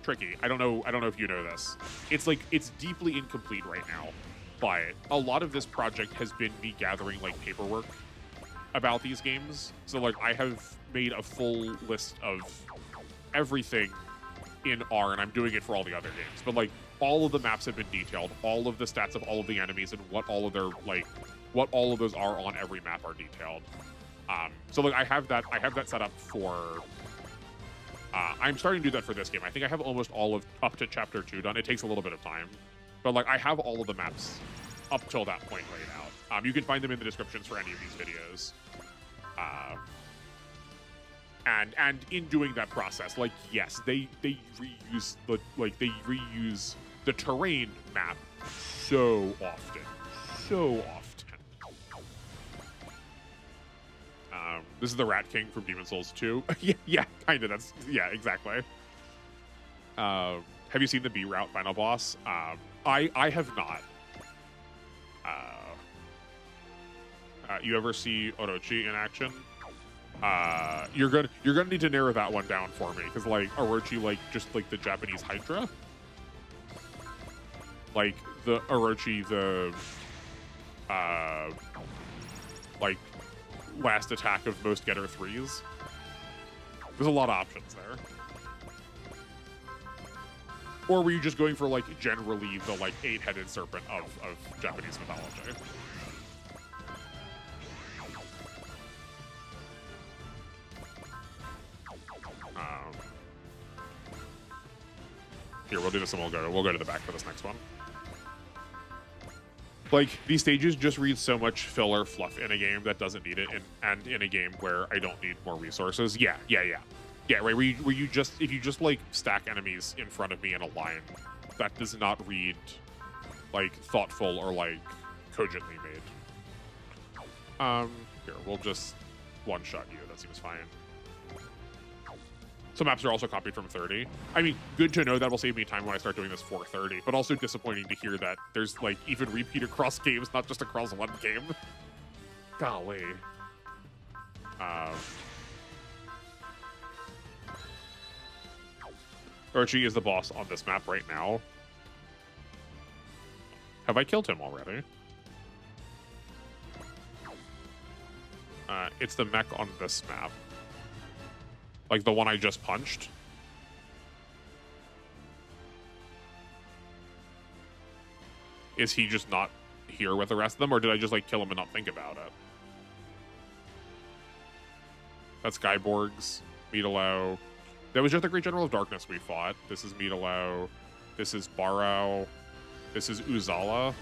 tricky. I don't know if you know this. It's deeply incomplete right now, but a lot of this project has been me gathering like paperwork about these games. So like I have made a full list of everything in R, and I'm doing it for all the other games. But like all of the maps have been detailed, all of the stats of all of the enemies, and what all of those are on every map are detailed. So like I have that set up for. I'm starting to do that for this game. I think I have almost all of up to chapter 2 done. It takes a little bit of time, but like I have all of the maps up till that point laid out. You can find them in the descriptions for any of these videos. And in doing that process, like yes, they reuse the terrain map so often. This is the Rat King from Demon's Souls 2. yeah, kind of. Yeah, exactly. Have you seen the B route final boss? I have not. You ever see Orochi in action? You're gonna need to narrow that one down for me, because like Orochi, like just like the Japanese Hydra, like the Orochi, the like last attack of most Getter 3s. There's a lot of options there. Or were you just going for like generally the like 8-headed serpent of Japanese mythology? Here, we'll do this and we'll go to the back for this next one. Like, these stages just read so much filler fluff in a game that doesn't need it, and in a game where I don't need more resources. Yeah, right, where you just, if you just, like, stack enemies in front of me in a line, that does not read, like, thoughtful or, like, cogently made. Here, we'll just one-shot you. That seems fine. Some maps are also copied from 30. I mean, good to know that will save me time when I start doing this for 30, but also disappointing to hear that there's, like, even repeat across games, not just across one game. Golly. Orochi is the boss on this map right now. Have I killed him already? It's the mech on this map. Like the one I just punched. Is he just not here with the rest of them, or did I just like kill him and not think about it? That's Skyborgs, Meadalow. That was just the Great General of Darkness we fought. This is Meadalow. This is Barrow. This is Uzala.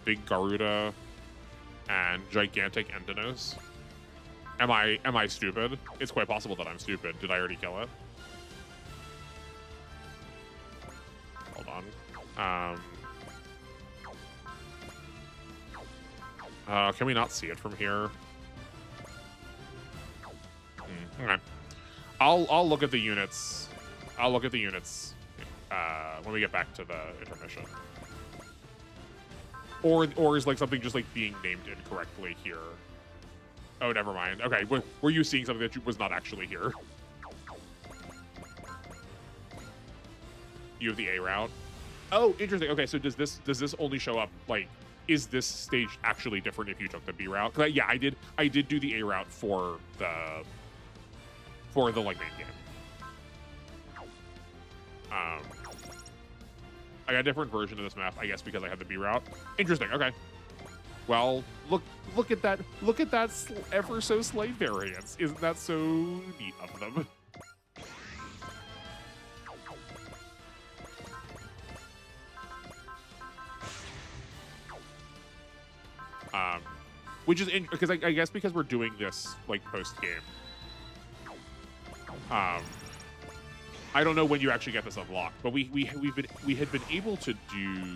Big Garuda. And Gigantic Endonos. Am I stupid? It's quite possible that I'm stupid. Did I already kill it? Hold on. Can we not see it from here? Okay. I'll look at the units. I'll look at the units when we get back to the intermission. Or is like something just like being named incorrectly here? Oh, never mind. Okay, were you seeing something that was not actually here? You have the A route. Oh, interesting. Okay, so does this only show up like? Is this stage actually different if you took the B route? Because yeah, I did do the A route for the like main game. I got a different version of this map, I guess, because I had the B route. Interesting. Okay. Well, look at that. Look at that ever so slight variance. Isn't that so neat of them? Which is because I guess because we're doing this like post game. I don't know when you actually get this unlocked, but we had been able to do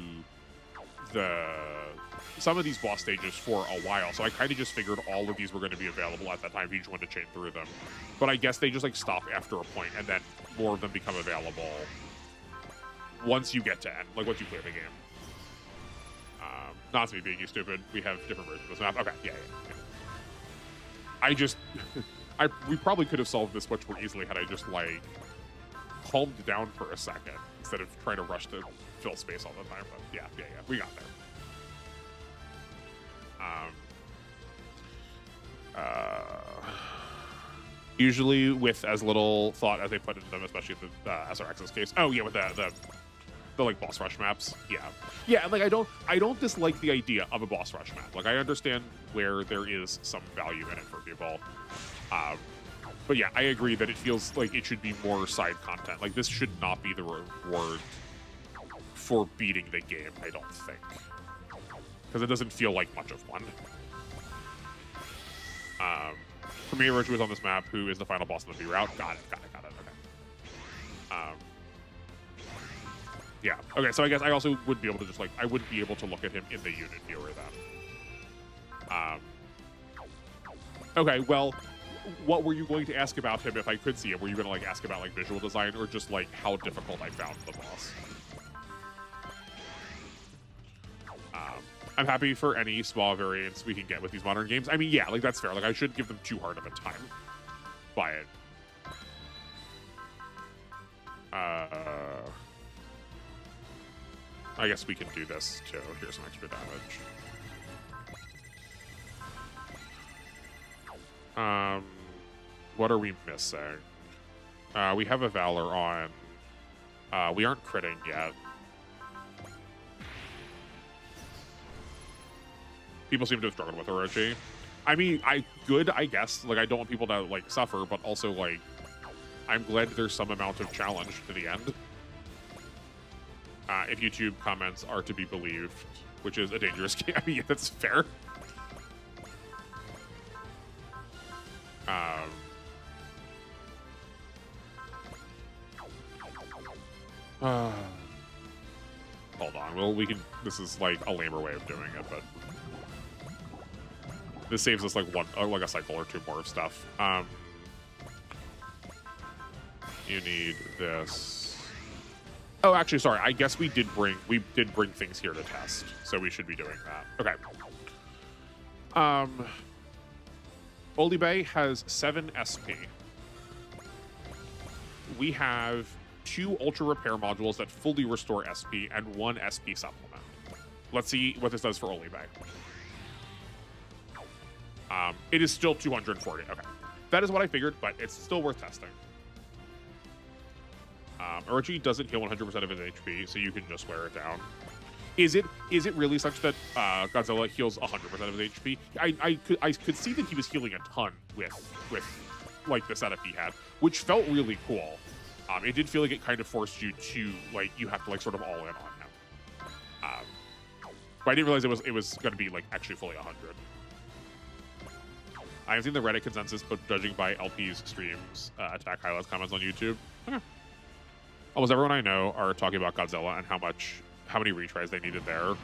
some of these boss stages for a while, so I kind of just figured all of these were going to be available at that time if you just wanted to chain through them. But I guess they just like stop after a point, and then more of them become available once you get to end, like once you clear the game. Not to be being stupid, we have different versions of this map. Okay, yeah. I just, we probably could have solved this much more easily had I just like calmed down for a second instead of trying to rush to fill space all the time. But yeah, we got there. Usually with as little thought as they put into them, especially in the SRX's case. Oh yeah, with the like boss rush maps. Yeah. Like I don't dislike the idea of a boss rush map. Like I understand where there is some value in it for people. But yeah, I agree that it feels like it should be more side content. Like this should not be the reward for beating the game, I don't think. Because it doesn't feel like much of one. Premier Virtue is on this map, who is the final boss in the B route. Got it, okay. Yeah, okay, so I guess I also would be able to just like, I wouldn't be able to look at him in the unit viewer then. Okay, well, what were you going to ask about him if I could see him? Were you going to like ask about like visual design or just like how difficult I found the boss? I'm happy for any small variants we can get with these modern games. I mean, yeah, like that's fair. Like I shouldn't give them too hard of a time by it. I guess we can do this too. Here's some extra damage. What are we missing? We have a Valor on. We aren't critting yet. People seem to have struggled with Orochi. I mean, I guess. Like, I don't want people to, like, suffer, but also, like, I'm glad there's some amount of challenge to the end. If YouTube comments are to be believed, which is a dangerous game. I mean, yeah, that's fair. Hold on. Well, we can... This is, like, a lamer way of doing it, but... This saves us, like, like a cycle or two more of stuff. You need this... Oh, actually, sorry. I guess we did bring things here to test, so we should be doing that. Okay. Olibe has 7 SP. We have 2 Ultra Repair modules that fully restore SP and 1 SP supplement. Let's see what this does for Olibe. It is still 240. Okay. That is what I figured, but it's still worth testing. Orochi doesn't heal 100% of his HP, so you can just wear it down. Is it really such that Godzilla heals 100% of his HP? I could see that he was healing a ton with like the setup he had, which felt really cool. It did feel like it kind of forced you to like you have to like sort of all in on him. But I didn't realize it was going to be like actually fully 100. I haven't seen the Reddit consensus, but judging by LP's streams, attack highlights, comments on YouTube, almost everyone I know are talking about Godzilla and how many retries they needed there.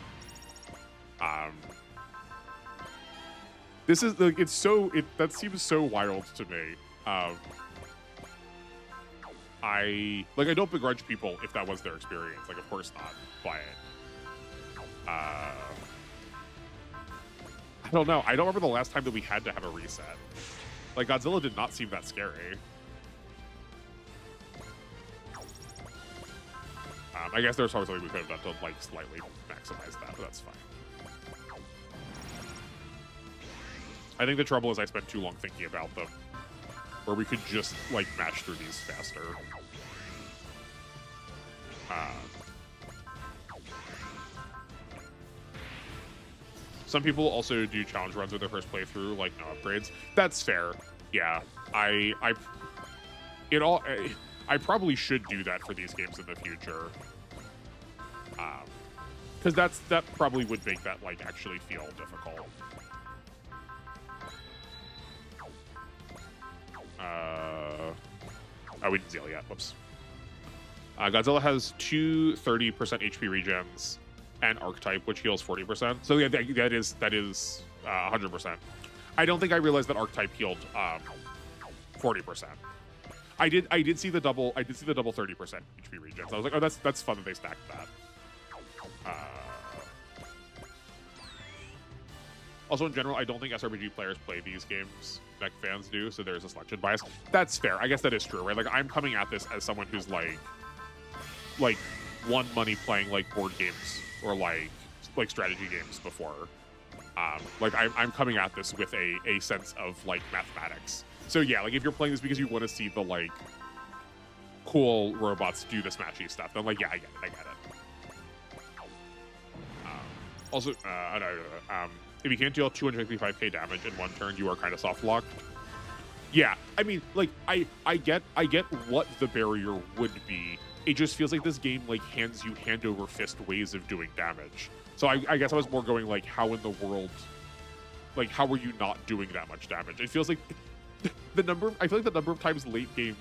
This is like that seems so wild to me. I don't begrudge people if that was their experience. Like, of course not. But I don't know. I don't remember the last time that we had to have a reset. Like, Godzilla did not seem that scary. I guess there's probably something we could have done to, like, slightly maximize that, but that's fine. I think the trouble is I spent too long thinking about them, where we could just, like, match through these faster. Some people also do challenge runs with their first playthrough, like no upgrades. That's fair. Yeah, I probably should do that for these games in the future. Because that probably would make that like actually feel difficult. Oh, we didn't Zeal yet. Whoops. Godzilla has two 30% HP regens and Archetype, which heals 40%. So yeah, that is 100%. I don't think I realized that Archetype healed 40%. I did see the double 30% HP regens. I was like, oh, that's fun that they stacked that. Also, in general, I don't think SRPG players play these games like fans do, so there's a selection bias. That's fair. I guess that is true, right? Like, I'm coming at this as someone who's like won money playing like board games or like strategy games before. Like, I'm coming at this with a sense of like mathematics. So yeah, like if you're playing this because you want to see the like cool robots do the smashy stuff, then like yeah, I get it. Also, if you can't deal 255k damage in one turn, you are kind of soft locked. Yeah, I mean, like I get what the barrier would be. It just feels like this game like hands you hand over fist ways of doing damage. So I guess I was more going like, how in the world, like how are you not doing that much damage? It feels like I feel like the number of times late game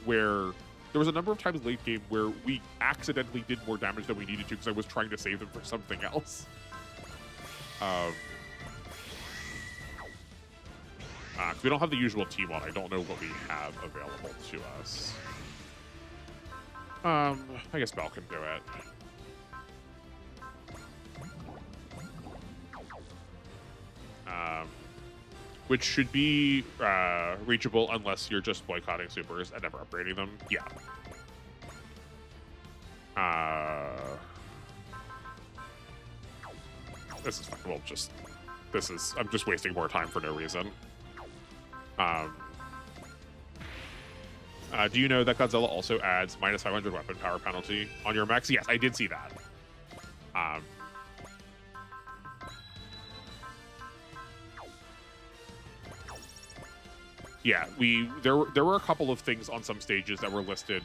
where there was a number of times late game where we accidentally did more damage than we needed to because I was trying to save them for something else. We don't have the usual T1. I don't know what we have available to us. I guess Bell can do it. Which should be reachable unless you're just boycotting supers and never upgrading them. Yeah. This is fine. Well, I'm just wasting more time for no reason. Do you know that Godzilla also adds minus 500 weapon power penalty on your max? Yes, I did see that. Yeah, there were a couple of things on some stages that were listed.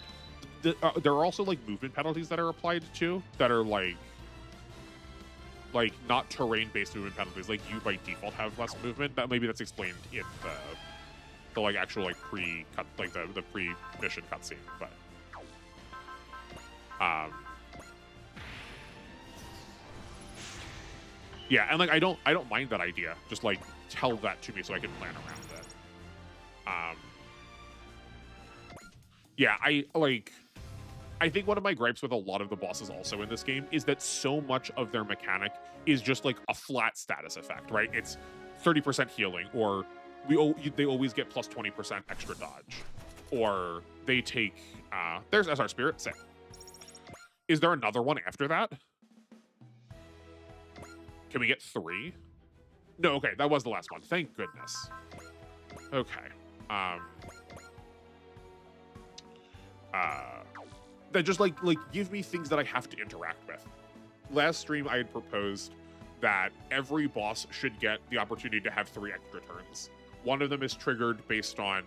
There are also like movement penalties that are applied to that are like not terrain-based movement penalties. Like you by default have less movement. Maybe that's explained in the like actual like pre-cut, like the pre-mission cutscene. But yeah, and like I don't mind that idea. Just like tell that to me so I can plan around it. Yeah, I think one of my gripes with a lot of the bosses also in this game is that so much of their mechanic is just like a flat status effect, right? It's 30% healing, or they always get plus 20% extra dodge, or they take there's SR Spirit. Sick. Is there another one after that? Can we get 3? No, okay, that was the last one. Thank goodness. Okay. That just like give me things that I have to interact with. Last stream I had proposed that every boss should get the opportunity to have 3 extra turns. One of them is triggered based on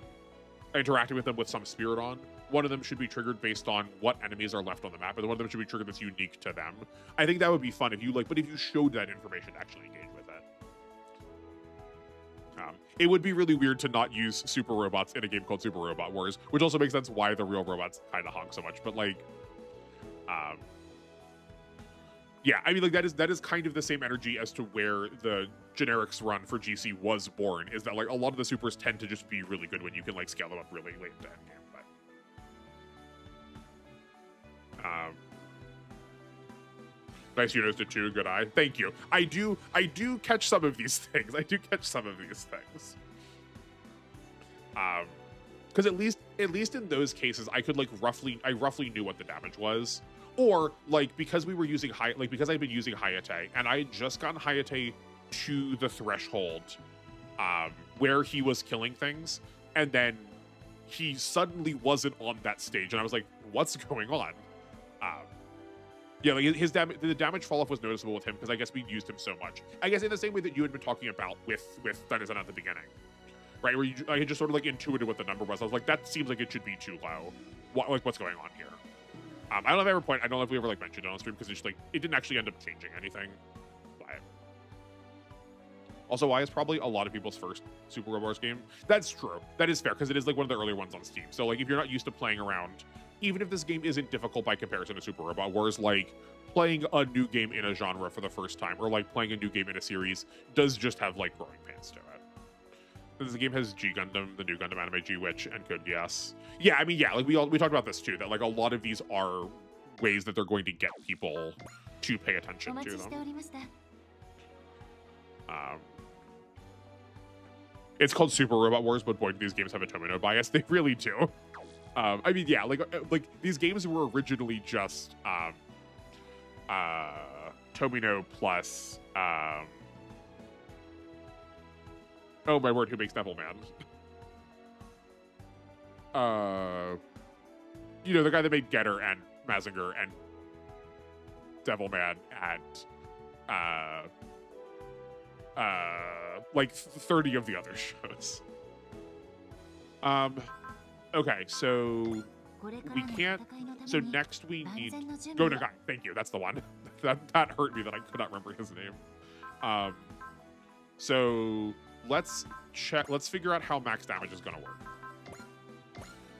interacting with them with some spirit on. One of them should be triggered based on what enemies are left on the map, and one of them should be triggered that's unique to them. I think that would be fun if you but if you showed that information to actually engage with it. It would be really weird to not use super robots in a game called Super Robot Wars, which also makes sense why the real robots kind of honk so much. But like, yeah, I mean, like that is kind of the same energy as to where the generics run for GC was born. Is that like a lot of the supers tend to just be really good when you can like scale them up really late into endgame. But nice Unos to 2, good eye. Thank you. I do catch some of these things. Because at least in those cases, I could roughly knew what the damage was, or like because we were using because I'd been using Hayate and I had just gotten Hayate to the threshold, where he was killing things, and then he suddenly wasn't on that stage, and I was like, what's going on? Yeah, like the damage fall off was noticeable with him because I guess we used him so much. I guess in the same way that you had been talking about with Denizen at the beginning, right? Where I had just sort of like intuited what the number was. I was like, that seems like it should be too low. What's going on here? I don't know if I don't know if we ever like mentioned it on stream because it's like it didn't actually end up changing anything. Also, why is probably a lot of people's first Super Robot Wars game. That's true. That is fair, because it is like one of the earlier ones on Steam. So like if you're not used to playing around, even if this game isn't difficult by comparison to Super Robot Wars, like playing a new game in a genre for the first time, or like playing a new game in a series, does just have like growing pains to it. This game has G Gundam, the new Gundam anime, G Witch, and Code Geass. Yeah, I mean, yeah, like we talked about this too, that like a lot of these are ways that they're going to get people to pay attention to them. It's called Super Robot Wars, but boy, do these games have a Tomino bias. They really do. I mean, yeah, like these games were originally just Tomino plus oh my word, who makes Devilman? You know, the guy that made Getter and Mazinger and Devilman and like 30 of the other shows. Okay, so we can't. So next we need Go Nagai. Thank you. That's the one. that hurt me that I could not remember his name. So let's check. Let's figure out how max damage is going to work.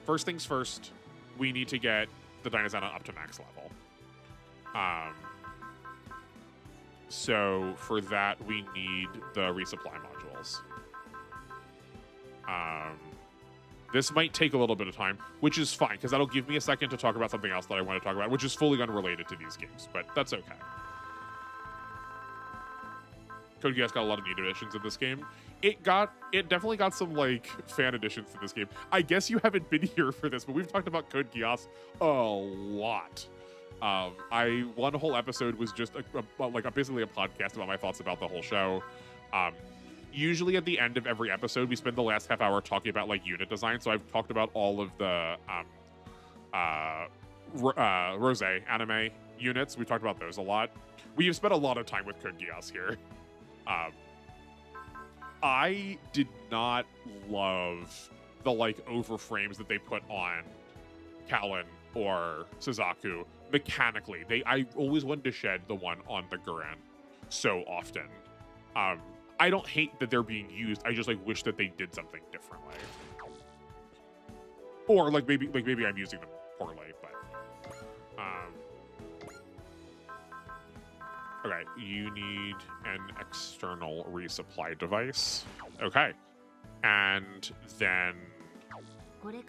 First things first, we need to get the Dynazena up to max level. So for that, we need the resupply modules. This might take a little bit of time, which is fine, because that'll give me a second to talk about something else that I want to talk about, which is fully unrelated to these games, but that's okay. Code Geass got a lot of neat additions in this game. It definitely got some like fan additions to this game. I guess you haven't been here for this, but we've talked about Code Geass a lot. One whole episode was just basically a podcast about my thoughts about the whole show. Usually at the end of every episode, we spend the last half hour talking about like unit design. So I've talked about all of the Rose anime units. We've talked about those a lot. We have spent a lot of time with Code Geass here. I did not love the like overframes that they put on Kallen or Suzaku mechanically. I always wanted to shed the one on the Gurren so often. I don't hate that they're being used. I just like wish that they did something differently. Or like maybe I'm using them poorly, but okay, you need an external resupply device. Okay. And then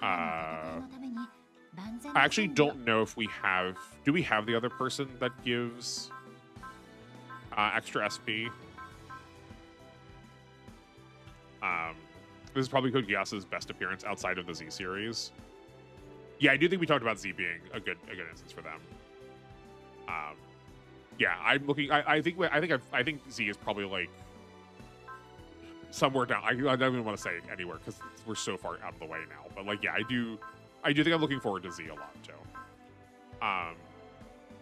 I actually don't know if we have... Do we have the other person that gives extra SP? This is probably Code Geass's best appearance outside of the Z series. Yeah, I do think we talked about Z being a good instance for them. Yeah, I'm looking. I think Z is probably like somewhere down. I don't even want to say anywhere because we're so far out of the way now. But like, yeah, I do think I'm looking forward to Z a lot too.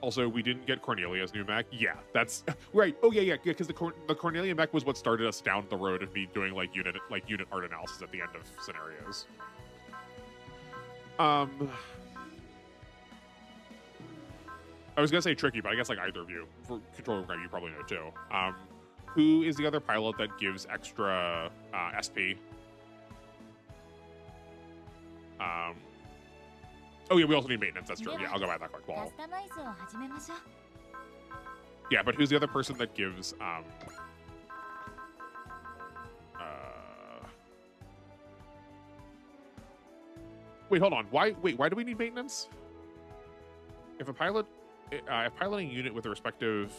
Also, we didn't get Cornelia's new mech. Yeah, that's right. Oh yeah, because the Cornelia mech was what started us down the road of me doing like unit art analysis at the end of scenarios. I was gonna say tricky, but I guess like either of you, for Control Room, you probably know too. Who is the other pilot that gives extra SP? Oh yeah, we also need maintenance. That's true. Yeah, I'll go by that quick wall. Yeah, but who's the other person that gives Wait, hold on. Why do we need maintenance? If piloting a unit with a respective...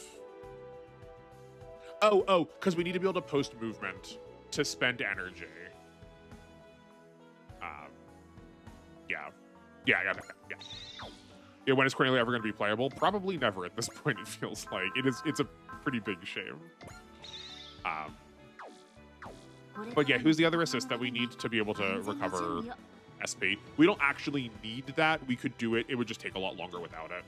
Oh, because we need to be able to post movement to spend energy. Yeah. When is Cornelia ever going to be playable? Probably never at this point, it feels like. It's a pretty big shame. But yeah, who's the other assist that we need to be able to recover SP? We don't actually need that. We could do it. It would just take a lot longer without it.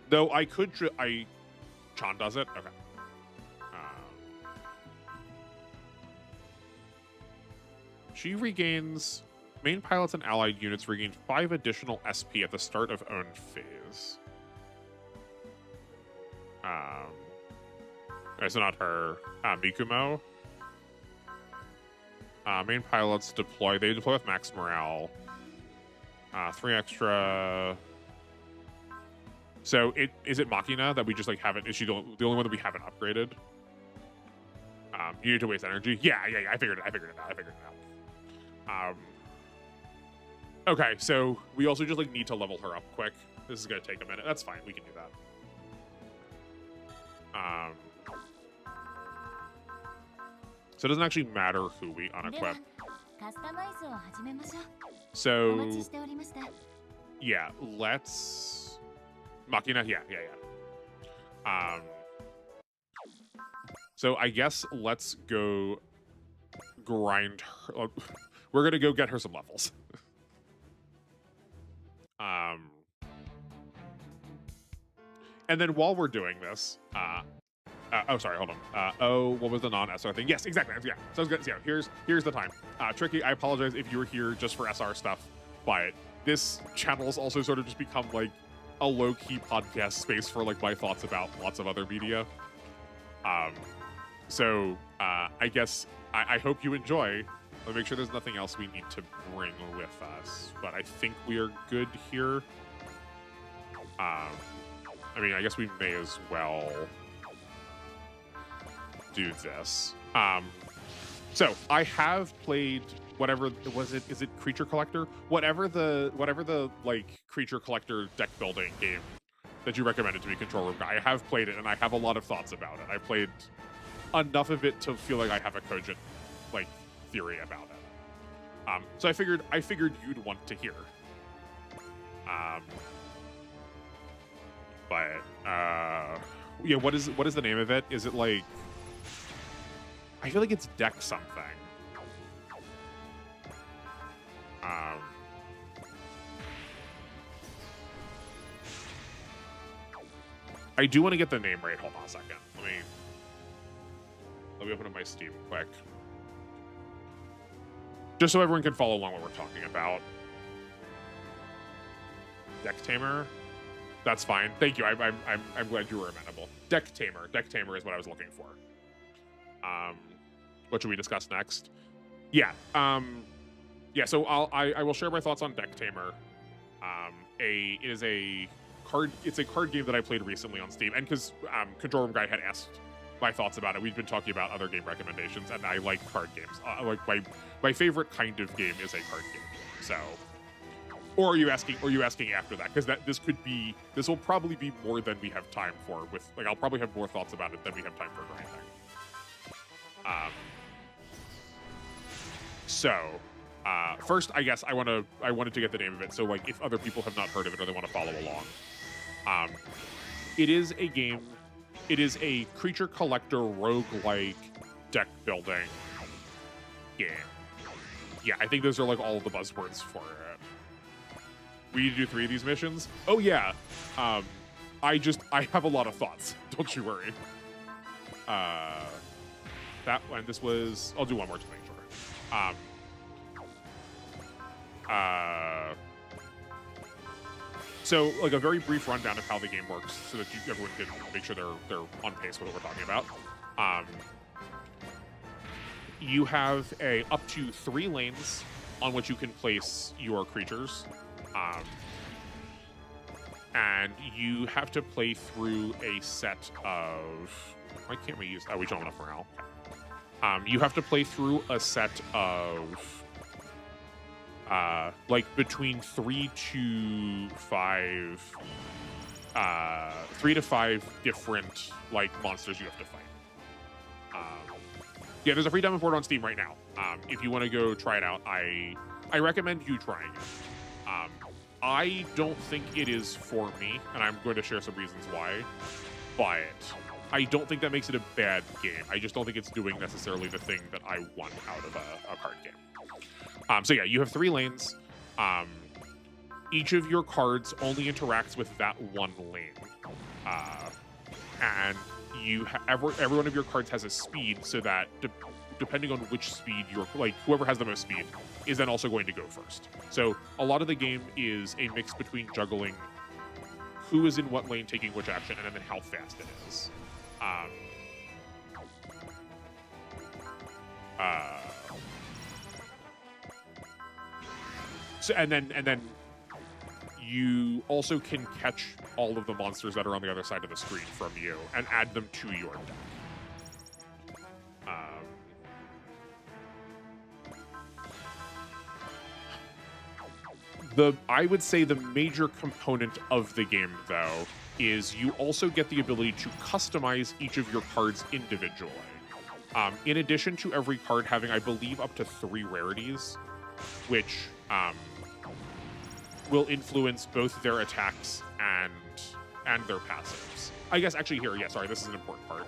Though I could... Chan does it? Okay. She regains Main pilots and allied units regain 5 additional SP at the start of own phase. So not her. Mikumo. Main pilots deploy. They deploy with max morale. 3 extra. So is it Machina that we just like haven't? Is she the only one that we haven't upgraded? You need to waste energy. Yeah. I figured it out. Okay, so we also just like need to level her up quick. This is gonna take a minute. That's fine. We can do that. So it doesn't actually matter who we unequip. So yeah, let's Machina. Yeah. So I guess let's go grind her. We're gonna go get her some levels. And then while we're doing this, oh, sorry, hold on. What was the non-SR thing? Yes, exactly. Yeah, so I was good. Yeah, here's the time. Tricky, I apologize if you were here just for SR stuff, but this channel's also sort of just become like a low-key podcast space for like my thoughts about lots of other media. So I guess I hope you enjoy. Let me make sure there's nothing else we need to bring with us, but I think we are good here. I mean, I guess we may as well do this. So I have played whatever was it? Is it Creature Collector? Whatever the like Creature Collector deck building game that you recommended to me, Control Room Guy. I have played it and I have a lot of thoughts about it. I played enough of it to feel like I have a cogent like theory about it. So I figured you'd want to hear. But yeah, what is the name of it? Is it like, I feel like it's deck something. I do want to get the name right. Hold on a second. Let me open up my Steam quick. Just so everyone can follow along what we're talking about. Deck Tamer. That's fine. Thank you. I'm glad you were amenable. Deck Tamer. Deck Tamer is what I was looking for. What should we discuss next? Yeah. Yeah. So I will share my thoughts on Deck Tamer. It's a card game that I played recently on Steam, and because Control Room Guy had asked my thoughts about it, we've been talking about other game recommendations, and I like card games. Like my favorite kind of game is a card game. So. Or are you asking after that? Because this will probably be more than we have time for. I'll probably have more thoughts about it than we have time for grinding. So first, I guess I wanted to get the name of it. So like, if other people have not heard of it or they want to follow along, it is a game. It is a creature collector roguelike deck building game. Yeah, I think those are like all of the buzzwords for it. We need to do 3 of these missions. Oh yeah, I have a lot of thoughts. Don't you worry. That one. This was. I'll do one more to make sure. So like a very brief rundown of how the game works, so that everyone can make sure they're on pace with what we're talking about. You have up to 3 lanes on which you can place your creatures. And you have to play through a set of... Why can't we use... Oh, we don't have enough morale. You have to play through a set of... like, between 3 to 5... 3 to 5 different, like, monsters you have to fight. Yeah, there's a free demo board on Steam right now. If you want to go try it out, I recommend you trying it. I don't think it is for me, and I'm going to share some reasons why, but I don't think that makes it a bad game. I just don't think it's doing necessarily the thing that I want out of a card game. So yeah, you have 3 lanes. Each of your cards only interacts with that one lane. And every one of your cards has a speed, so that depending on which speed you're, like, whoever has the most speed is then also going to go first. So a lot of the game is a mix between juggling who is in what lane taking which action and then how fast it is. So and then you also can catch all of the monsters that are on the other side of the screen from you and add them to your deck. I would say the major component of the game, though, is you also get the ability to customize each of your cards individually. In addition to every card having, I believe, up to 3 rarities, which will influence both their attacks and their passives. I guess actually here, yeah, sorry, this is an important part.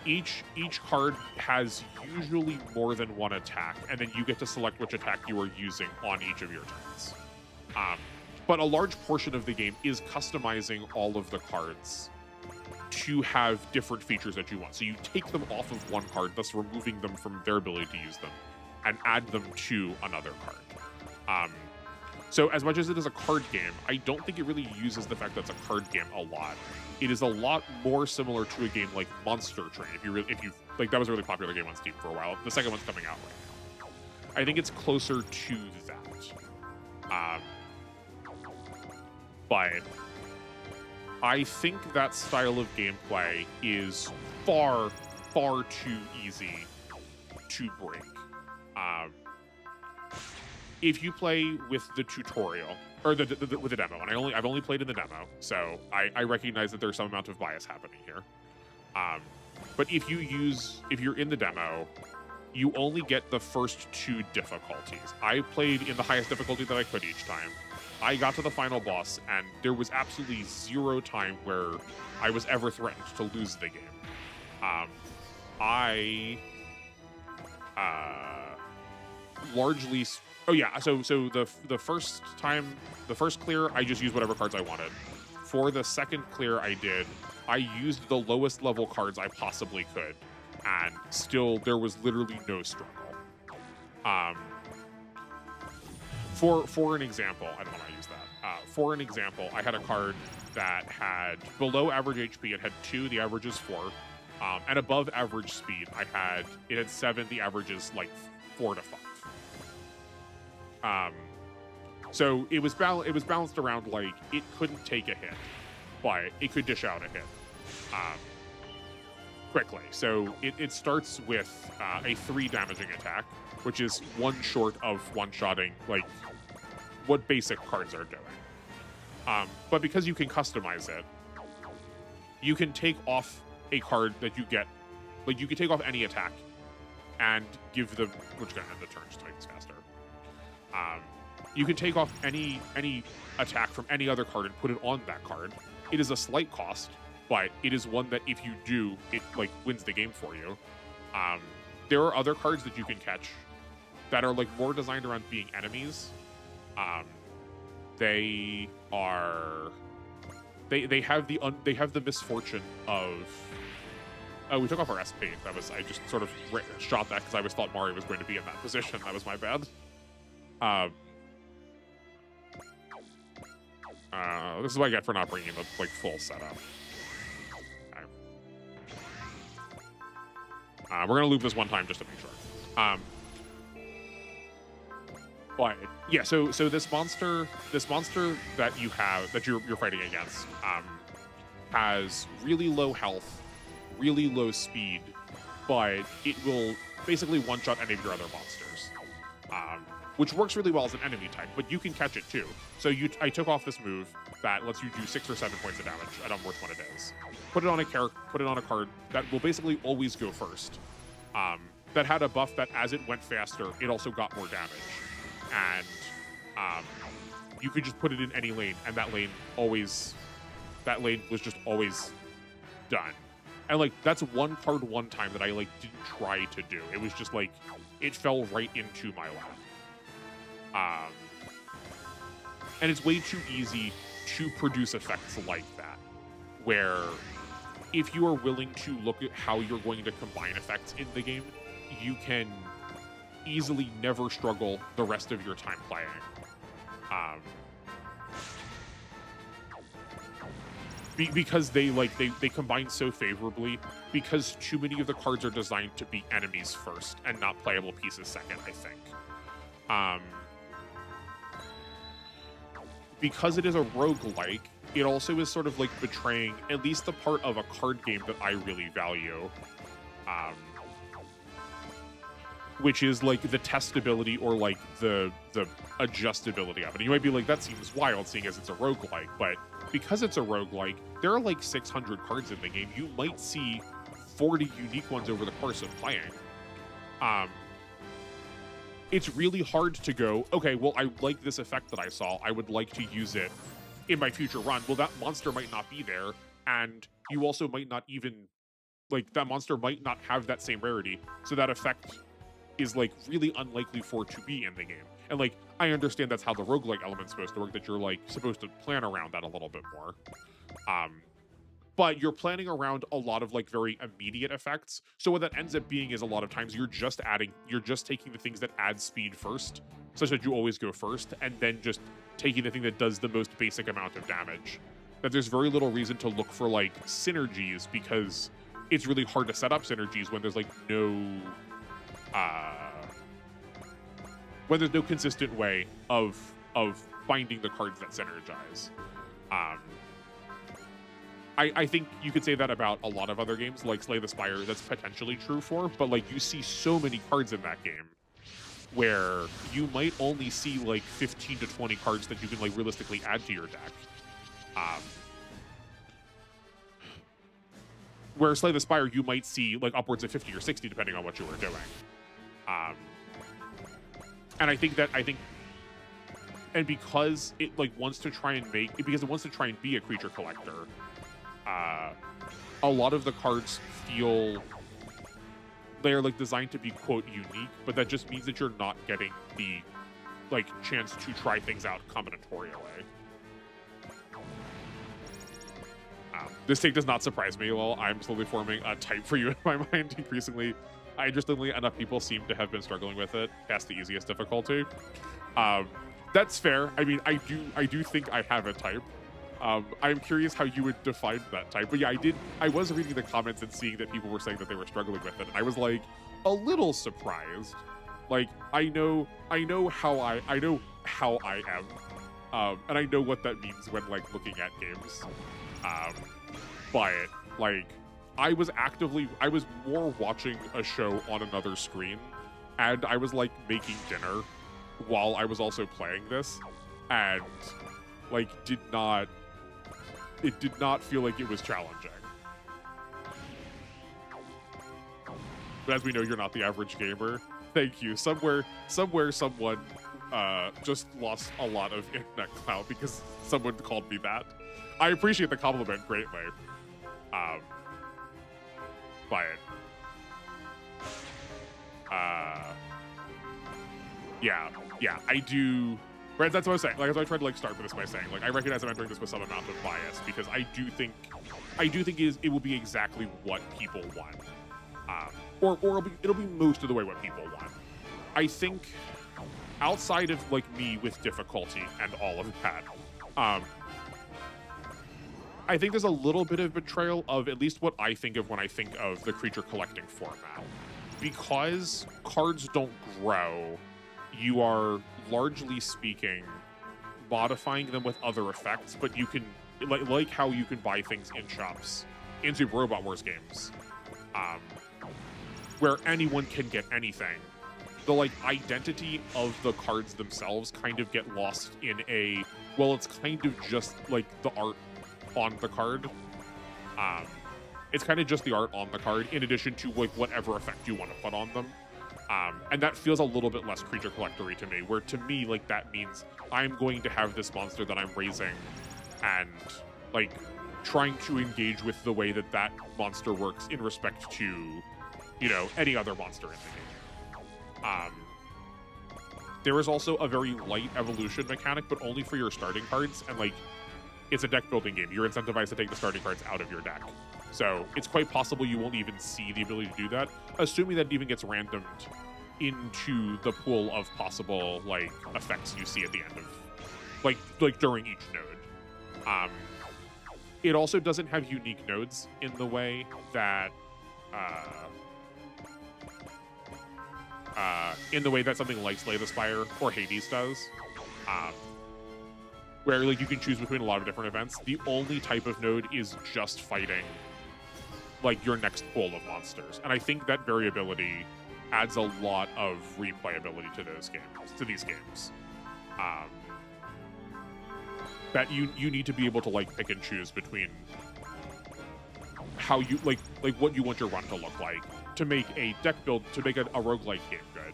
Each card has usually more than one attack, and then you get to select which attack you are using on each of your turns. But a large portion of the game is customizing all of the cards to have different features that you want. So you take them off of one card, thus removing them from their ability to use them, and add them to another card. So as much as it is a card game, I don't think it really uses the fact that it's a card game a lot. It is a lot more similar to a game like Monster Train. If you like, that was a really popular game on Steam for a while. The second one's coming out right now. I think it's closer to that. But I think that style of gameplay is far, far too easy to break. If you play with the tutorial or with the demo, and I've only played in the demo, so I recognize that there's some amount of bias happening here. But if you're in the demo, you only get the first 2 difficulties. I played in the highest difficulty that I could each time. I got to the final boss, and there was absolutely 0 time where I was ever threatened to lose the game. Largely. Oh yeah, so the first clear, I just used whatever cards I wanted. For the second clear I used the lowest level cards I possibly could, and still there was literally no struggle. For an example, I don't know why I use that. For an example, I had a card that had below average HP, it had 2, the average is 4, and above average speed, it had 7, the average is like 4 to 5. So it was balanced around, like, it couldn't take a hit, but it could dish out a hit quickly. So it starts with a 3 damaging attack, which is 1 short of one-shotting, like, what basic cards are doing. But because you can customize it, you can take off a card that you get, like, you can take off any attack and give the, which is going to end the turn just to make this faster. You can take off any attack from any other card and put it on that card. It is a slight cost, but it is one that if you do, it like wins the game for you. There are other cards that you can catch that are like more designed around being enemies. They have the misfortune of. Oh, we took off our SP. I just sort of shot that because I thought Mario was going to be in that position. That was my bad. This is what I get for not bringing the like full setup. Okay. We're gonna loop this one time just to make sure. But yeah, so this monster that you have that you're fighting against has really low health, really low speed, but it will basically one-shot any of your other monsters. Which works really well as an enemy type, but you can catch it too. So I took off this move that lets you do 6 or 7 points of damage. I don't know which one it is. Put it on a card that will basically always go first. That had a buff that as it went faster, it also got more damage. And you could just put it in any lane, and that lane was just always done. And like that's one card one time that I like didn't try to do. It was just like it fell right into my lap. And it's way too easy to produce effects like that, where if you are willing to look at how you're going to combine effects in the game, you can easily never struggle the rest of your time playing. Because they combine so favorably, because too many of the cards are designed to be enemies first and not playable pieces second, I think. Because it is a roguelike, it also is sort of like betraying at least the part of a card game that I really value. Which is like the testability or like the adjustability of it. And you might be like, that seems wild seeing as it's a roguelike, but because it's a roguelike, there are like 600 cards in the game. You might see 40 unique ones over the course of playing. It's really hard to go, okay, well, I like this effect that I saw. I would like to use it in my future run. Well, that monster might not be there, and you also might not even, like, that monster might not have that same rarity, so that effect is, like, really unlikely for it to be in the game. And, like, I understand that's how the roguelike element's supposed to work, that you're, like, supposed to plan around that a little bit more. But you're planning around a lot of, like, very immediate effects. So what that ends up being is a lot of times you're just taking the things that add speed first, such that you always go first, and then just taking the thing that does the most basic amount of damage. That there's very little reason to look for, like, synergies, because it's really hard to set up synergies when there's, like, when there's no consistent way of finding the cards that synergize. I think you could say that about a lot of other games, like Slay the Spire, that's potentially true for, but like you see so many cards in that game where you might only see like 15 to 20 cards that you can like realistically add to your deck. Where Slay the Spire, you might see like upwards of 50 or 60 depending on what you were doing. And I think, and because it like wants to try and be a creature collector, a lot of the cards feel they're like designed to be quote unique, but that just means that you're not getting the like chance to try things out combinatorially. This take does not surprise me. Well, I'm slowly forming a type for you in my mind increasingly. Interestingly, enough people seem to have been struggling with it past the easiest difficulty. That's fair. I mean, I do think I have a type. I'm curious how you would define that type. But yeah, I was reading the comments and seeing that people were saying that they were struggling with it. And I was like a little surprised. Like, I know how I am. And I know what that means when like looking at games. But like, I was more watching a show on another screen, and I was like making dinner while I was also playing this, and like it did not feel like it was challenging. But as we know, you're not the average gamer. Thank you. Somewhere someone just lost a lot of internet clout because someone called me that. I appreciate the compliment greatly. But yeah, I do. Right, that's what I was saying. Like, as I tried to like start with this by saying, like, I recognize I'm entering this with some amount of bias because I do think it will be exactly what people want, or it'll be most of the way what people want. I think outside of like me with difficulty and all of that, I think there's a little bit of betrayal of at least what I think of when I think of the creature collecting format. Because cards don't grow, you are, largely speaking, modifying them with other effects, but you can, like how you can buy things in shops, in Super Robot Wars games, where anyone can get anything. The, like, identity of the cards themselves kind of get lost in a, well, it's kind of just, like, the art on the card. It's kind of just the art on the card in addition to like whatever effect you want to put on them. And that feels a little bit less creature collectory to me, where to me, like, that means I'm going to have this monster that I'm raising and like trying to engage with the way that that monster works in respect to, you know, any other monster in the game. There is also a very light evolution mechanic, but only for your starting cards, and like, it's a deck building game. You're incentivized to take the starting cards out of your deck. So it's quite possible you won't even see the ability to do that, assuming that it even gets randomed into the pool of possible like effects you see at the end of like during each node. It also doesn't have unique nodes in the way that something like Slay the Spire or Hades does, where like you can choose between a lot of different events. The only type of node is just fighting like your next pool of monsters, and I think that variability adds a lot of replayability to these games. That you need to be able to like pick and choose between how you like what you want your run to look like to make a deck build, to make a roguelike game good.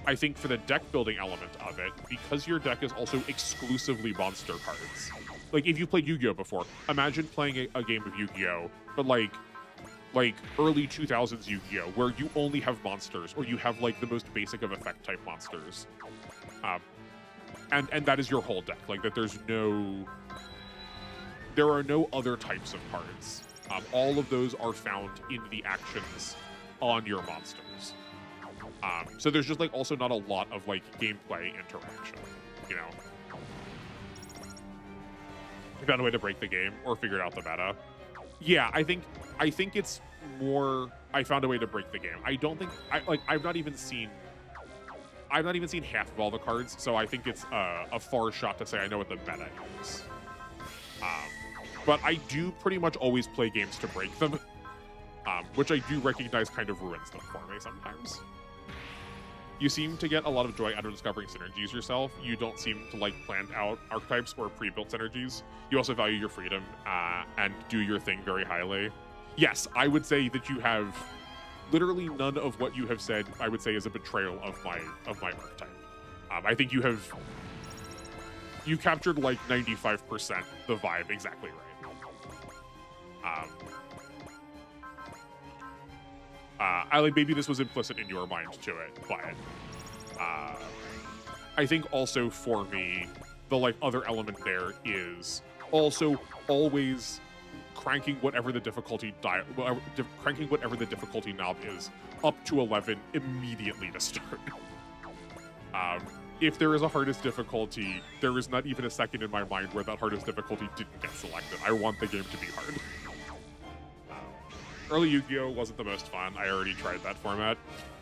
I think for the deck building element of it, because your deck is also exclusively monster cards. Like if you played Yu-Gi-Oh before, imagine playing a game of Yu-Gi-Oh, but like early 2000s Yu-Gi-Oh, where you only have monsters, or you have like the most basic of effect type monsters. And that is your whole deck. Like that there are no other types of cards. All of those are found in the actions on your monsters. So there's just like also not a lot of like gameplay interaction, you know? I found a way to break the game or figured out the meta. Yeah, I think it's more I found a way to break the game. I don't think I've not even seen half of all the cards, so I think it's a far shot to say I know what the meta is. But I do pretty much always play games to break them, which I do recognize kind of ruins them for me sometimes. You seem to get a lot of joy out of discovering synergies yourself. You don't seem to like planned out archetypes or pre-built synergies. You also value your freedom and do your thing very highly. Yes, I would say that you have literally none of what you have said, I would say, is a betrayal of my archetype. I think you captured like 95% the vibe exactly right. I like maybe this was implicit in your mind to it, but I think also for me, the like other element there is also always cranking whatever the difficulty knob is up to 11 immediately to start. If there is a hardest difficulty, there is not even a second in my mind where that hardest difficulty didn't get selected. I want the game to be hard. Early Yu-Gi-Oh wasn't the most fun. I already tried that format.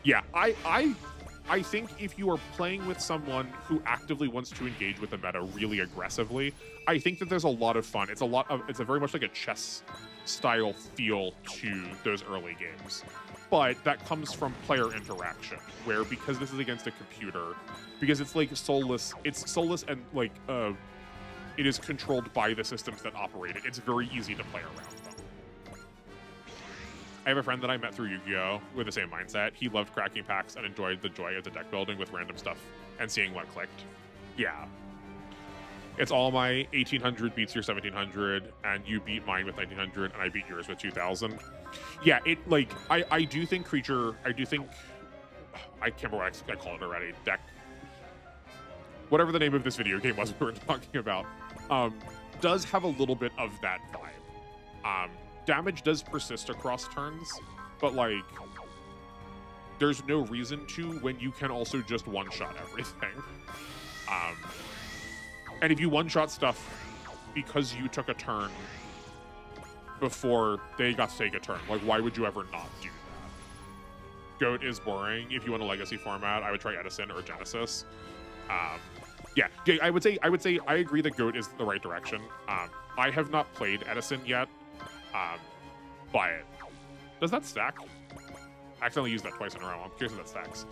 Yeah, I think if you are playing with someone who actively wants to engage with the meta really aggressively, I think that there's a lot of fun. It's a very much like a chess style feel to those early games. But that comes from player interaction, where because this is against a computer, because it's like soulless and like it is controlled by the systems that operate it, it's very easy to play around them. I have a friend that I met through Yu-Gi-Oh! With the same mindset. He loved cracking packs and enjoyed the joy of the deck building with random stuff and seeing what clicked. Yeah. It's all my 1800 beats your 1700, and you beat mine with 1900, and I beat yours with 2000. Yeah, it like I do think I can't remember what I call it already. Deck, whatever the name of this video game was we were talking about, does have a little bit of that vibe. Damage does persist across turns, but like there's no reason to when you can also just one-shot everything. And if you one-shot stuff because you took a turn before they got to take a turn, like why would you ever not do that? Goat is boring. If you want a legacy format, I would try Edison or Genesis. Yeah, I would say I agree that Goat is the right direction. I have not played Edison yet. Buy it. Does that stack? I accidentally used that twice in a row. I'm curious if that stacks.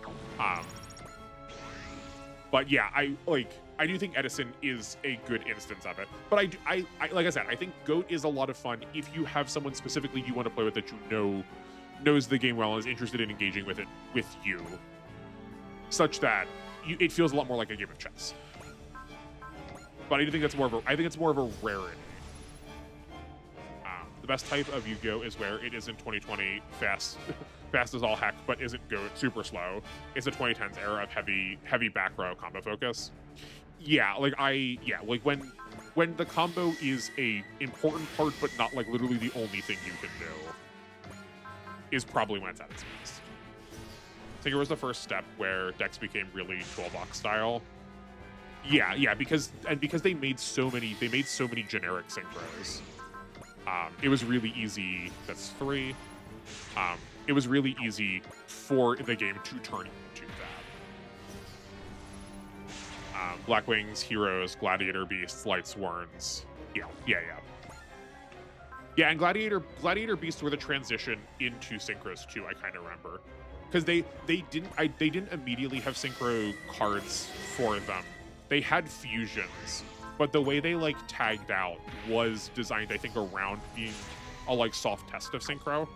But yeah, I do think Edison is a good instance of it. But I like I said, I think Goat is a lot of fun if you have someone specifically you want to play with that you know knows the game well and is interested in engaging with it with you, such that it feels a lot more like a game of chess. But I do think that's more of a rarity. The best type of Yu-Gi-Oh is where it is in 2020 fast as all heck, but isn't Goat super slow. It's a 2010s era of heavy back row combo focus. Yeah, like when when the combo is a important part, but not like literally the only thing you can do, is probably when it's at its best. Synchro was the first step where decks became really toolbox style. Yeah, because they made so many generic synchros. It was really easy. That's 3. It was really easy for the game to turn into that. Blackwings, Heroes, Gladiator Beasts, Light Sworns. Yeah. And Gladiator Beasts were the transition into synchros too. I kind of remember because they didn't immediately have synchro cards for them. They had fusions, but the way they like tagged out was designed, I think, around being a like soft test of synchro.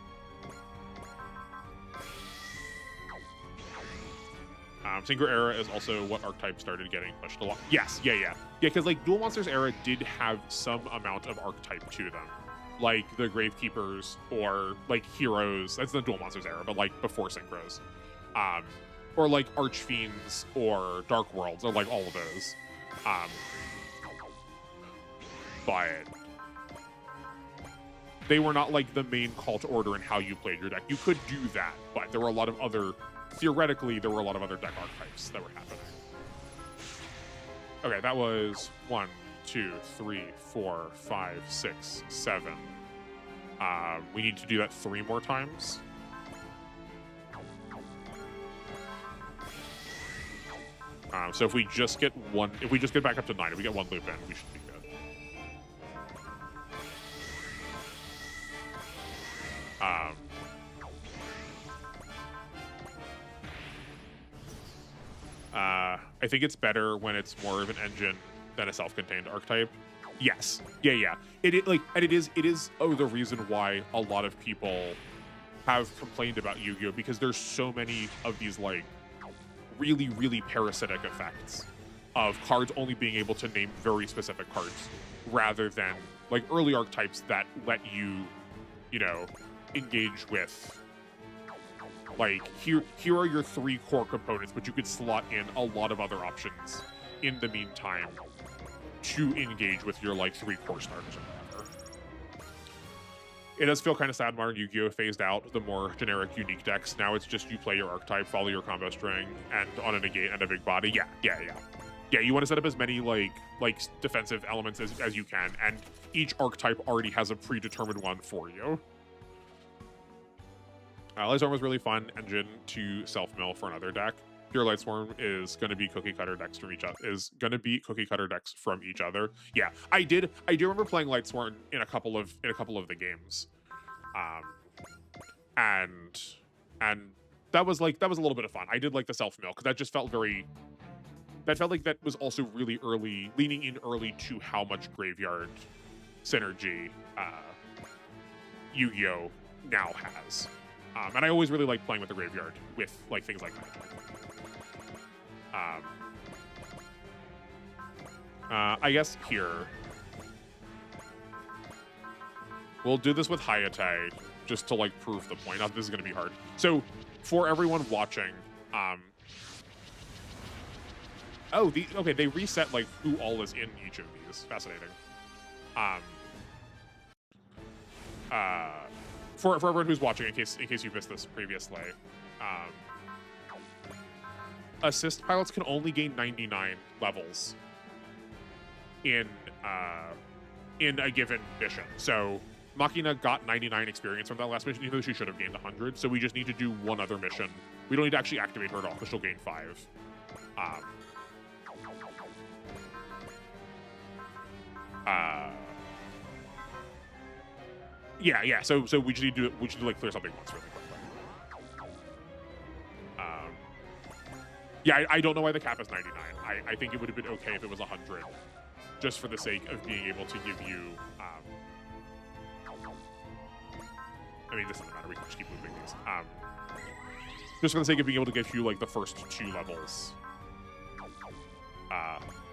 Synchro era is also what archetype started getting pushed a lot. Yes, yeah, because like Duel Monsters era did have some amount of archetype to them, like the Gravekeepers or like Heroes. That's the Duel Monsters era, but like before synchros, or like Archfiends or Dark Worlds or like all of those. But they were not like the main call to order in how you played your deck. You could do that, but there were a lot of other. Theoretically, there were a lot of other deck archetypes that were happening. Okay, that was 1, 2, 3, 4, 5, 6, 7. We need to do that 3 more times. So if we just get back up to 9, if we get 1 loop in, we should be good. I think it's better when it's more of an engine than a self-contained archetype. Yes. Yeah. It is the reason why a lot of people have complained about Yu-Gi-Oh! Because there's so many of these like really, really parasitic effects of cards only being able to name very specific cards rather than like early archetypes that let you engage with like here are your 3 core components, but you could slot in a lot of other options in the meantime to engage with your like 3 core starters or whatever. It does feel kind of sad modern Yu-Gi-Oh! Phased out the more generic unique decks. Now it's just you play your archetype, follow your combo string, and on a negate and a big body. Yeah, you want to set up as many like defensive elements as you can, and each archetype already has a predetermined one for you. Light Swarm was really fun engine to self-mill for another deck. Pure Light Swarm is going to be cookie cutter decks from each other. Yeah, I do remember playing Light Swarm in a couple of the games, and that was a little bit of fun. I did like the self-mill because that just felt like that was also really early, leaning in early to how much graveyard synergy Yu-Gi-Oh! Now has. And I always really like playing with the graveyard with like things like that. I guess here we'll do this with Hayate just to like prove the point. Now this is going to be hard. So for everyone watching, they reset like who all is in each of these. Fascinating. For everyone who's watching, in case you missed this previously, assist pilots can only gain 99 levels in a given mission. So Machina got 99 experience from that last mission, even though she should have gained 100. So we just need to do one other mission. We don't need to actually activate her at all, because she'll gain 5. Yeah. So we just need to like clear something once really quickly. Yeah, I don't know why the cap is 99. I think it would have been okay if it was 100, just for the sake of being able to give you. I mean, this doesn't matter. We can just keep moving these. Just for the sake of being able to give you like the first 2 levels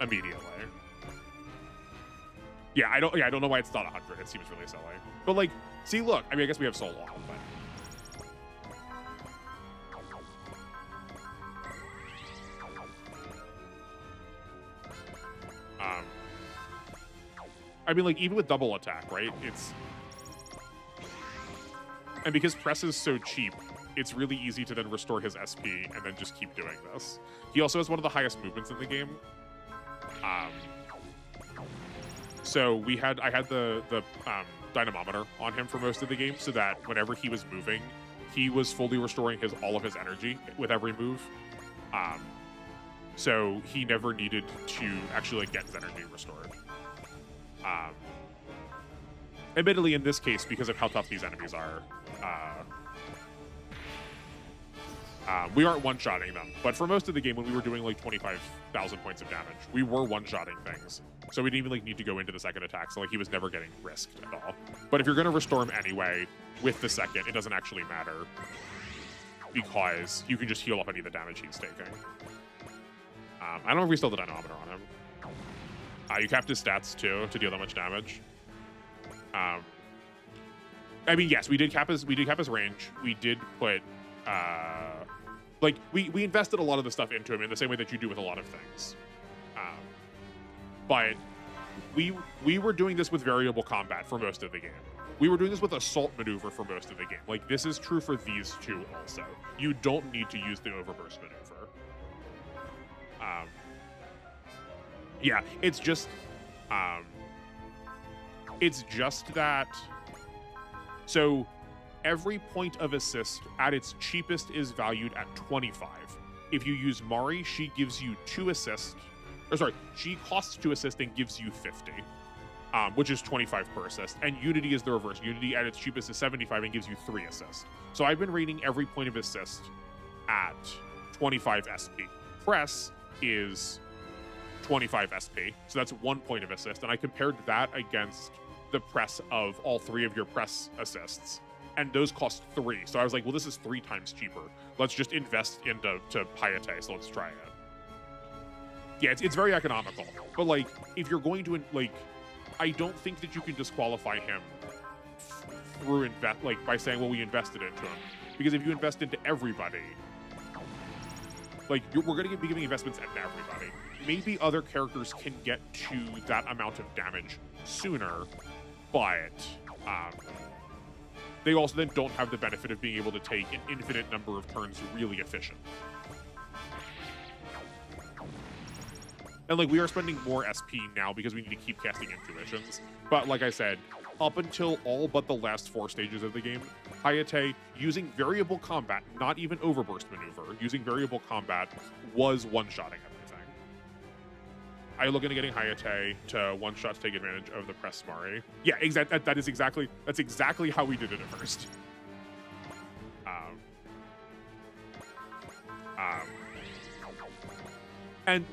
immediately. Yeah, I don't know why it's not 100. It seems really silly. But like, see, look. I mean, I guess we have so long, but. I mean, like, even with double attack, right? And because press is so cheap, it's really easy to then restore his SP and then just keep doing this. He also has one of the highest movements in the game. So I had the dynamometer on him for most of the game, so that whenever he was moving, he was fully restoring all of his energy with every move. So he never needed to actually like get his energy restored. Admittedly, in this case, because of how tough these enemies are, we aren't one-shotting them. But for most of the game, when we were doing like 25,000 points of damage, we were one-shotting things. So we didn't even like need to go into the second attack. So like he was never getting risked at all. But if you're gonna restore him anyway with the second, it doesn't actually matter because you can just heal off any of the damage he's taking. I don't know if we still have the dynamometer on him. You capped his stats too to deal that much damage. I mean, yes, we did cap his range. We did put like we invested a lot of the stuff into him in the same way that you do with a lot of things. But we were doing this with variable combat for most of the game. We were doing this with assault maneuver for most of the game. Like, this is true for these two also. You don't need to use the overburst maneuver. Yeah, it's just that. So every point of assist at its cheapest is valued at 25. If you use Mari, she gives you 2 assists. Or sorry, she costs 2 assists and gives you 50, which is 25 per assist. And Unity is the reverse. Unity at its cheapest is 75 and gives you 3 assists. So I've been rating every point of assist at 25 SP. Press is 25 SP, so that's 1 point of assist. And I compared that against the press of all 3 of your press assists, and those cost 3. So I was like, well, this is 3 times cheaper. Let's just invest into Hayate, so let's try it. Yeah, it's very economical. But like, if you're going to like, I don't think that you can disqualify him through by saying, well, we invested into him, because if you invest into everybody, like we're going to be giving investments into everybody. Maybe other characters can get to that amount of damage sooner, but they also then don't have the benefit of being able to take an infinite number of turns really efficient. And like, we are spending more SP now because we need to keep casting intuitions. But like I said, up until all but the last 4 stages of the game, Hayate, using variable combat, not even overburst maneuver, using variable combat was one-shotting everything. Are you looking at getting Hayate to one-shot to take advantage of the press Mari? Yeah, that's exactly how we did it at first. And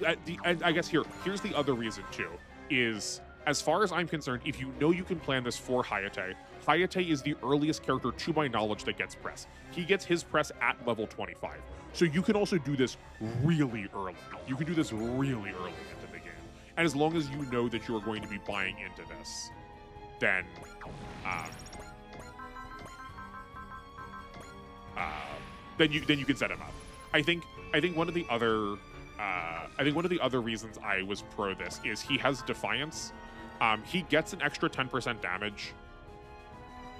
I guess here's the other reason too, is as far as I'm concerned, if you know you can plan this for Hayate, Hayate is the earliest character to my knowledge that gets press. He gets his press at level 25. So you can also do this really early. You can do this really early into the game. And as long as you know that you are going to be buying into this, then you can set him up. I think one of the other reasons I was pro this is he has Defiance. He gets an extra 10% damage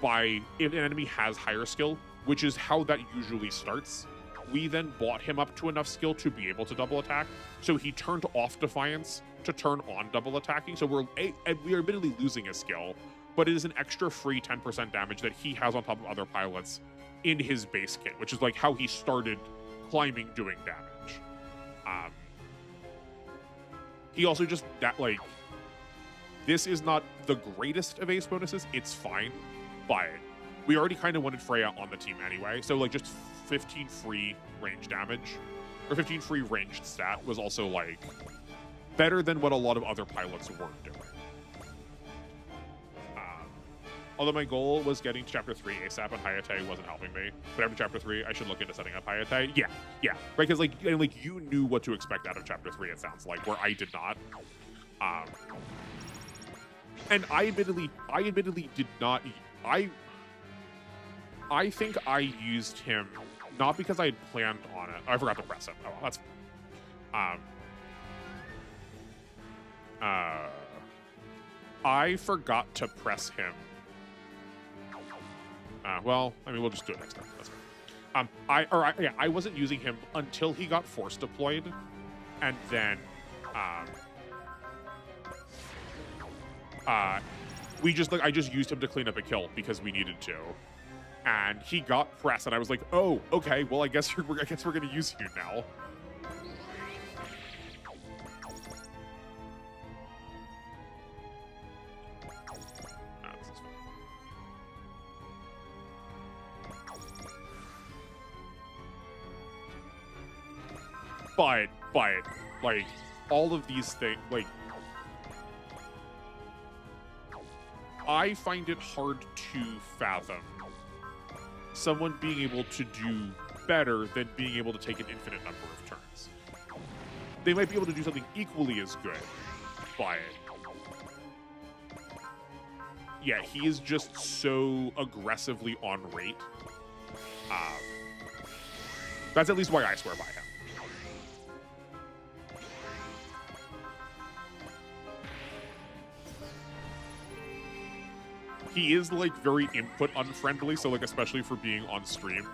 if an enemy has higher skill, which is how that usually starts. We then bought him up to enough skill to be able to double attack, so he turned off Defiance to turn on double attacking. So we are admittedly losing a skill, but it is an extra free 10% damage that he has on top of other pilots in his base kit, which is like how he started climbing doing damage. He also just this is not the greatest of ace bonuses. It's fine, but we already kind of wanted Freya on the team anyway. So like just 15 free range damage or 15 free ranged stat was also like better than what a lot of other pilots were doing. Although my goal was getting to Chapter 3 ASAP and Hayate wasn't helping me. But after Chapter 3, I should look into setting up Hayate. Yeah. Right? Because you knew what to expect out of Chapter 3, it sounds like, where I did not. And I admittedly did not. I think I used him not because I had planned on it. I forgot to press him. Oh, well, that's I forgot to press him. Well, I mean, we'll just do it next time. That's fine. I wasn't using him until he got force deployed, and then I just used him to clean up a kill because we needed to, and he got pressed, and I was like, oh, okay, well, I guess we're gonna use you now. But like all of these things, like I find it hard to fathom someone being able to do better than being able to take an infinite number of turns. They might be able to do something equally as good, but yeah, he is just so aggressively on rate. That's at least why I swear by him. He is like very input unfriendly, so like especially for being on stream.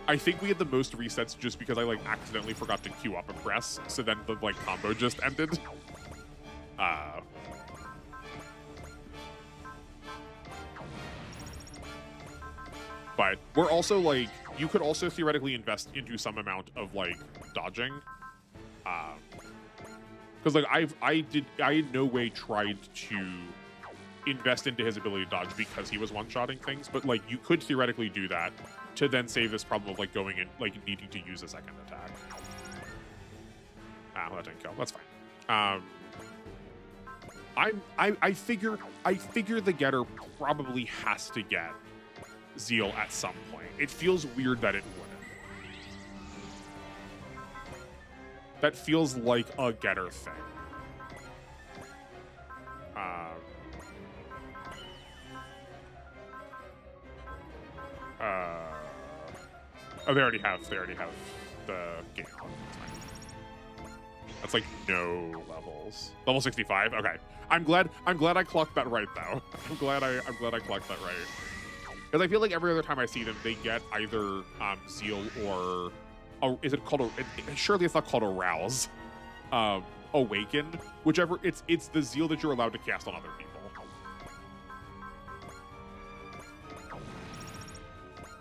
I think we had the most resets just because I like accidentally forgot to queue up a press, so then the like combo just ended. But we're also like, you could also theoretically invest into some amount of like dodging. Because like I in no way tried to invest into his ability to dodge because he was one-shotting things, but like you could theoretically do that to then save this problem of like going in, like needing to use a second attack. Well, that didn't kill. That's fine. I figure the Getter probably has to get Zeal at some point. It feels weird that it wouldn't. That feels like a Getter thing. Oh, they already have the game on. That's like no levels. Level 65. Okay. I'm glad I clocked that right though. I'm glad I clocked that right. Because I feel like every other time I see them, they get either Zeal or is it called surely it's not called Arouse. Awaken, whichever. It's the Zeal that you're allowed to cast on other people.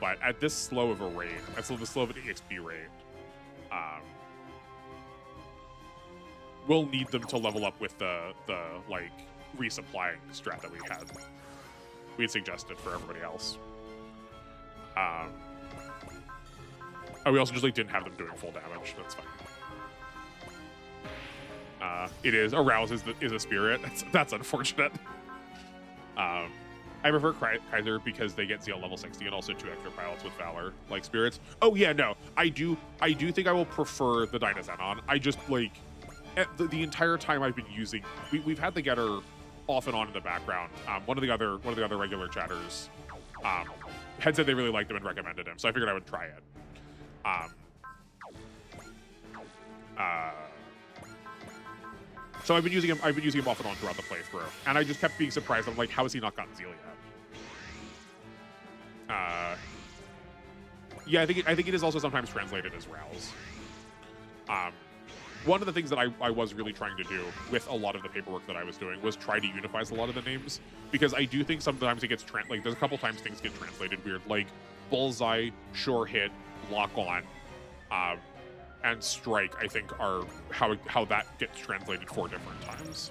But at this slow of a rate, at the slow of an EXP rate, we'll need them to level up with the like resupplying strat that we had suggested for everybody else. We also just like didn't have them doing full damage. That's fine. It is Arouse is a spirit. That's unfortunate. I prefer Kaiser because they get Zeal level 60 and also 2 extra pilots with Valor, like spirits. Oh yeah, no, I do think I will prefer the Dynazenon. I just like the entire time I've been using. We've had the Getter off and on in the background. One of the other regular chatters had said they really liked him and recommended him, so I figured I would try it. So I've been using him off and on throughout the playthrough, and I just kept being surprised. I'm like, how has he not gotten Zeal yet? Yeah, I think it is also sometimes translated as Rouse. One of the things that I was really trying to do with a lot of the paperwork that I was doing was try to unify a lot of the names, because I do think sometimes it gets like there's a couple times things get translated weird, like Bullseye, Sure Hit, Lock On, and Strike. I think are how that gets translated 4 different times.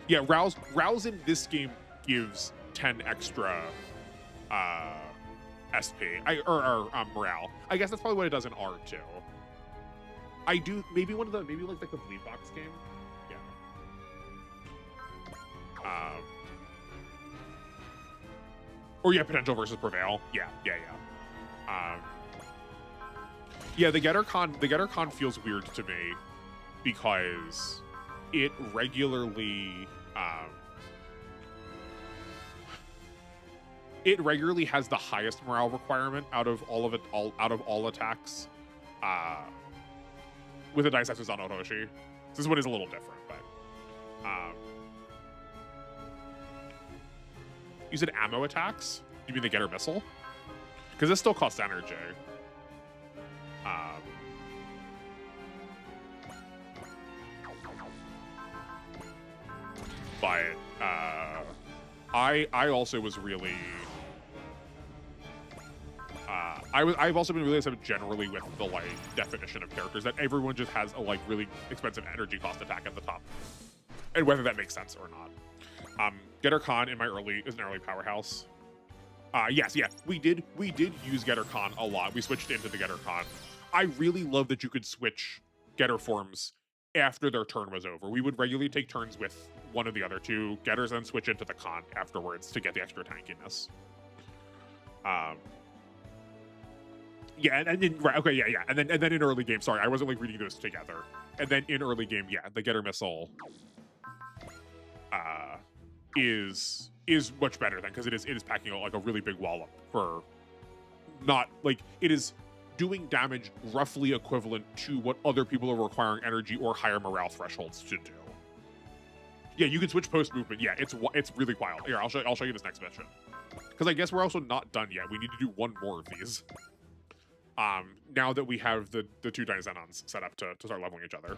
Yeah, Rouse in this game gives 10 extra SP or morale. I guess that's probably what it does in R2. I do maybe like the Bleed Box game. Yeah. Or yeah, Potential versus Prevail. Yeah. Yeah, the Getter Con feels weird to me because it regularly has the highest morale requirement out of all attacks. with a Daisetsu Zanotoshi. This one is a little different, but you said ammo attacks? You mean the Getter Missile? Because this still costs energy. But I also was really I've also been really upset generally with the like definition of characters that everyone just has a like really expensive energy cost attack at the top, and whether that makes sense or not. Getter Khan in my is an early powerhouse. Yes, we did use Getter Khan a lot. We switched into the Getter Khan. I really love that you could switch Getter forms after their turn was over. We would regularly take turns with one of the other two Getters and then switch into the Khan afterwards to get the extra tankiness. Yeah, and then right, okay, yeah, and then in early game, sorry, I wasn't like reading those together. And then in early game, yeah, the Getter Missile is much better than, because it is packing like a really big wallop for not like it is doing damage roughly equivalent to what other people are requiring energy or higher morale thresholds to do. Yeah, you can switch post movement. Yeah, it's really wild. Here, I'll show you this next mission, because I guess we're also not done yet. We need to do one more of these. Now that we have the two Daizenons set up to start leveling each other.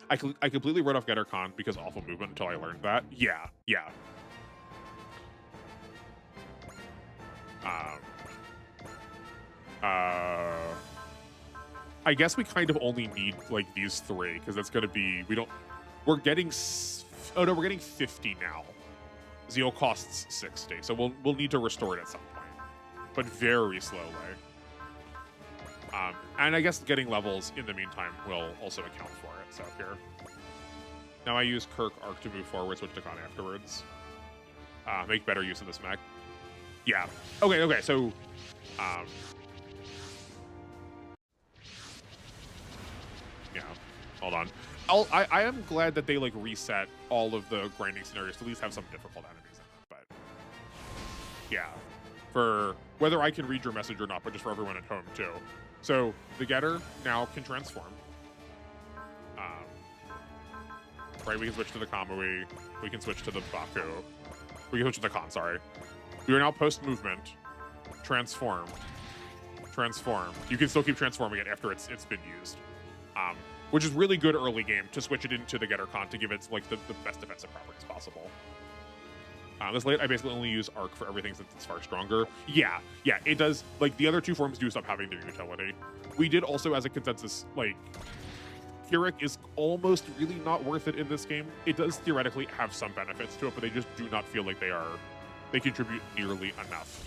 I completely wrote off Getter Khan because awful movement until I learned that. Yeah. I guess we kind of only need like these three, because that's gonna be, we're getting 50 now. Zeal costs 60, so we'll need to restore it at some point, but very slowly. And I guess getting levels in the meantime will also account for it. So here, now I use Kirk Arc to move forward, switch to Khan afterwards. Make better use of this mech. Yeah. Okay. So, yeah. Hold on. I am glad that they like reset all of the grinding scenarios to at least have some difficult enemies in it. But yeah, for whether I can read your message or not, but just for everyone at home too. So the Getter now can transform. Right, we can switch to the Kamui. We can switch to the Baku. We can switch to the Khan, sorry. We are now post-movement. Transform. You can still keep transforming it after it's been used. Which is really good early game to switch it into the Getter Khan to give it like the best defensive properties possible. This late, I basically only use Arc for everything since it's far stronger. Yeah, it does. Like, the other two forms do stop having their utility. We did also, as a consensus, like, Kirik is almost really not worth it in this game. It does theoretically have some benefits to it, but they just do not feel like they contribute nearly enough.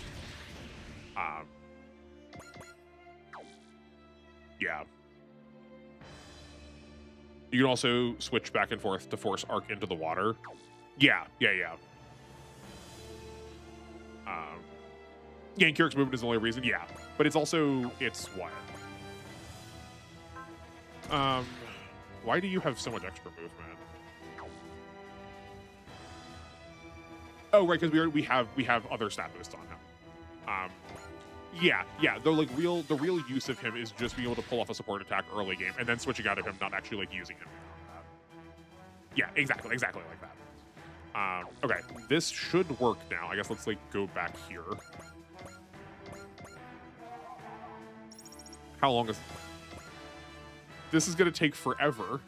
Yeah. You can also switch back and forth to force Arc into the water. Yeah. Yeah, and Kirik's movement is the only reason. Yeah, but it's also, it's what? Why do you have so much extra movement? Oh, right, because we have other stat boosts on him. Yeah. The real use of him is just being able to pull off a support attack early game and then switching out of him, not actually like using him. Yeah, exactly like that. Okay, this should work now. I guess let's like go back here. How long is this? Is gonna take forever.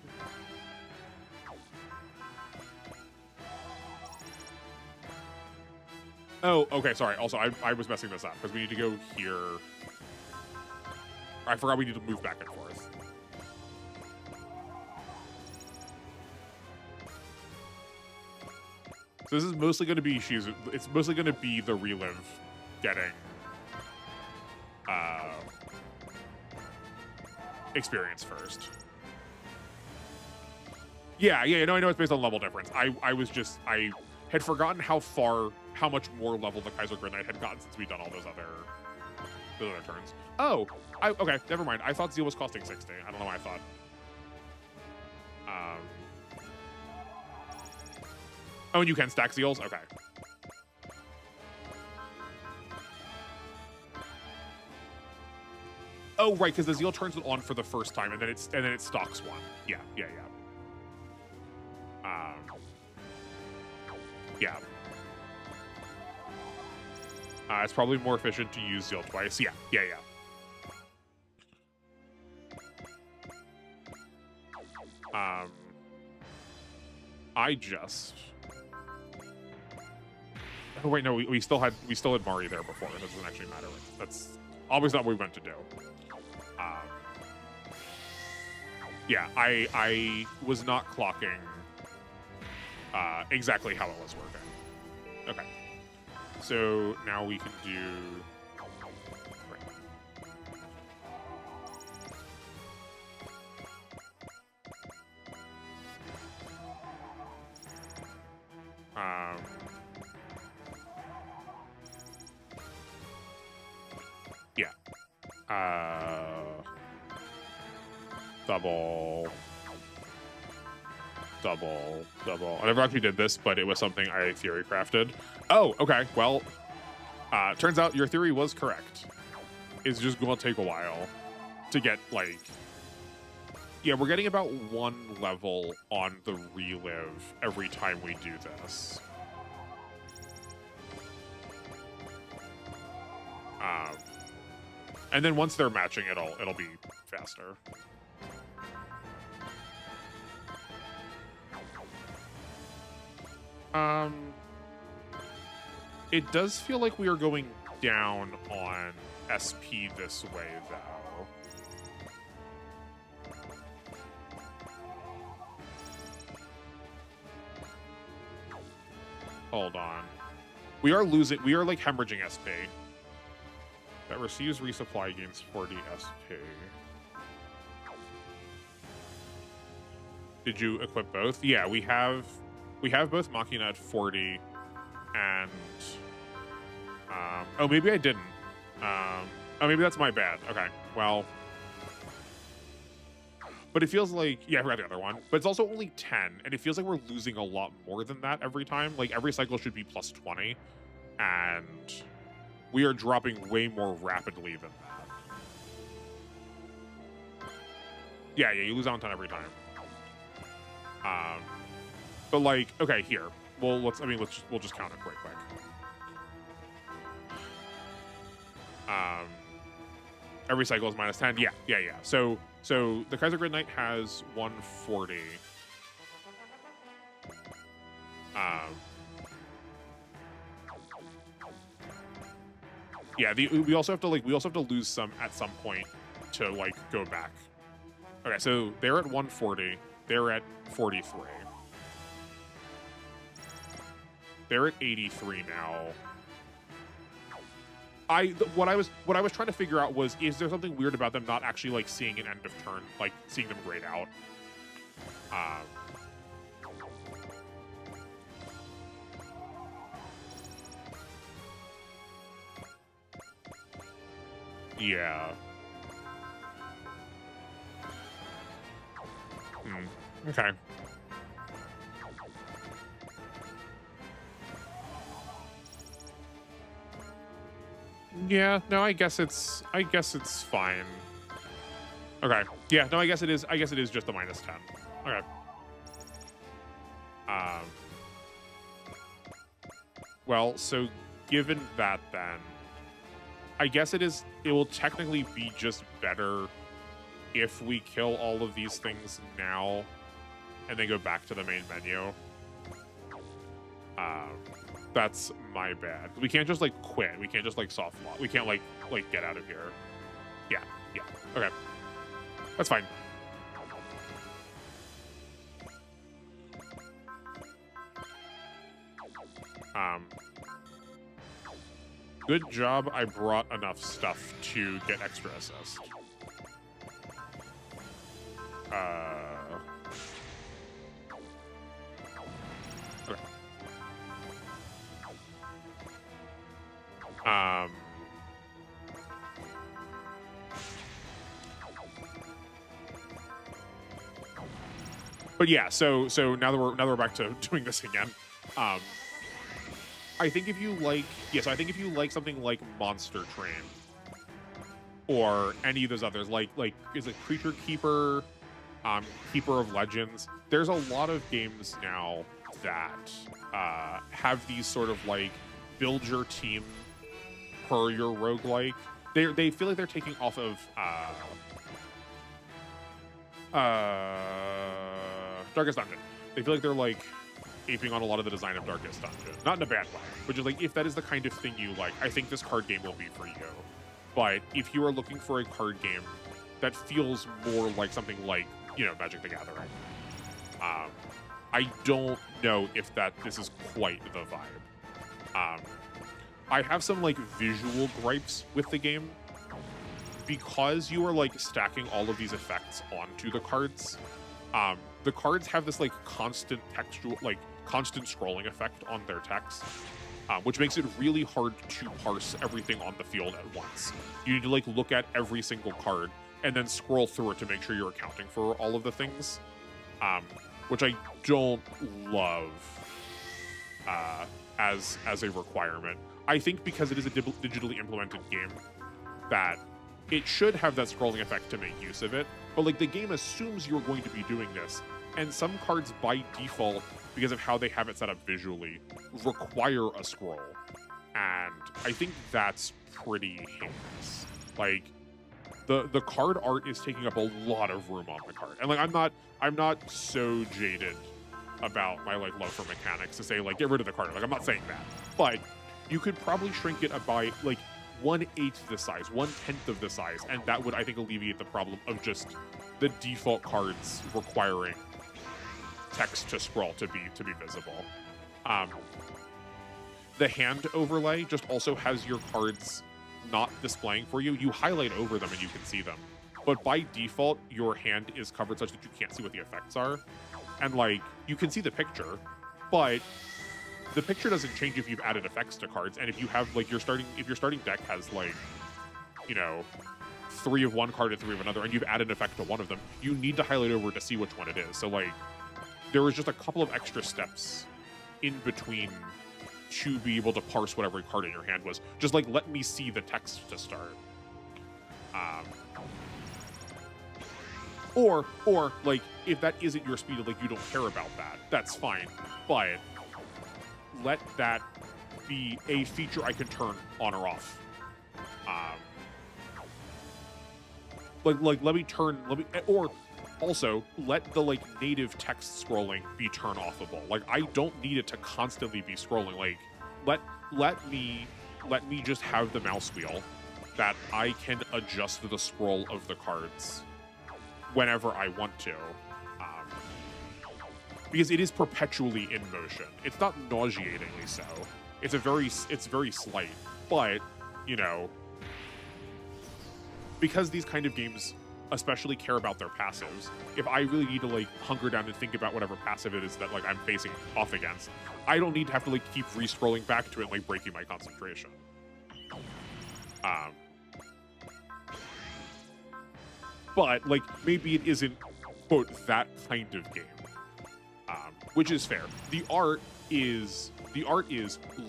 Oh, okay, sorry. Also, I was messing this up because we need to go here. I forgot we need to move back and forth. So this is mostly going to be it's mostly going to be the relive getting experience first. Yeah, no, I know it's based on level difference. I had forgotten how much more level the Kaiser Grid Knight had gotten since we'd done all those other turns. Oh, okay, never mind. I thought Zeal was costing 60. I don't know why I thought. Oh, and you can stack Zeals? Okay. Oh, right, because the Zeal turns it on for the first time, and then it stocks one. Yeah. Yeah. It's probably more efficient to use Zeal twice. Yeah. I just. Oh wait, no, we still had Mari there before. That doesn't actually matter. That's always not what we meant to do. Yeah, I was not clocking exactly how it was working. Okay, so now we can do. Yeah. Double. I never actually did this, but it was something I theory crafted. Oh, okay. Well, turns out your theory was correct. It's just going to take a while to get, like... Yeah, we're getting about 1 level on the relive every time we do this. And then once they're matching, it'll be faster. It does feel like we are going down on SP this way, though. Hold on. We are like hemorrhaging SP. That receives resupply gains 40 SP. Did you equip both? Yeah, we have both Machina at 40 and oh, maybe I didn't. Oh, maybe that's my bad. Okay, well, but it feels like, yeah, I forgot the other one, but it's also only 10, and it feels like we're losing a lot more than that every time. Like, every cycle should be plus 20, and we are dropping way more rapidly than that. Yeah, you lose on 10 every time. But like, okay, here. Well, we'll just count it quick. Every cycle is minus 10. Yeah. So the Kaiser Grid Knight has 140. Yeah, we also have to lose some at some point to like go back. Okay, so they're at 140. They're at 43. They're at 83 now. What I was trying to figure out was, is there something weird about them not actually like seeing an end of turn, like seeing them grayed out? Yeah. Okay. Yeah, no, I guess it's fine. Okay. Yeah, no, I guess it is just the minus 10. Okay. Well, so given that then, I guess it will technically be just better if we kill all of these things now and then go back to the main menu. That's my bad. We can't just like quit. We can't just like soft lock. We can't like get out of here. Yeah. Okay. That's fine. Good job. I brought enough stuff to get extra assist. Okay. But yeah, so now that we're back to doing this again, I think if you like, I think if you like something like Monster Train, or any of those others, like is it Creature Keeper, Keeper of Legends. There's a lot of games now that have these sort of like build your team per your roguelike. They feel like they're taking off of Darkest Dungeon. They feel like they're like aping on a lot of the design of Darkest Dungeon. Not in a bad way, but just like if that is the kind of thing you like, I think this card game will be for you. But if you are looking for a card game that feels more like something like, you know, Magic the Gathering, I don't know if this is quite the vibe. I have some like visual gripes with the game because you are like stacking all of these effects onto the cards. The cards have this like constant textual, like constant scrolling effect on their text, which makes it really hard to parse everything on the field at once. You need to like look at every single card and then scroll through it to make sure you're accounting for all of the things, which I don't love as a requirement. I think because it is a digitally implemented game that it should have that scrolling effect to make use of it, but like the game assumes you're going to be doing this, and some cards by default, because of how they have it set up visually, require a scroll, and I think that's pretty heinous. Like the card art is taking up a lot of room on the card, and like I'm not so jaded about my like love for mechanics to say like get rid of the card. Like I'm not saying that, but you could probably shrink it by like 1/8 the size, 1/10 of the size, and that would, I think, alleviate the problem of just the default cards requiring text to scroll to be visible. The hand overlay just also has your cards not displaying for you. You highlight over them and you can see them, but by default your hand is covered such that you can't see what the effects are, and like you can see the picture, but the picture doesn't change if you've added effects to cards. And if you have like if your starting deck has like, you know, 3 of one card and 3 of another, and you've added an effect to one of them, you need to highlight over to see which one it is. So like there was just a couple of extra steps in between to be able to parse what every card in your hand was. Just like let me see the text to start. Or like if that isn't your speed, like you don't care about that, that's fine. But let that be a feature I can turn on or off. Or also let the like native text scrolling be turn offable. Like I don't need it to constantly be scrolling. Like let me just have the mouse wheel that I can adjust the scroll of the cards whenever I want to. Because it is perpetually in motion. It's not nauseatingly so. It's very slight, but you know, because these kind of games especially care about their passives, if I really need to like hunker down and think about whatever passive it is that like I'm facing off against, I don't need to have to like keep re-scrolling back to it, like breaking my concentration. But like maybe it isn't quote that kind of game. Which is fair. The art is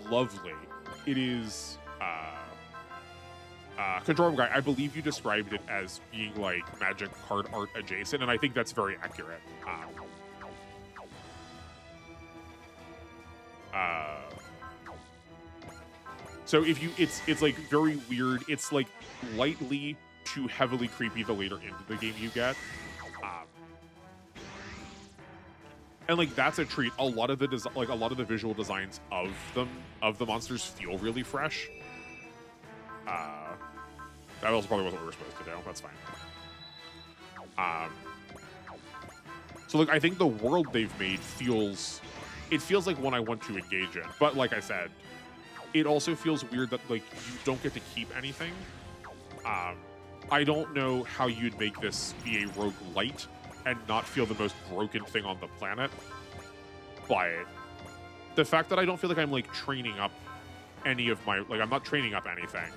lovely. It is Control Room Guy, I believe you described it as being like Magic card art adjacent, and I think that's very accurate. So if you, it's like very weird. It's like lightly to heavily creepy the later into the game you get. And like that's a treat. A lot of the visual designs of the monsters feel really fresh. That also probably wasn't what we were supposed to do. That's fine. So like I think the world they've made feels like one I want to engage in. But like I said, it also feels weird that like you don't get to keep anything. I don't know how you'd make this be a roguelite and not feel the most broken thing on the planet. But the fact that I don't feel like I'm like training up any of my, like I'm not training up anything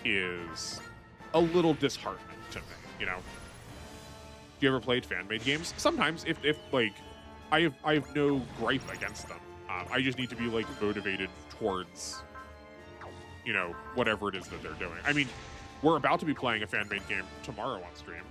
is a little disheartening to me, you know? You ever played fan-made games? Sometimes, if like, I have no gripe against them. I just need to be like motivated towards, you know, whatever it is that they're doing. I mean, we're about to be playing a fan-made game tomorrow on stream.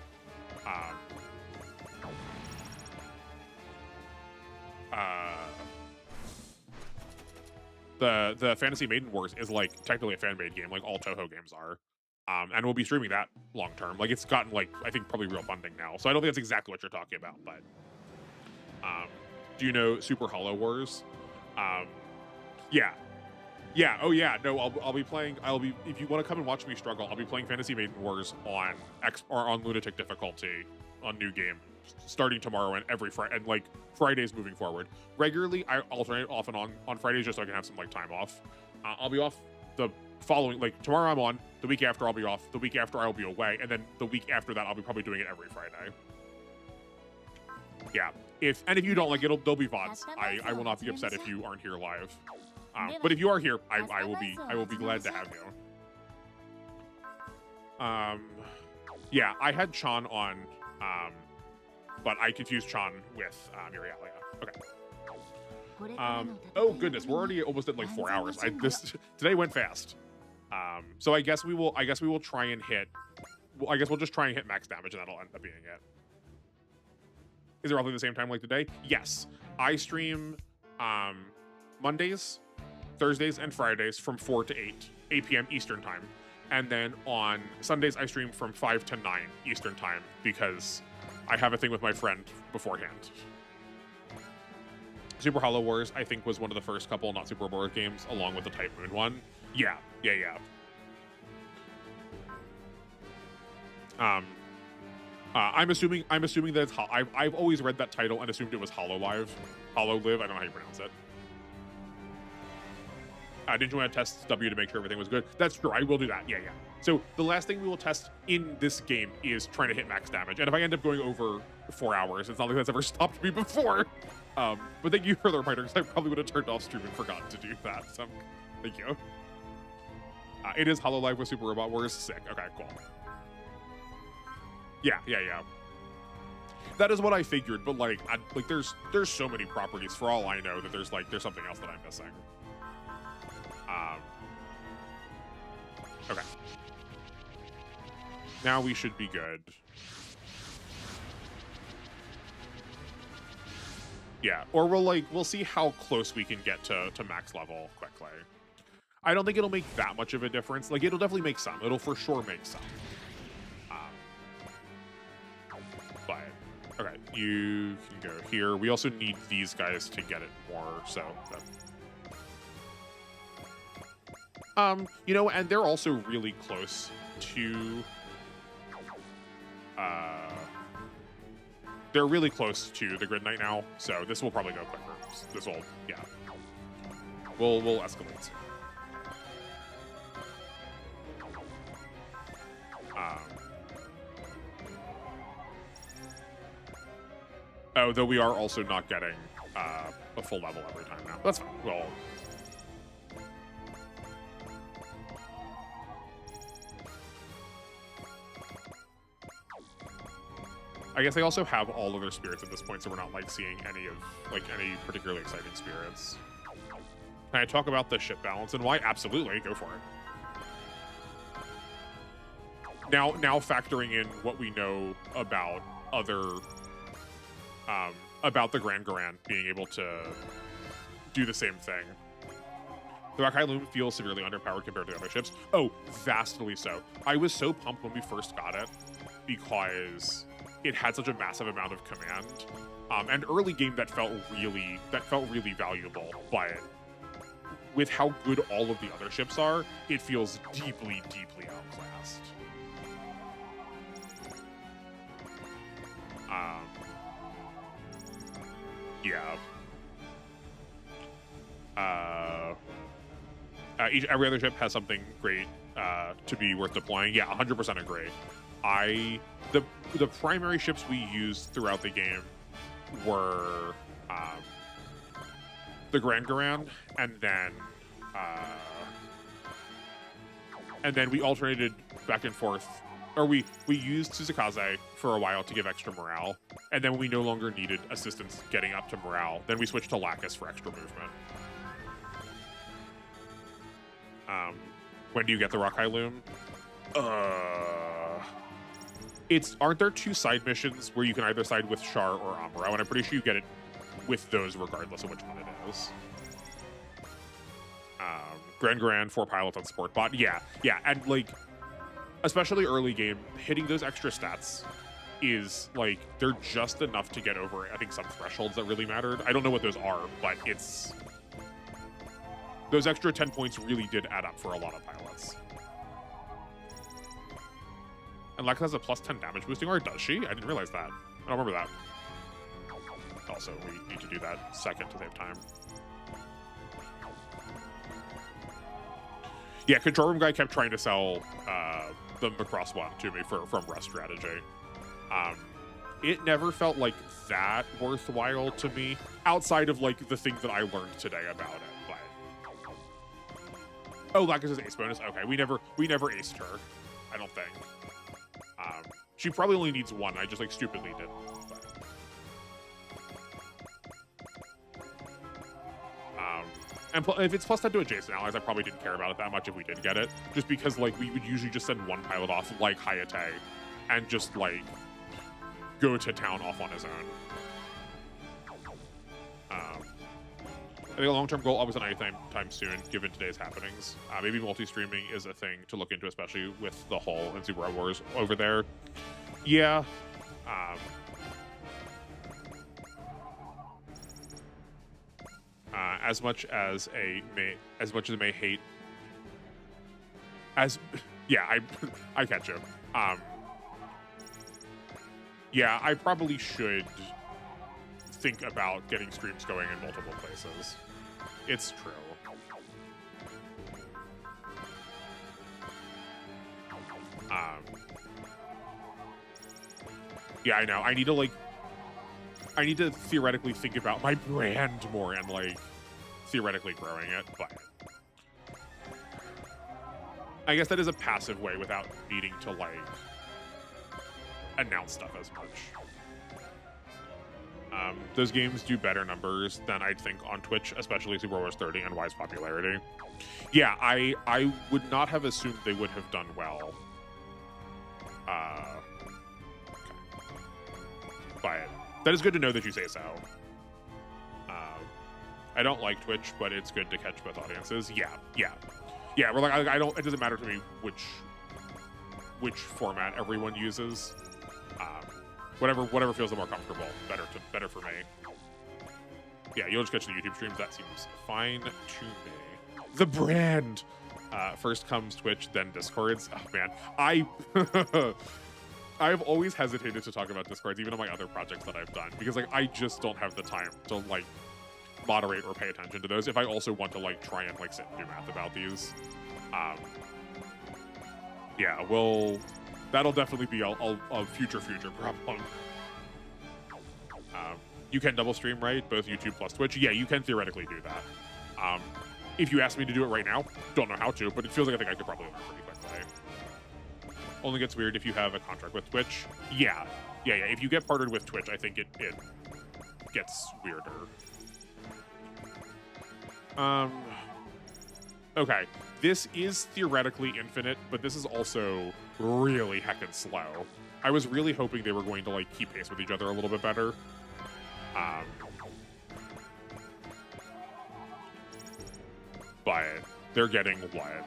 The Fantasy Maiden Wars is like technically a fan-made game, like all Toho games are. And we'll be streaming that long term. Like it's gotten like I think probably real funding now. So I don't think that's exactly what you're talking about, but do you know Super Hollow Wars? Yeah. Yeah, oh yeah, no, I'll be playing, if you want to come and watch me struggle, I'll be playing Fantasy Maiden Wars on on Lunatic difficulty on New Game, starting tomorrow and every Friday, and like Fridays moving forward. Regularly, I alternate off and on Fridays just so I can have some like time off. I'll be off the following, like tomorrow I'm on, the week after I'll be off, the week after I'll be away, and then the week after that I'll be probably doing it every Friday. Yeah, if you don't like it, there'll be VODs. I will not be upset if you aren't here live. But if you are here, I will be glad to have you. Yeah, I had Chan on, but I confused Chan with Mirialia. Okay. Oh goodness, we're already almost at like 4 hours. Today went fast. So I guess we will try and hit. Well, I guess we'll just try and hit max damage, and that'll end up being it. Is it roughly the same time like today? Yes. I stream Mondays, Thursdays, and Fridays from 4 to 8 p.m. Eastern time. And then on Sundays, I stream from 5 to 9 Eastern time because I have a thing with my friend beforehand. Super Hollow Wars, I think, was one of the first couple not Super Board games, along with the Type Moon one. Yeah. I'm assuming that it's I've always read that title and assumed it was Hollow Live, I don't know how you pronounce it. Didn't you want to test W to make sure everything was good? That's true. I will do that. Yeah. So the last thing we will test in this game is trying to hit max damage. And if I end up going over 4 hours, it's not like that's ever stopped me before. But thank you for the reminder, because I probably would have turned off stream and forgotten to do that. So thank you. It is Hollow Live with Super Robot Wars. Sick. Okay, cool. Yeah. That is what I figured, but like there's so many properties. For all I know, that there's something else that I'm missing. Okay. Now we should be good. Yeah, or we'll see how close we can get to max level quickly. I don't think it'll make that much of a difference. Like, it'll definitely make some. It'll for sure make some. But okay, you can go here. We also need these guys to get it more, so you know, and they're also really close to they're really close to the Grid Knight now, so this will probably go quicker. This will, yeah. We'll escalate soon. Oh, though we are also not getting a full level every time now. That's fine. Well, I guess they also have all of their spirits at this point, so we're not like seeing any particularly exciting spirits. Can I talk about the ship balance and why? Absolutely, go for it. Now factoring in what we know about other about the Grand Garand being able to do the same thing. The Rakai Loom feels severely underpowered compared to the other ships. Oh, vastly so. I was so pumped when we first got it because it had such a massive amount of command. And early game that felt really valuable, but with how good all of the other ships are, it feels deeply, deeply outclassed. Yeah. Every other ship has something great to be worth deploying. Yeah, 100% agree. The primary ships we used throughout the game were the Grand Garand, and then we alternated back and forth, or we used Suzukaze for a while to give extra morale, and then when we no longer needed assistance getting up to morale, then we switched to Lacus for extra movement. When do you get the Rakai Loom? Aren't there 2 side missions where you can either side with Char or Amuro, and I'm pretty sure you get it with those regardless of which one it is. Grand, 4 pilots on support bot. Yeah, and like, especially early game, hitting those extra stats is like, they're just enough to get over, I think, some thresholds that really mattered. I don't know what those are, but it's, those extra 10 points really did add up for a lot of pilots. And Lex has a plus 10 damage boosting, or does she? I didn't realize that. I don't remember that. Also, we need to do that second to save time. Yeah, Control Room Guy kept trying to sell the Macross one to me from Rust Strategy. It never felt like that worthwhile to me, outside of like the things that I learned today about it. But oh, Lacus' ace bonus. Okay, we never aced her, I don't think. She probably only needs 1. I just like stupidly didn't. And if it's plus 10 to adjacent allies, I probably didn't care about it that much if we did get it, just because like we would usually just send 1 pilot off, like Hayate, and just like go to town off on his own. I think a long-term goal, obviously not anytime soon, given today's happenings. Maybe multi-streaming is a thing to look into, especially with the Hull and Super Wars over there. Yeah. As much as it may hate, yeah, I catch you. Yeah, I probably should think about getting streams going in multiple places. It's true. Yeah, I know. I need to theoretically think about my brand more and like theoretically growing it, but I guess that is a passive way without needing to like announce stuff as much. Those games do better numbers than I'd think on Twitch, especially Super Wars 30 and Y's popularity. Yeah, I would not have assumed they would have done well. Okay. But that is good to know that you say so. I don't like Twitch, but it's good to catch both audiences. Yeah. We're like, I don't. It doesn't matter to me which format everyone uses. Whatever feels the more comfortable, better for me. Yeah, you'll just catch the YouTube streams. That seems fine to me. The brand. First comes Twitch, then Discords. Oh man, I've always hesitated to talk about Discords, even on my other projects that I've done, because like I just don't have the time to like moderate or pay attention to those if I also want to like try and like sit and do math about these. Yeah, that'll definitely be a future problem. You can double stream, right? Both YouTube plus Twitch. Yeah, you can theoretically do that. If you ask me to do it right now, don't know how to, but it feels like I think I could probably learn pretty quickly. Only gets weird if you have a contract with Twitch. Yeah. If you get partnered with Twitch, I think it gets weirder. Okay, this is theoretically infinite, but this is also really heckin' slow. I was really hoping they were going to like keep pace with each other a little bit better. But they're getting what?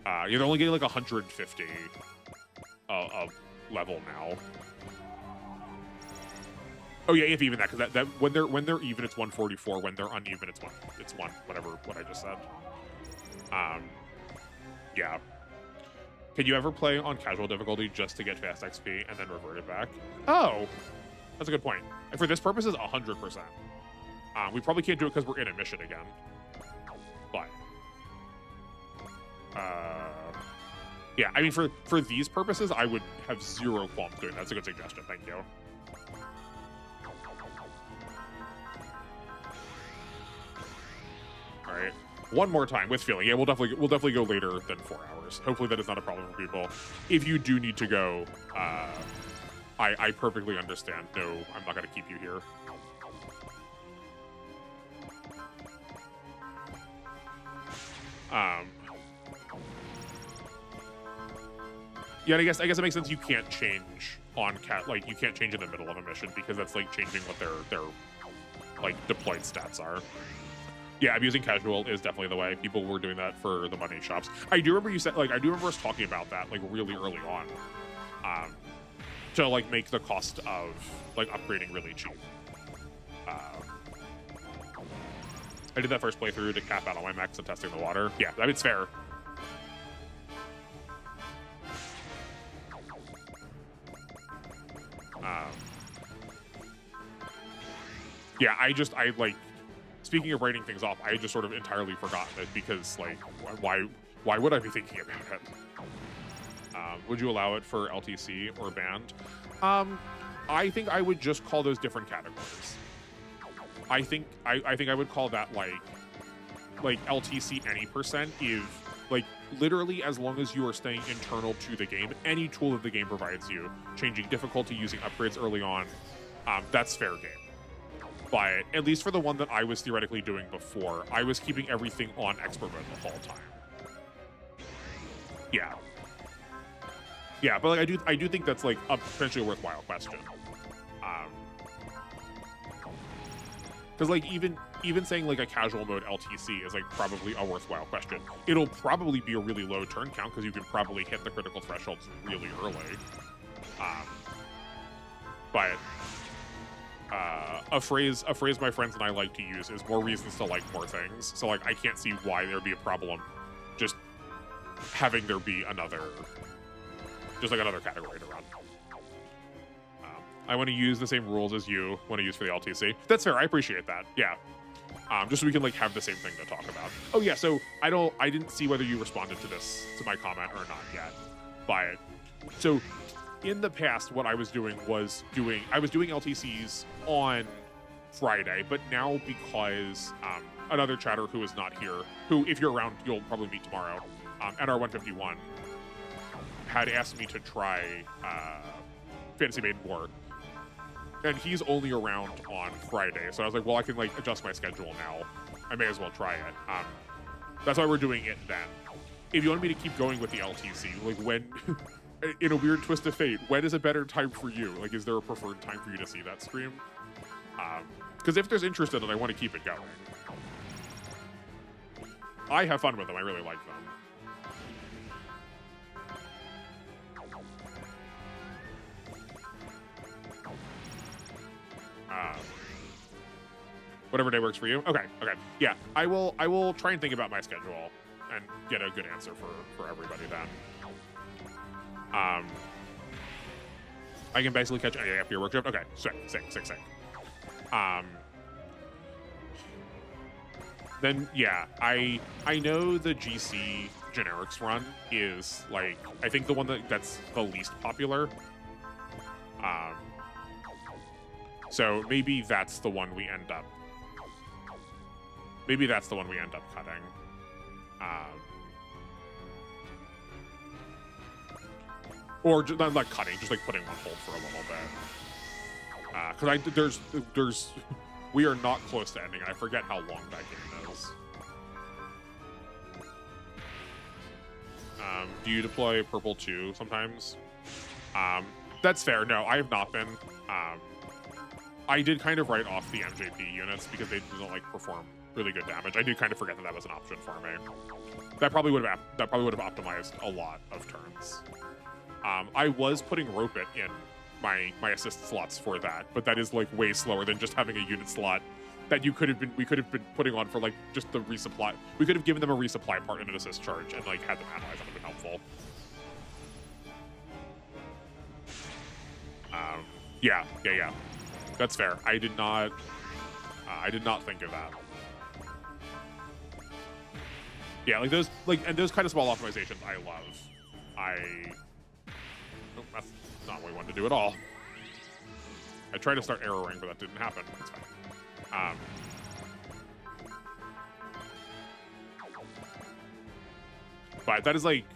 Yeah, they're only getting like 150 level now. Oh yeah, if even that, because that when they're even, it's 144. When they're uneven, it's one. Whatever what I just said. Yeah. Can you ever play on casual difficulty just to get fast XP and then revert it back? Oh, that's a good point. And for this purpose, is 100%. We probably can't do it because we're in a mission again. But yeah, I mean for these purposes, I would have zero qualms doing that. That's a good suggestion. Thank you. All right, one more time with feeling. Yeah, we'll definitely go later than 4 hours. Hopefully that is not a problem for people. If you do need to go, I perfectly understand. No, I'm not going to keep you here. Yeah, I guess it makes sense. You can't change on cat, like you can't change in the middle of a mission because that's like changing what their like deployed stats are. Yeah, abusing casual is definitely the way. People were doing that for the money shops. I do remember you said, like, I do remember us talking about that like really early on, to like make the cost of like upgrading really cheap. I did that first playthrough to cap out on my max and testing the water. Yeah, I mean, it's fair. Yeah, I like, speaking of writing things off, I just sort of entirely forgotten it because, like, why would I be thinking about it? Would you allow it for LTC or banned? I think I would just call those different categories. I think I would call that like LTC any percent if, like, literally as long as you are staying internal to the game, any tool that the game provides you, changing difficulty, using upgrades early on, that's fair game. But at least for the one that I was theoretically doing before, I was keeping everything on expert mode the whole time. Yeah, but like I do think that's like a potentially worthwhile question. Because like even saying like a casual mode LTC is like probably a worthwhile question. It'll probably be a really low turn count because you can probably hit the critical thresholds really early. But a phrase my friends and I like to use is more reasons to like more things. So like I can't see why there'd be a problem just having there be another category to run. I want to use the same rules as you want to use for the LTC. That's fair. I appreciate that. Yeah. Just so we can like have the same thing to talk about. Oh yeah. So I didn't see whether you responded to my comment or not yet. But so in the past, what I was doing was I was doing LTCs on Friday, but now because another chatter who is not here, who if you're around, you'll probably meet tomorrow, at our 151, had asked me to try Fantasy Maiden War. And he's only around on Friday, so I was like, well, I can like adjust my schedule now. I may as well try it. That's why we're doing it then. If you want me to keep going with the LTC, like when, in a weird twist of fate, when is a better time for you? Like, is there a preferred time for you to see that stream? Because if there's interest in it, I want to keep it going. I have fun with them. I really like them. Whatever day works for you. Okay. Yeah, I will try and think about my schedule and get a good answer for everybody then. I can basically catch any after your workshop. Okay, sick. Then yeah, I know the GC generics run is like, I think the one that's the least popular. So maybe that's the one we end up. Maybe that's the one we end up cutting. Or just, not like cutting, just like putting on hold for a little bit. Because there's we are not close to ending. I forget how long that game is. Do you deploy purple too sometimes? That's fair. No, I have not been. I did kind of write off the MJP units because they don't like perform really good damage. I did kind of forget that was an option for me. That probably would have optimized a lot of turns. I was putting rope it in my assist slots for that, but that is like way slower than just having a unit slot that we could have been putting on for like just the resupply. We could have given them a resupply part in an assist charge and like had them analyze. That would have been helpful. Yeah. That's fair. I did not think of that. Yeah, like those kind of small optimizations I love. Nope, that's not what we wanted to do at all. I tried to start arrowing, but that didn't happen. That's fine. But that is like,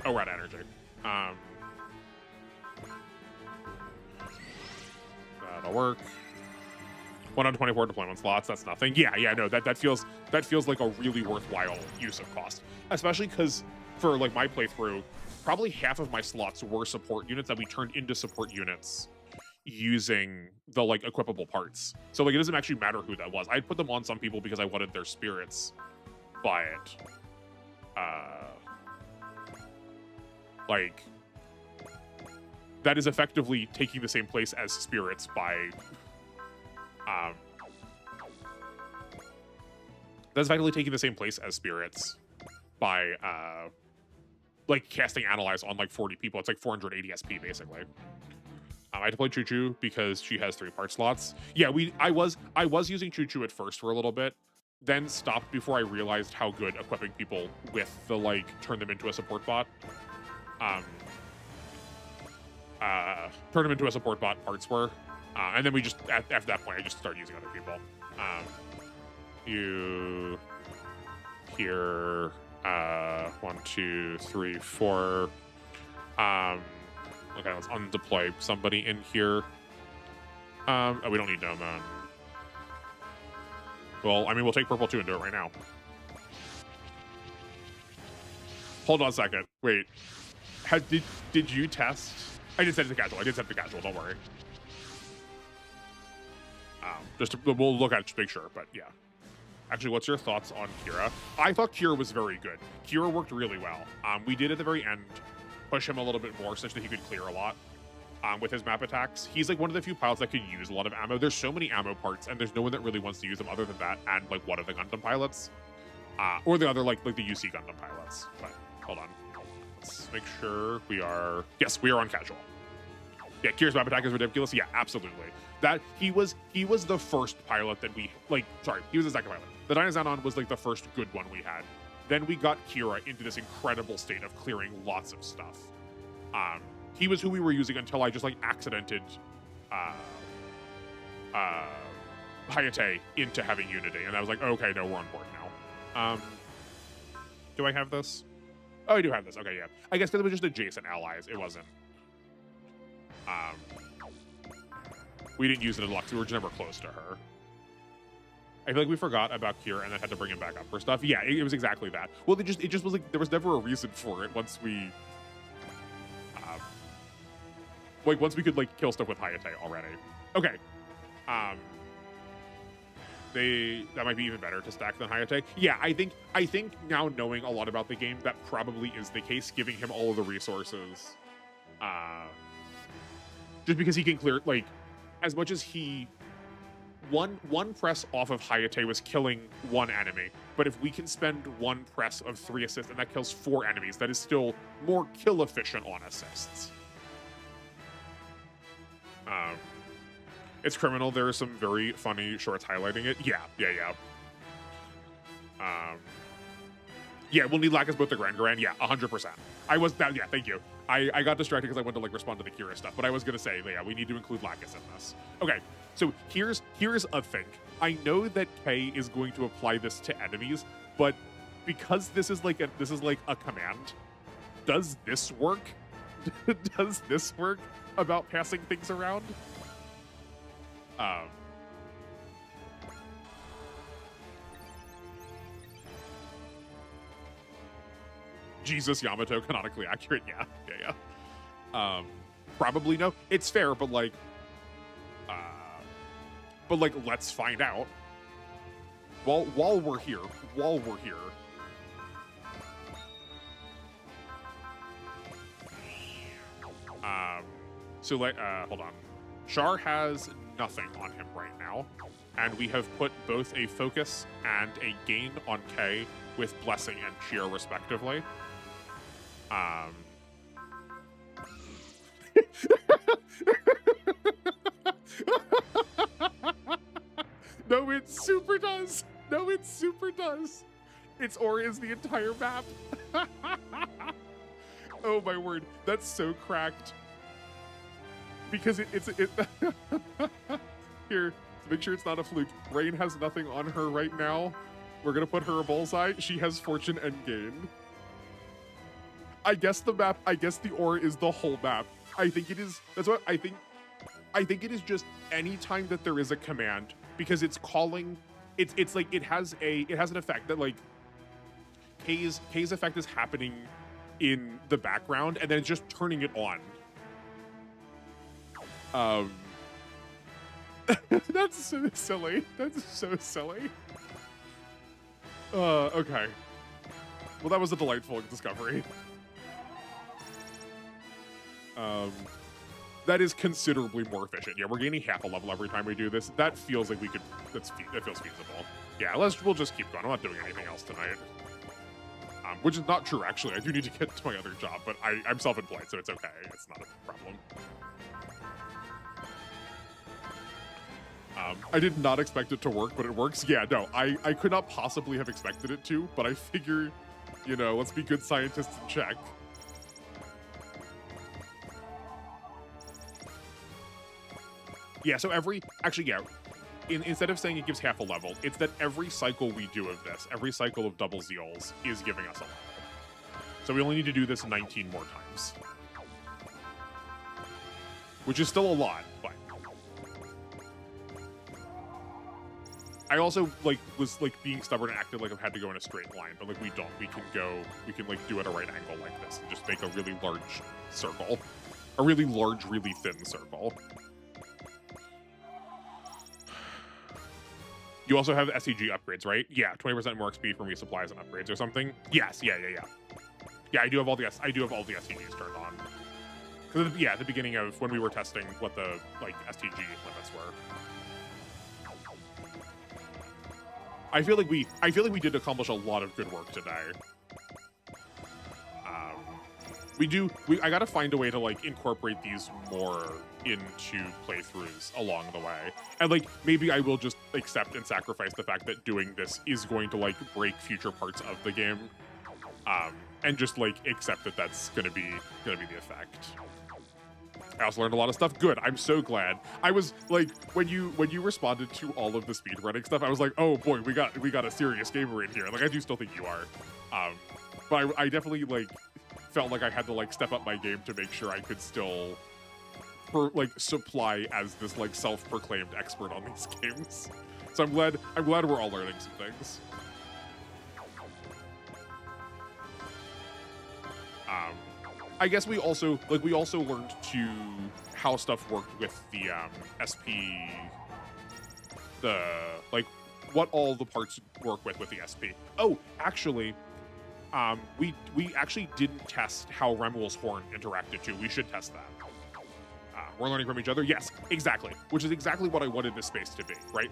oh, we're out of energy. That'll work. 124 deployment slots, that's nothing. Yeah, no, that feels like a really worthwhile use of cost. Especially because for like my playthrough, probably half of my slots were support units that we turned into support units using the like equipable parts. So like it doesn't actually matter who that was. I'd put them on some people because I wanted their spirits, but like that is effectively taking the same place as spirits by that's effectively taking the same place as spirits by like casting Analyze on like 40 people. It's like 480 SP basically. I had to play Choo Choo because she has 3 part slots. Yeah, I was using Choo Choo at first for a little bit, then stopped before I realized how good equipping people with the like turn them into a support bot. Turn them into a support bot parts were. And then we just after that point I just started using other people. You here 1, 2, 3, 4. Okay, let's undeploy somebody in here. Oh, we don't need them. Well, I mean, we'll take purple 2 and do it right now. Hold on a second. Wait. Did you test? I did set it to casual. Don't worry. We'll look at it to make sure, but yeah. Actually, what's your thoughts on Kira? I thought Kira was very good. Kira worked really well. We did at the very end push him a little bit more such that he could clear a lot with his map attacks. He's like one of the few pilots that can use a lot of ammo. There's so many ammo parts, and there's no one that really wants to use them other than that and like one of the Gundam pilots. Or the other, like the UC Gundam pilots. But hold on. Let's make sure we are... Yes, we are on casual. Yeah, Kira's map attack is ridiculous. Yeah, absolutely. That he was the first pilot that we he was the second pilot. The Dynazanon was like the first good one we had. Then we got Kira into this incredible state of clearing lots of stuff. He was who we were using until I just like accidented Hayate into having Unity, and I was like, okay, no, we're on board now. Do I have this? Oh, I do have this. Okay, yeah. I guess because it was just adjacent allies. It wasn't. We didn't use it in Lux. We were just never close to her. I feel like we forgot about Kira and then had to bring him back up for stuff. Yeah, it was exactly that. Well, it just was like there was never a reason for it once we, once we could like kill stuff with Hayate already. Okay, that might be even better to stack than Hayate. Yeah, I think now knowing a lot about the game, that probably is the case. Giving him all of the resources, just because he can clear like as much as he. One press off of Hayate was killing 1 enemy, but if we can spend 1 press of 3 assists and that kills 4 enemies, that is still more kill efficient on assists. It's criminal. There are some very funny shorts highlighting it. Yeah. Yeah, we'll need Lacus both the Grand Grand. Yeah, 100%. I was that. Yeah, thank you. I got distracted because I wanted to like respond to the Kira stuff, but I was gonna say, yeah, we need to include Lacus in this. Okay, so here's a thing. I know that Kay is going to apply this to enemies, but because this is like a command, does this work? Does this work about passing things around? Jesus, Yamato, canonically accurate. Yeah. Probably no. It's fair, but like, let's find out. While we're here. So like, hold on. Char has nothing on him right now, and we have put both a focus and a gain on K with blessing and cheer respectively. No, it super does. Its aura is the entire map. Oh my word, that's so cracked. Because it's here, to make sure it's not a fluke. Rain has nothing on her right now. We're gonna put her a bullseye. She has fortune and gain. I guess the aura is the whole map. I think it is. That's what I think. I think it is just any time that there is a command, because it's calling. It's like it has an effect that like K's effect is happening in the background and then just turning it on. That's so silly. That's so silly. Okay. Well, that was a delightful discovery. That is considerably more efficient. Yeah, we're gaining half a level every time we do this. That feels like we could, that feels feasible. Yeah, we'll just keep going. I'm not doing anything else tonight. Which is not true, actually. I do need to get to my other job, but I'm self-employed, so it's okay. It's not a problem. I did not expect it to work, but it works. Yeah, no, I could not possibly have expected it to, but I figure, you know, let's be good scientists and check. Yeah, so instead of saying it gives half a level, it's that every cycle we do of this, every cycle of double zeals is giving us a level. So we only need to do this 19 more times. Which is still a lot, but... I also, was, being stubborn and acted like I've had to go in a straight line, but, we don't. We can, do it at a right angle like this and just make a really large circle. A really large, really thin circle. You also have SCG upgrades, right? Yeah, 20% more speed for resupplies and upgrades or something. Yes, yeah. Yeah, I do have all the SCGs turned on. Because yeah, at the beginning of when we were testing what the STG limits were. I feel like we did accomplish a lot of good work today. I gotta find a way to incorporate these more into playthroughs along the way. And maybe I will just accept and sacrifice the fact that doing this is going to break future parts of the game. And just accept that that's gonna be the effect. I also learned a lot of stuff. Good. I'm so glad. I was when you responded to all of the speedrunning stuff, I was like, oh boy, we got a serious gamer in here. I do still think you are. But I definitely felt like I had to step up my game to make sure I could still supply as this self-proclaimed expert on these games. So I'm glad we're all learning some things. I guess we also learned how stuff worked with the SP, what all the parts work with the SP. Oh, actually, we actually didn't test how Remuel's horn interacted too. We should test that. We're learning from each other. Yes, exactly. Which is exactly what I wanted this space to be, right?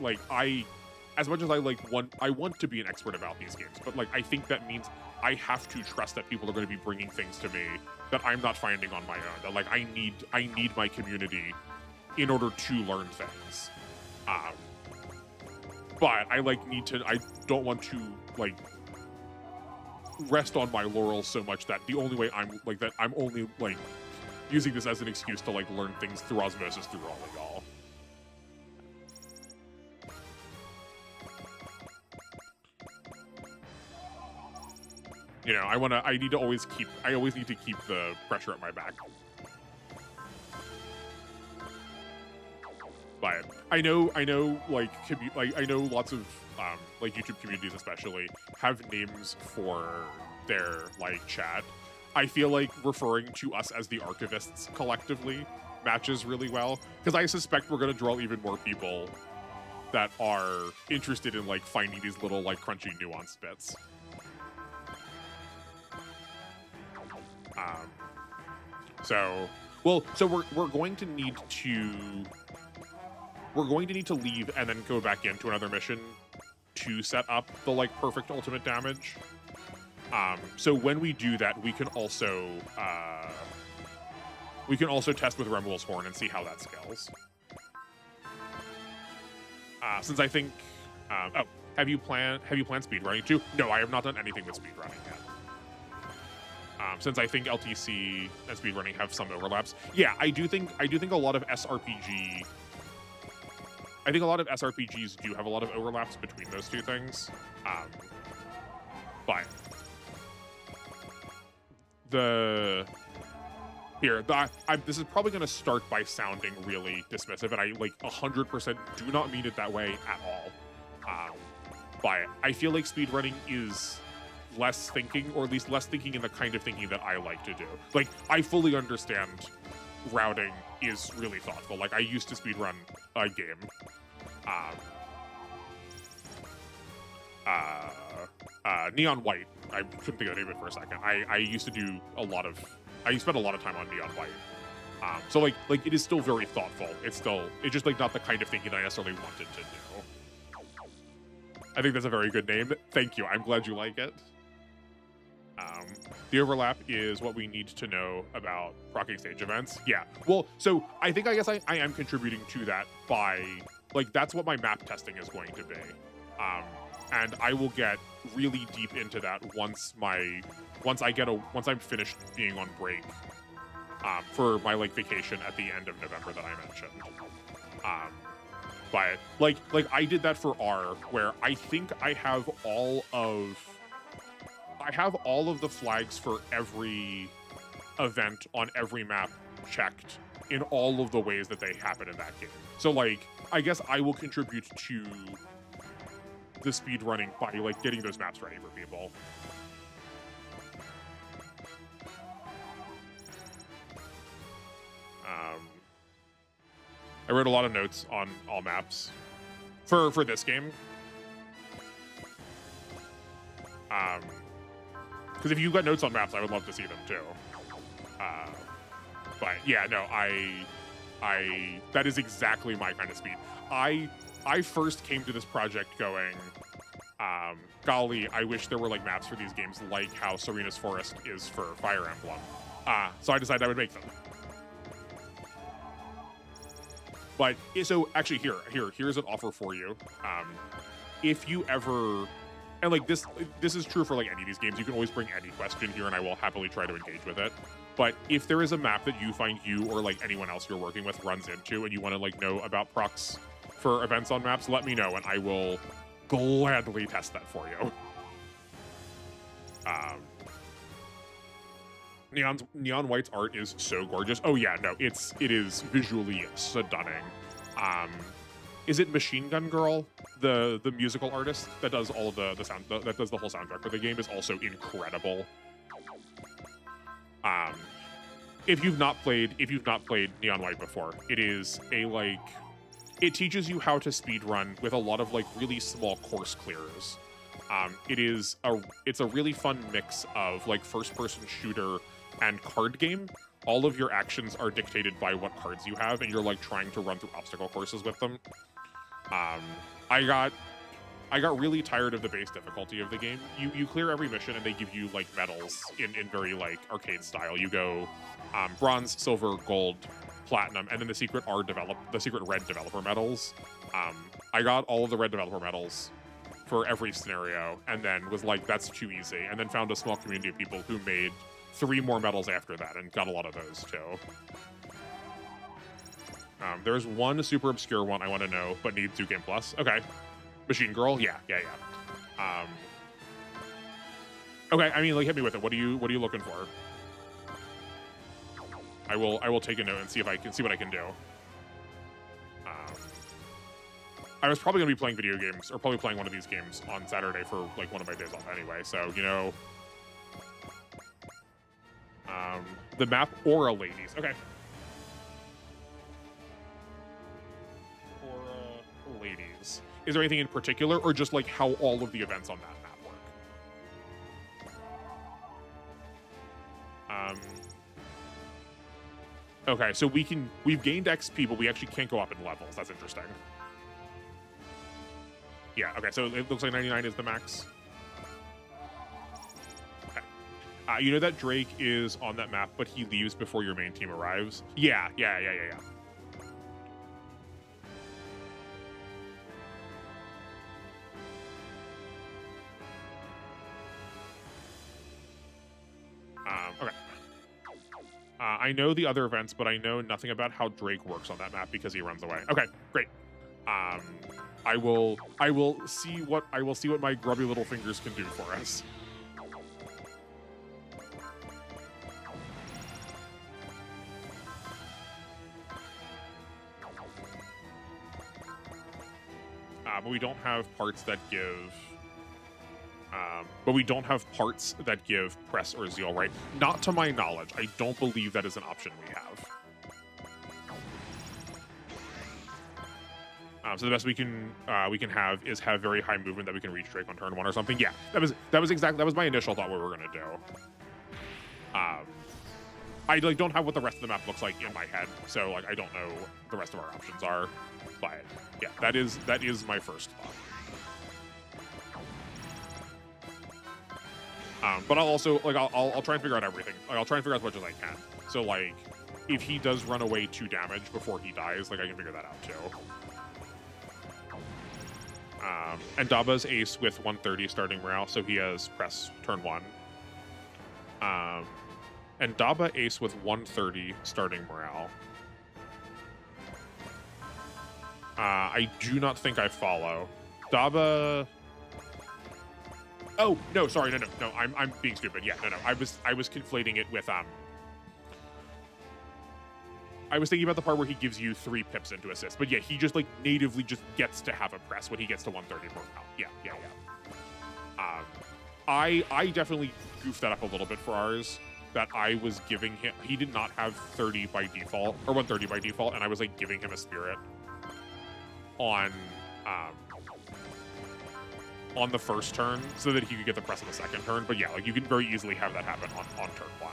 As much as I want to be an expert about these games, but I think that means I have to trust that people are going to be bringing things to me that I'm not finding on my own. That I need my community in order to learn things. But I don't want to rest on my laurels so much that the only way I'm only using this as an excuse to learn things through osmosis through all of y'all. You know, I always need to keep the pressure at my back. But I know I know lots of YouTube communities especially have names for their chat. I feel like referring to us as the archivists collectively matches really well, because I suspect we're gonna draw even more people that are interested in finding these little crunchy nuanced bits. So we're going to need to leave and then go back into another mission to set up the perfect ultimate damage. So when we do that, we can also test with Remuel's horn and see how that scales. Since I think, have you planned speedrunning too? No, I have not done anything with speedrunning yet. Since I think LTC and speedrunning have some overlaps. Yeah, I do think a lot of SRPG. I think a lot of SRPGs do have a lot of overlaps between those two things. But this is probably going to start by sounding really dismissive, and I 100% do not mean it that way at all. But I feel like speedrunning is less thinking, or at least less thinking in the kind of thinking that I like to do. Like, I fully understand routing is really thoughtful. Like, I used to speedrun a game. Neon White. I couldn't think of the name of it for a second. I used to do a lot of... I spent a lot of time on Neon White. So like it is still very thoughtful. It's just like not the kind of thinking that I necessarily wanted to do. I think that's a very good name. Thank you. I'm glad you like it. The overlap is what we need to know about rocking stage events. Yeah. Well, so I guess I am contributing to that by, like, that's what my map testing is going to be. And I will get really deep into that once I'm finished being on break for my like vacation at the end of November that I mentioned. But like I did that for R, where I think I have all of the flags for every event on every map checked in all of the ways that they happen in that game. So like I guess I will contribute to the speed running by like getting those maps ready for people. I wrote a lot of notes on all maps for this game. Because if you've got notes on maps, I would love to see them too. But yeah, no, I that is exactly my kind of speed. I first came to this project going, golly, I wish there were like maps for these games like how Serena's Forest is for Fire Emblem. So I decided I would make them. But so actually here's an offer for you. If you ever, and like this is true for like any of these games, you can always bring any question here and I will happily try to engage with it. But if there is a map that you find you or like anyone else you're working with runs into and you want to like know about procs for events on maps, let me know and I will gladly test that for you. Neon White's art is so gorgeous. Oh yeah, no, it is visually stunning. Is it Machine Gun Girl, the musical artist that does all of the sound, that does the whole soundtrack for the game, is also incredible. If you've not played Neon White before, it is it teaches you how to speedrun with a lot of like really small course clears. It's a really fun mix of like first-person shooter and card game. All of your actions are dictated by what cards you have, and you're like trying to run through obstacle courses with them. I got really tired of the base difficulty of the game. You clear every mission, and they give you like medals in very like arcade style. You go bronze, silver, gold, platinum, and then the secret red developer medals. I got all of the red developer medals for every scenario, and then was like, that's too easy, and then found a small community of people who made 3 more medals after that, and got a lot of those too. There's one super obscure one I want to know, but needs 2 Game Plus. Okay. Machine Girl? Yeah. Okay, I mean, like, hit me with it. What are you looking for? I will take a note and see what I can do. I was probably gonna be playing video games, or probably playing one of these games on Saturday for like one of my days off anyway. So you know, the map Aura Ladies. Okay. Aura Ladies. Is there anything in particular, or just like how all of the events on that map work? Okay, so we've gained XP, but we actually can't go up in levels. That's interesting. Yeah, okay, so it looks like 99 is the max. Okay. You know that Drake is on that map, but he leaves before your main team arrives? Yeah. Okay. I know the other events, but I know nothing about how Drake works on that map because he runs away. Okay, great. I will see what my grubby little fingers can do for us. But we don't have parts that give But we don't have parts that give press or zeal, right? Not to my knowledge. I don't believe that is an option we have. So the best we can have is have very high movement that we can reach Drake on turn 1 or something. Yeah, that was my initial thought what we were gonna do. I like don't have what the rest of the map looks like in my head, so like I don't know what the rest of our options are. But yeah, that is my first thought. But I'll also like I'll try and figure out everything. Like, I'll try and figure out as much as I can. So like if he does run away 2 damage before he dies, like I can figure that out too. And Daba's ace with 130 starting morale, so he has press turn 1. And Daba ace with 130 starting morale. I do not think I follow. Daba. Oh no, sorry, no. I'm being stupid. Yeah, no. I was conflating it with I was thinking about the part where he gives you 3 pips into assist, but yeah, he just like natively just gets to have a press when he gets to 130 morale. Yeah. I definitely goofed that up a little bit for ours. That I was giving him, he did not have 30 by default or 130 by default, and I was like giving him a spirit on the first turn so that he could get the press on the second turn. But yeah, like you can very easily have that happen on turn 1.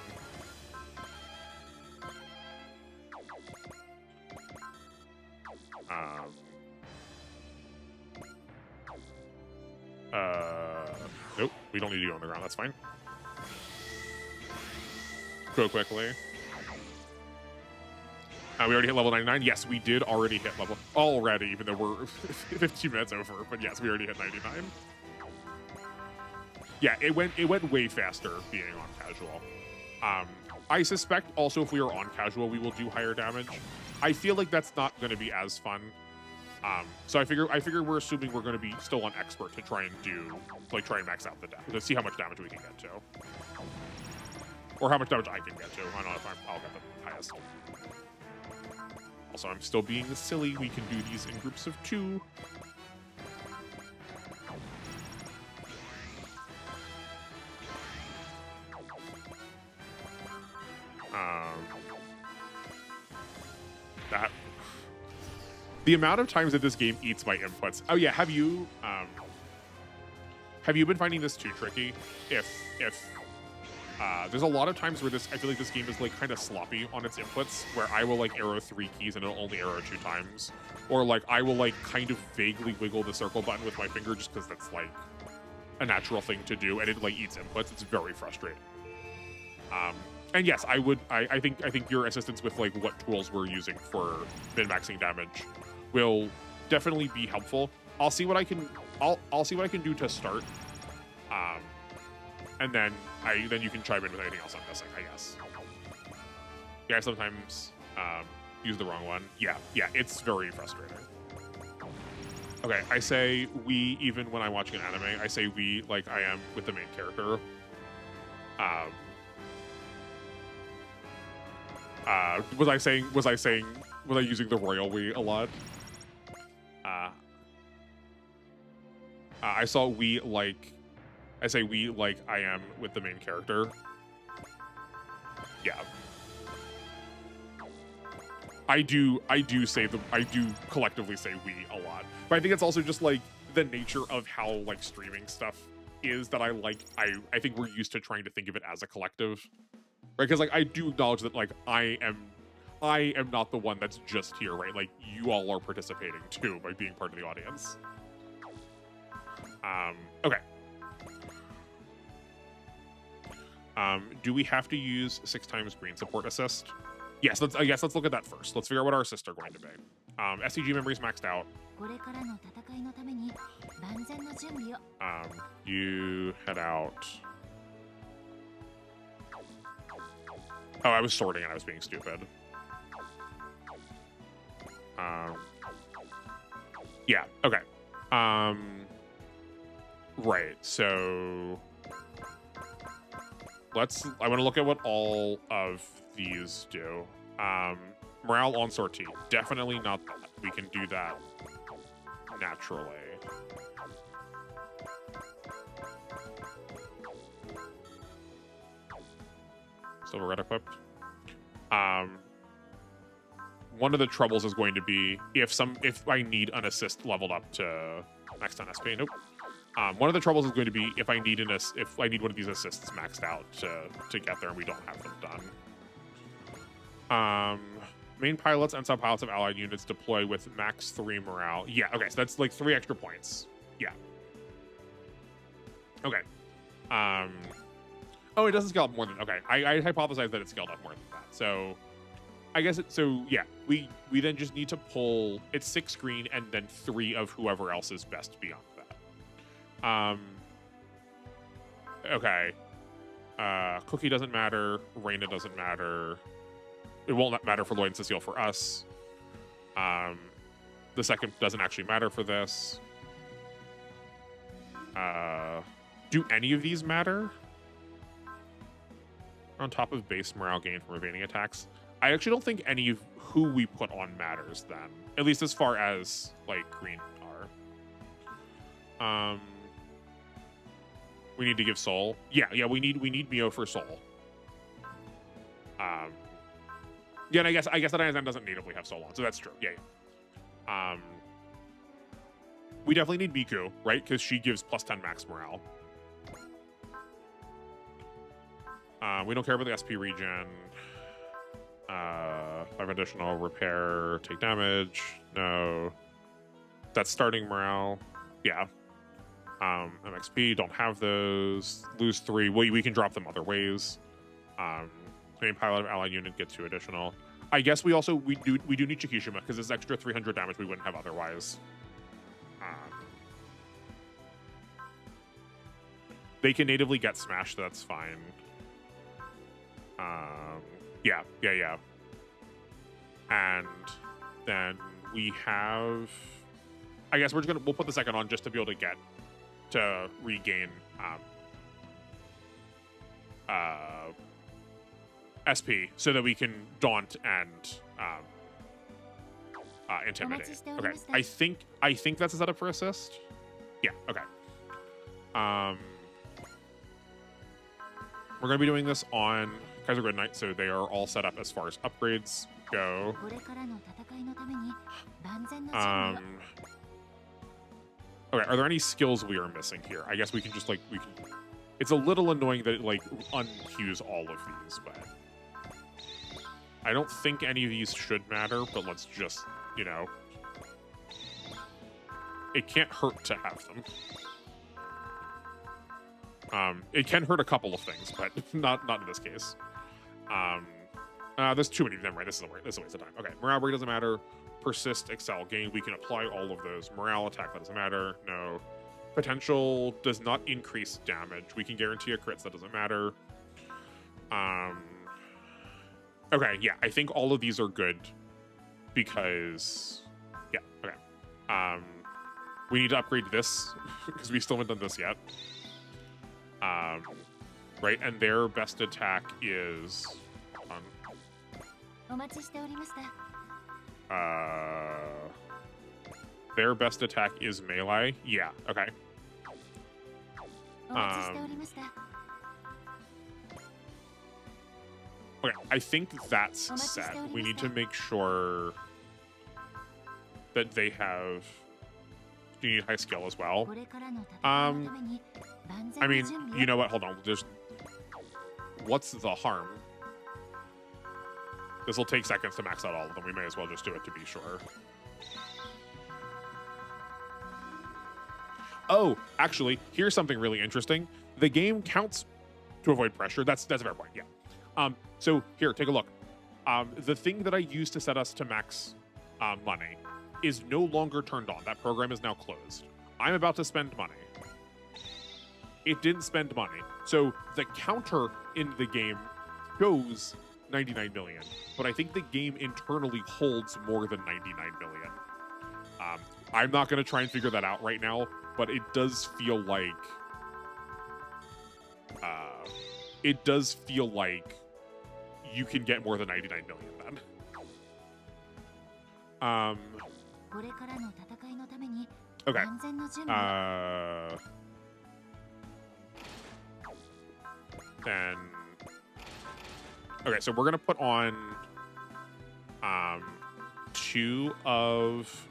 Nope, we don't need to go on the ground. That's fine. Go quickly. We already hit level 99. Yes, we did already hit level already, even though we're 15 minutes over. But yes, we already hit 99. Yeah, it went way faster being on casual. I suspect also if we are on casual, we will do higher damage. I feel like that's not going to be as fun. So I figure we're assuming we're going to be still on expert to try and max out the damage to see how much damage we can get to. Or how much damage I can get to. I don't know if I'll get the highest. Also, I'm still being silly. We can do these in groups of 2. The amount of times that this game eats my inputs. Oh yeah, have you been finding this too tricky? If there's a lot of times where I feel like this game is like kind of sloppy on its inputs, where I will like arrow 3 keys and it'll only arrow 2 times, or like I will like kind of vaguely wiggle the circle button with my finger just because that's like a natural thing to do, and it like eats inputs. It's very frustrating. And yes, I think your assistance with like what tools we're using for min-maxing damage will definitely be helpful. I'll see what I can do to start. And then you can chime in with anything else I'm missing, I guess. Yeah, I sometimes use the wrong one. Yeah, it's very frustrating. Okay, I say we even when I'm watching an anime, I say we like I am with the main character. Was I using the royal we a lot? I saw I say we like I am with the main character. Yeah. I do collectively say we a lot. But I think it's also just like the nature of how like streaming stuff is that I think we're used to trying to think of it as a collective. Right? Because like I do acknowledge that like I am not the one that's just here, right? Like you all are participating too by being part of the audience. Okay. Do we have to use 6 times green support assist? Yes, let's look at that first. Let's figure out what our assists are going to be. SCG memory's maxed out. You head out. Oh, I was sorting and I was being stupid. Yeah, okay. Right, so I want to look at what all of these do. Morale on sortie, definitely not that. We can do that naturally. Silver red equipped. One of the troubles is going to be if I need an assist leveled up to max 10 SP. Nope. One of the troubles is going to be if I need one of these assists maxed out to get there, and we don't have them done. Main pilots and sub-pilots of allied units deploy with max 3 morale. Yeah, okay, so that's like 3 extra points. Yeah. Okay. Oh, it doesn't scale up more than... Okay, I hypothesized that it scaled up more than that. So, I guess so yeah, we then just need to pull... It's 6 green and then 3 of whoever else is best beyond that. Okay. Cookie doesn't matter. Reina doesn't matter. It won't matter for Lloyd and Cecile for us. The second doesn't actually matter for this. Do any of these matter? On top of base morale gain from evading attacks. I actually don't think any of who we put on matters then. At least as far as, like, green are. We need to give soul. Yeah, we need Mio for soul. Yeah, and I guess that ISM doesn't natively have soul on, so that's true. Yeah. We definitely need Miku, right? Because she gives plus 10 max morale. We don't care about the SP regen. 5 additional repair, take damage. No. That's starting morale. Yeah. MXP, don't have those. Lose 3. We can drop them other ways. Main pilot of allied unit, get 2 additional. I guess we do need Chikishima because it's extra 300 damage we wouldn't have otherwise. They can natively get smashed, that's fine. Yeah. And then we have... I guess we'll put the second on just to be able to regain SP so that we can daunt and intimidate. Okay, I think that's a setup for assist. Yeah, okay. We're gonna be doing this on Kaiser Grid Knight, so they are all set up as far as upgrades go. Okay, are there any skills we are missing here? I guess we can just it's a little annoying that it unqueues all of these, but I don't think any of these should matter, but let's just, it can't hurt to have them. It can hurt a couple of things, but not in this case. There's too many of them, right? This is a waste of time. Okay, morale break doesn't matter. Persist, excel, gain. We can apply all of those. Morale attack, that doesn't matter. No. Potential does not increase damage. We can guarantee a crits, that doesn't matter. Okay, yeah, I think all of these are good because, yeah, okay. We need to upgrade this because we still haven't done this yet. Right, and their best attack is their best attack is melee. Yeah, okay. Okay, I think that's set. We need to make sure that they have... Do you need high skill as well? I mean, you know what? Hold on. What's the harm? This will take seconds to max out all of them. We may as well just do it to be sure. Oh, actually, here's something really interesting. The game counts to avoid pressure. That's a fair point, yeah. So here, take a look. The thing that I used to set us to max money is no longer turned on. That program is now closed. I'm about to spend money. It didn't spend money. So the counter in the game shows 99 million, but I think the game internally holds more than 99 million. I'm not going to try and figure that out right now, but it does feel like you can get more than 99 million then. Okay. Then Okay, so we're gonna put on 2 of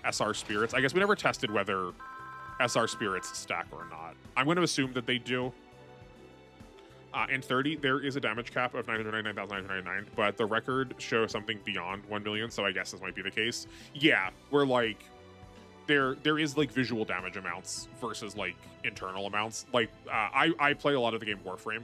SR spirits. I guess we never tested whether SR spirits stack or not. I'm going to assume that they do. In 30, there is a damage cap of 999,999, but the record shows something beyond 1 million, so I guess this might be the case. Yeah, we're like, there is like visual damage amounts versus like internal amounts. Like, I play a lot of the game Warframe,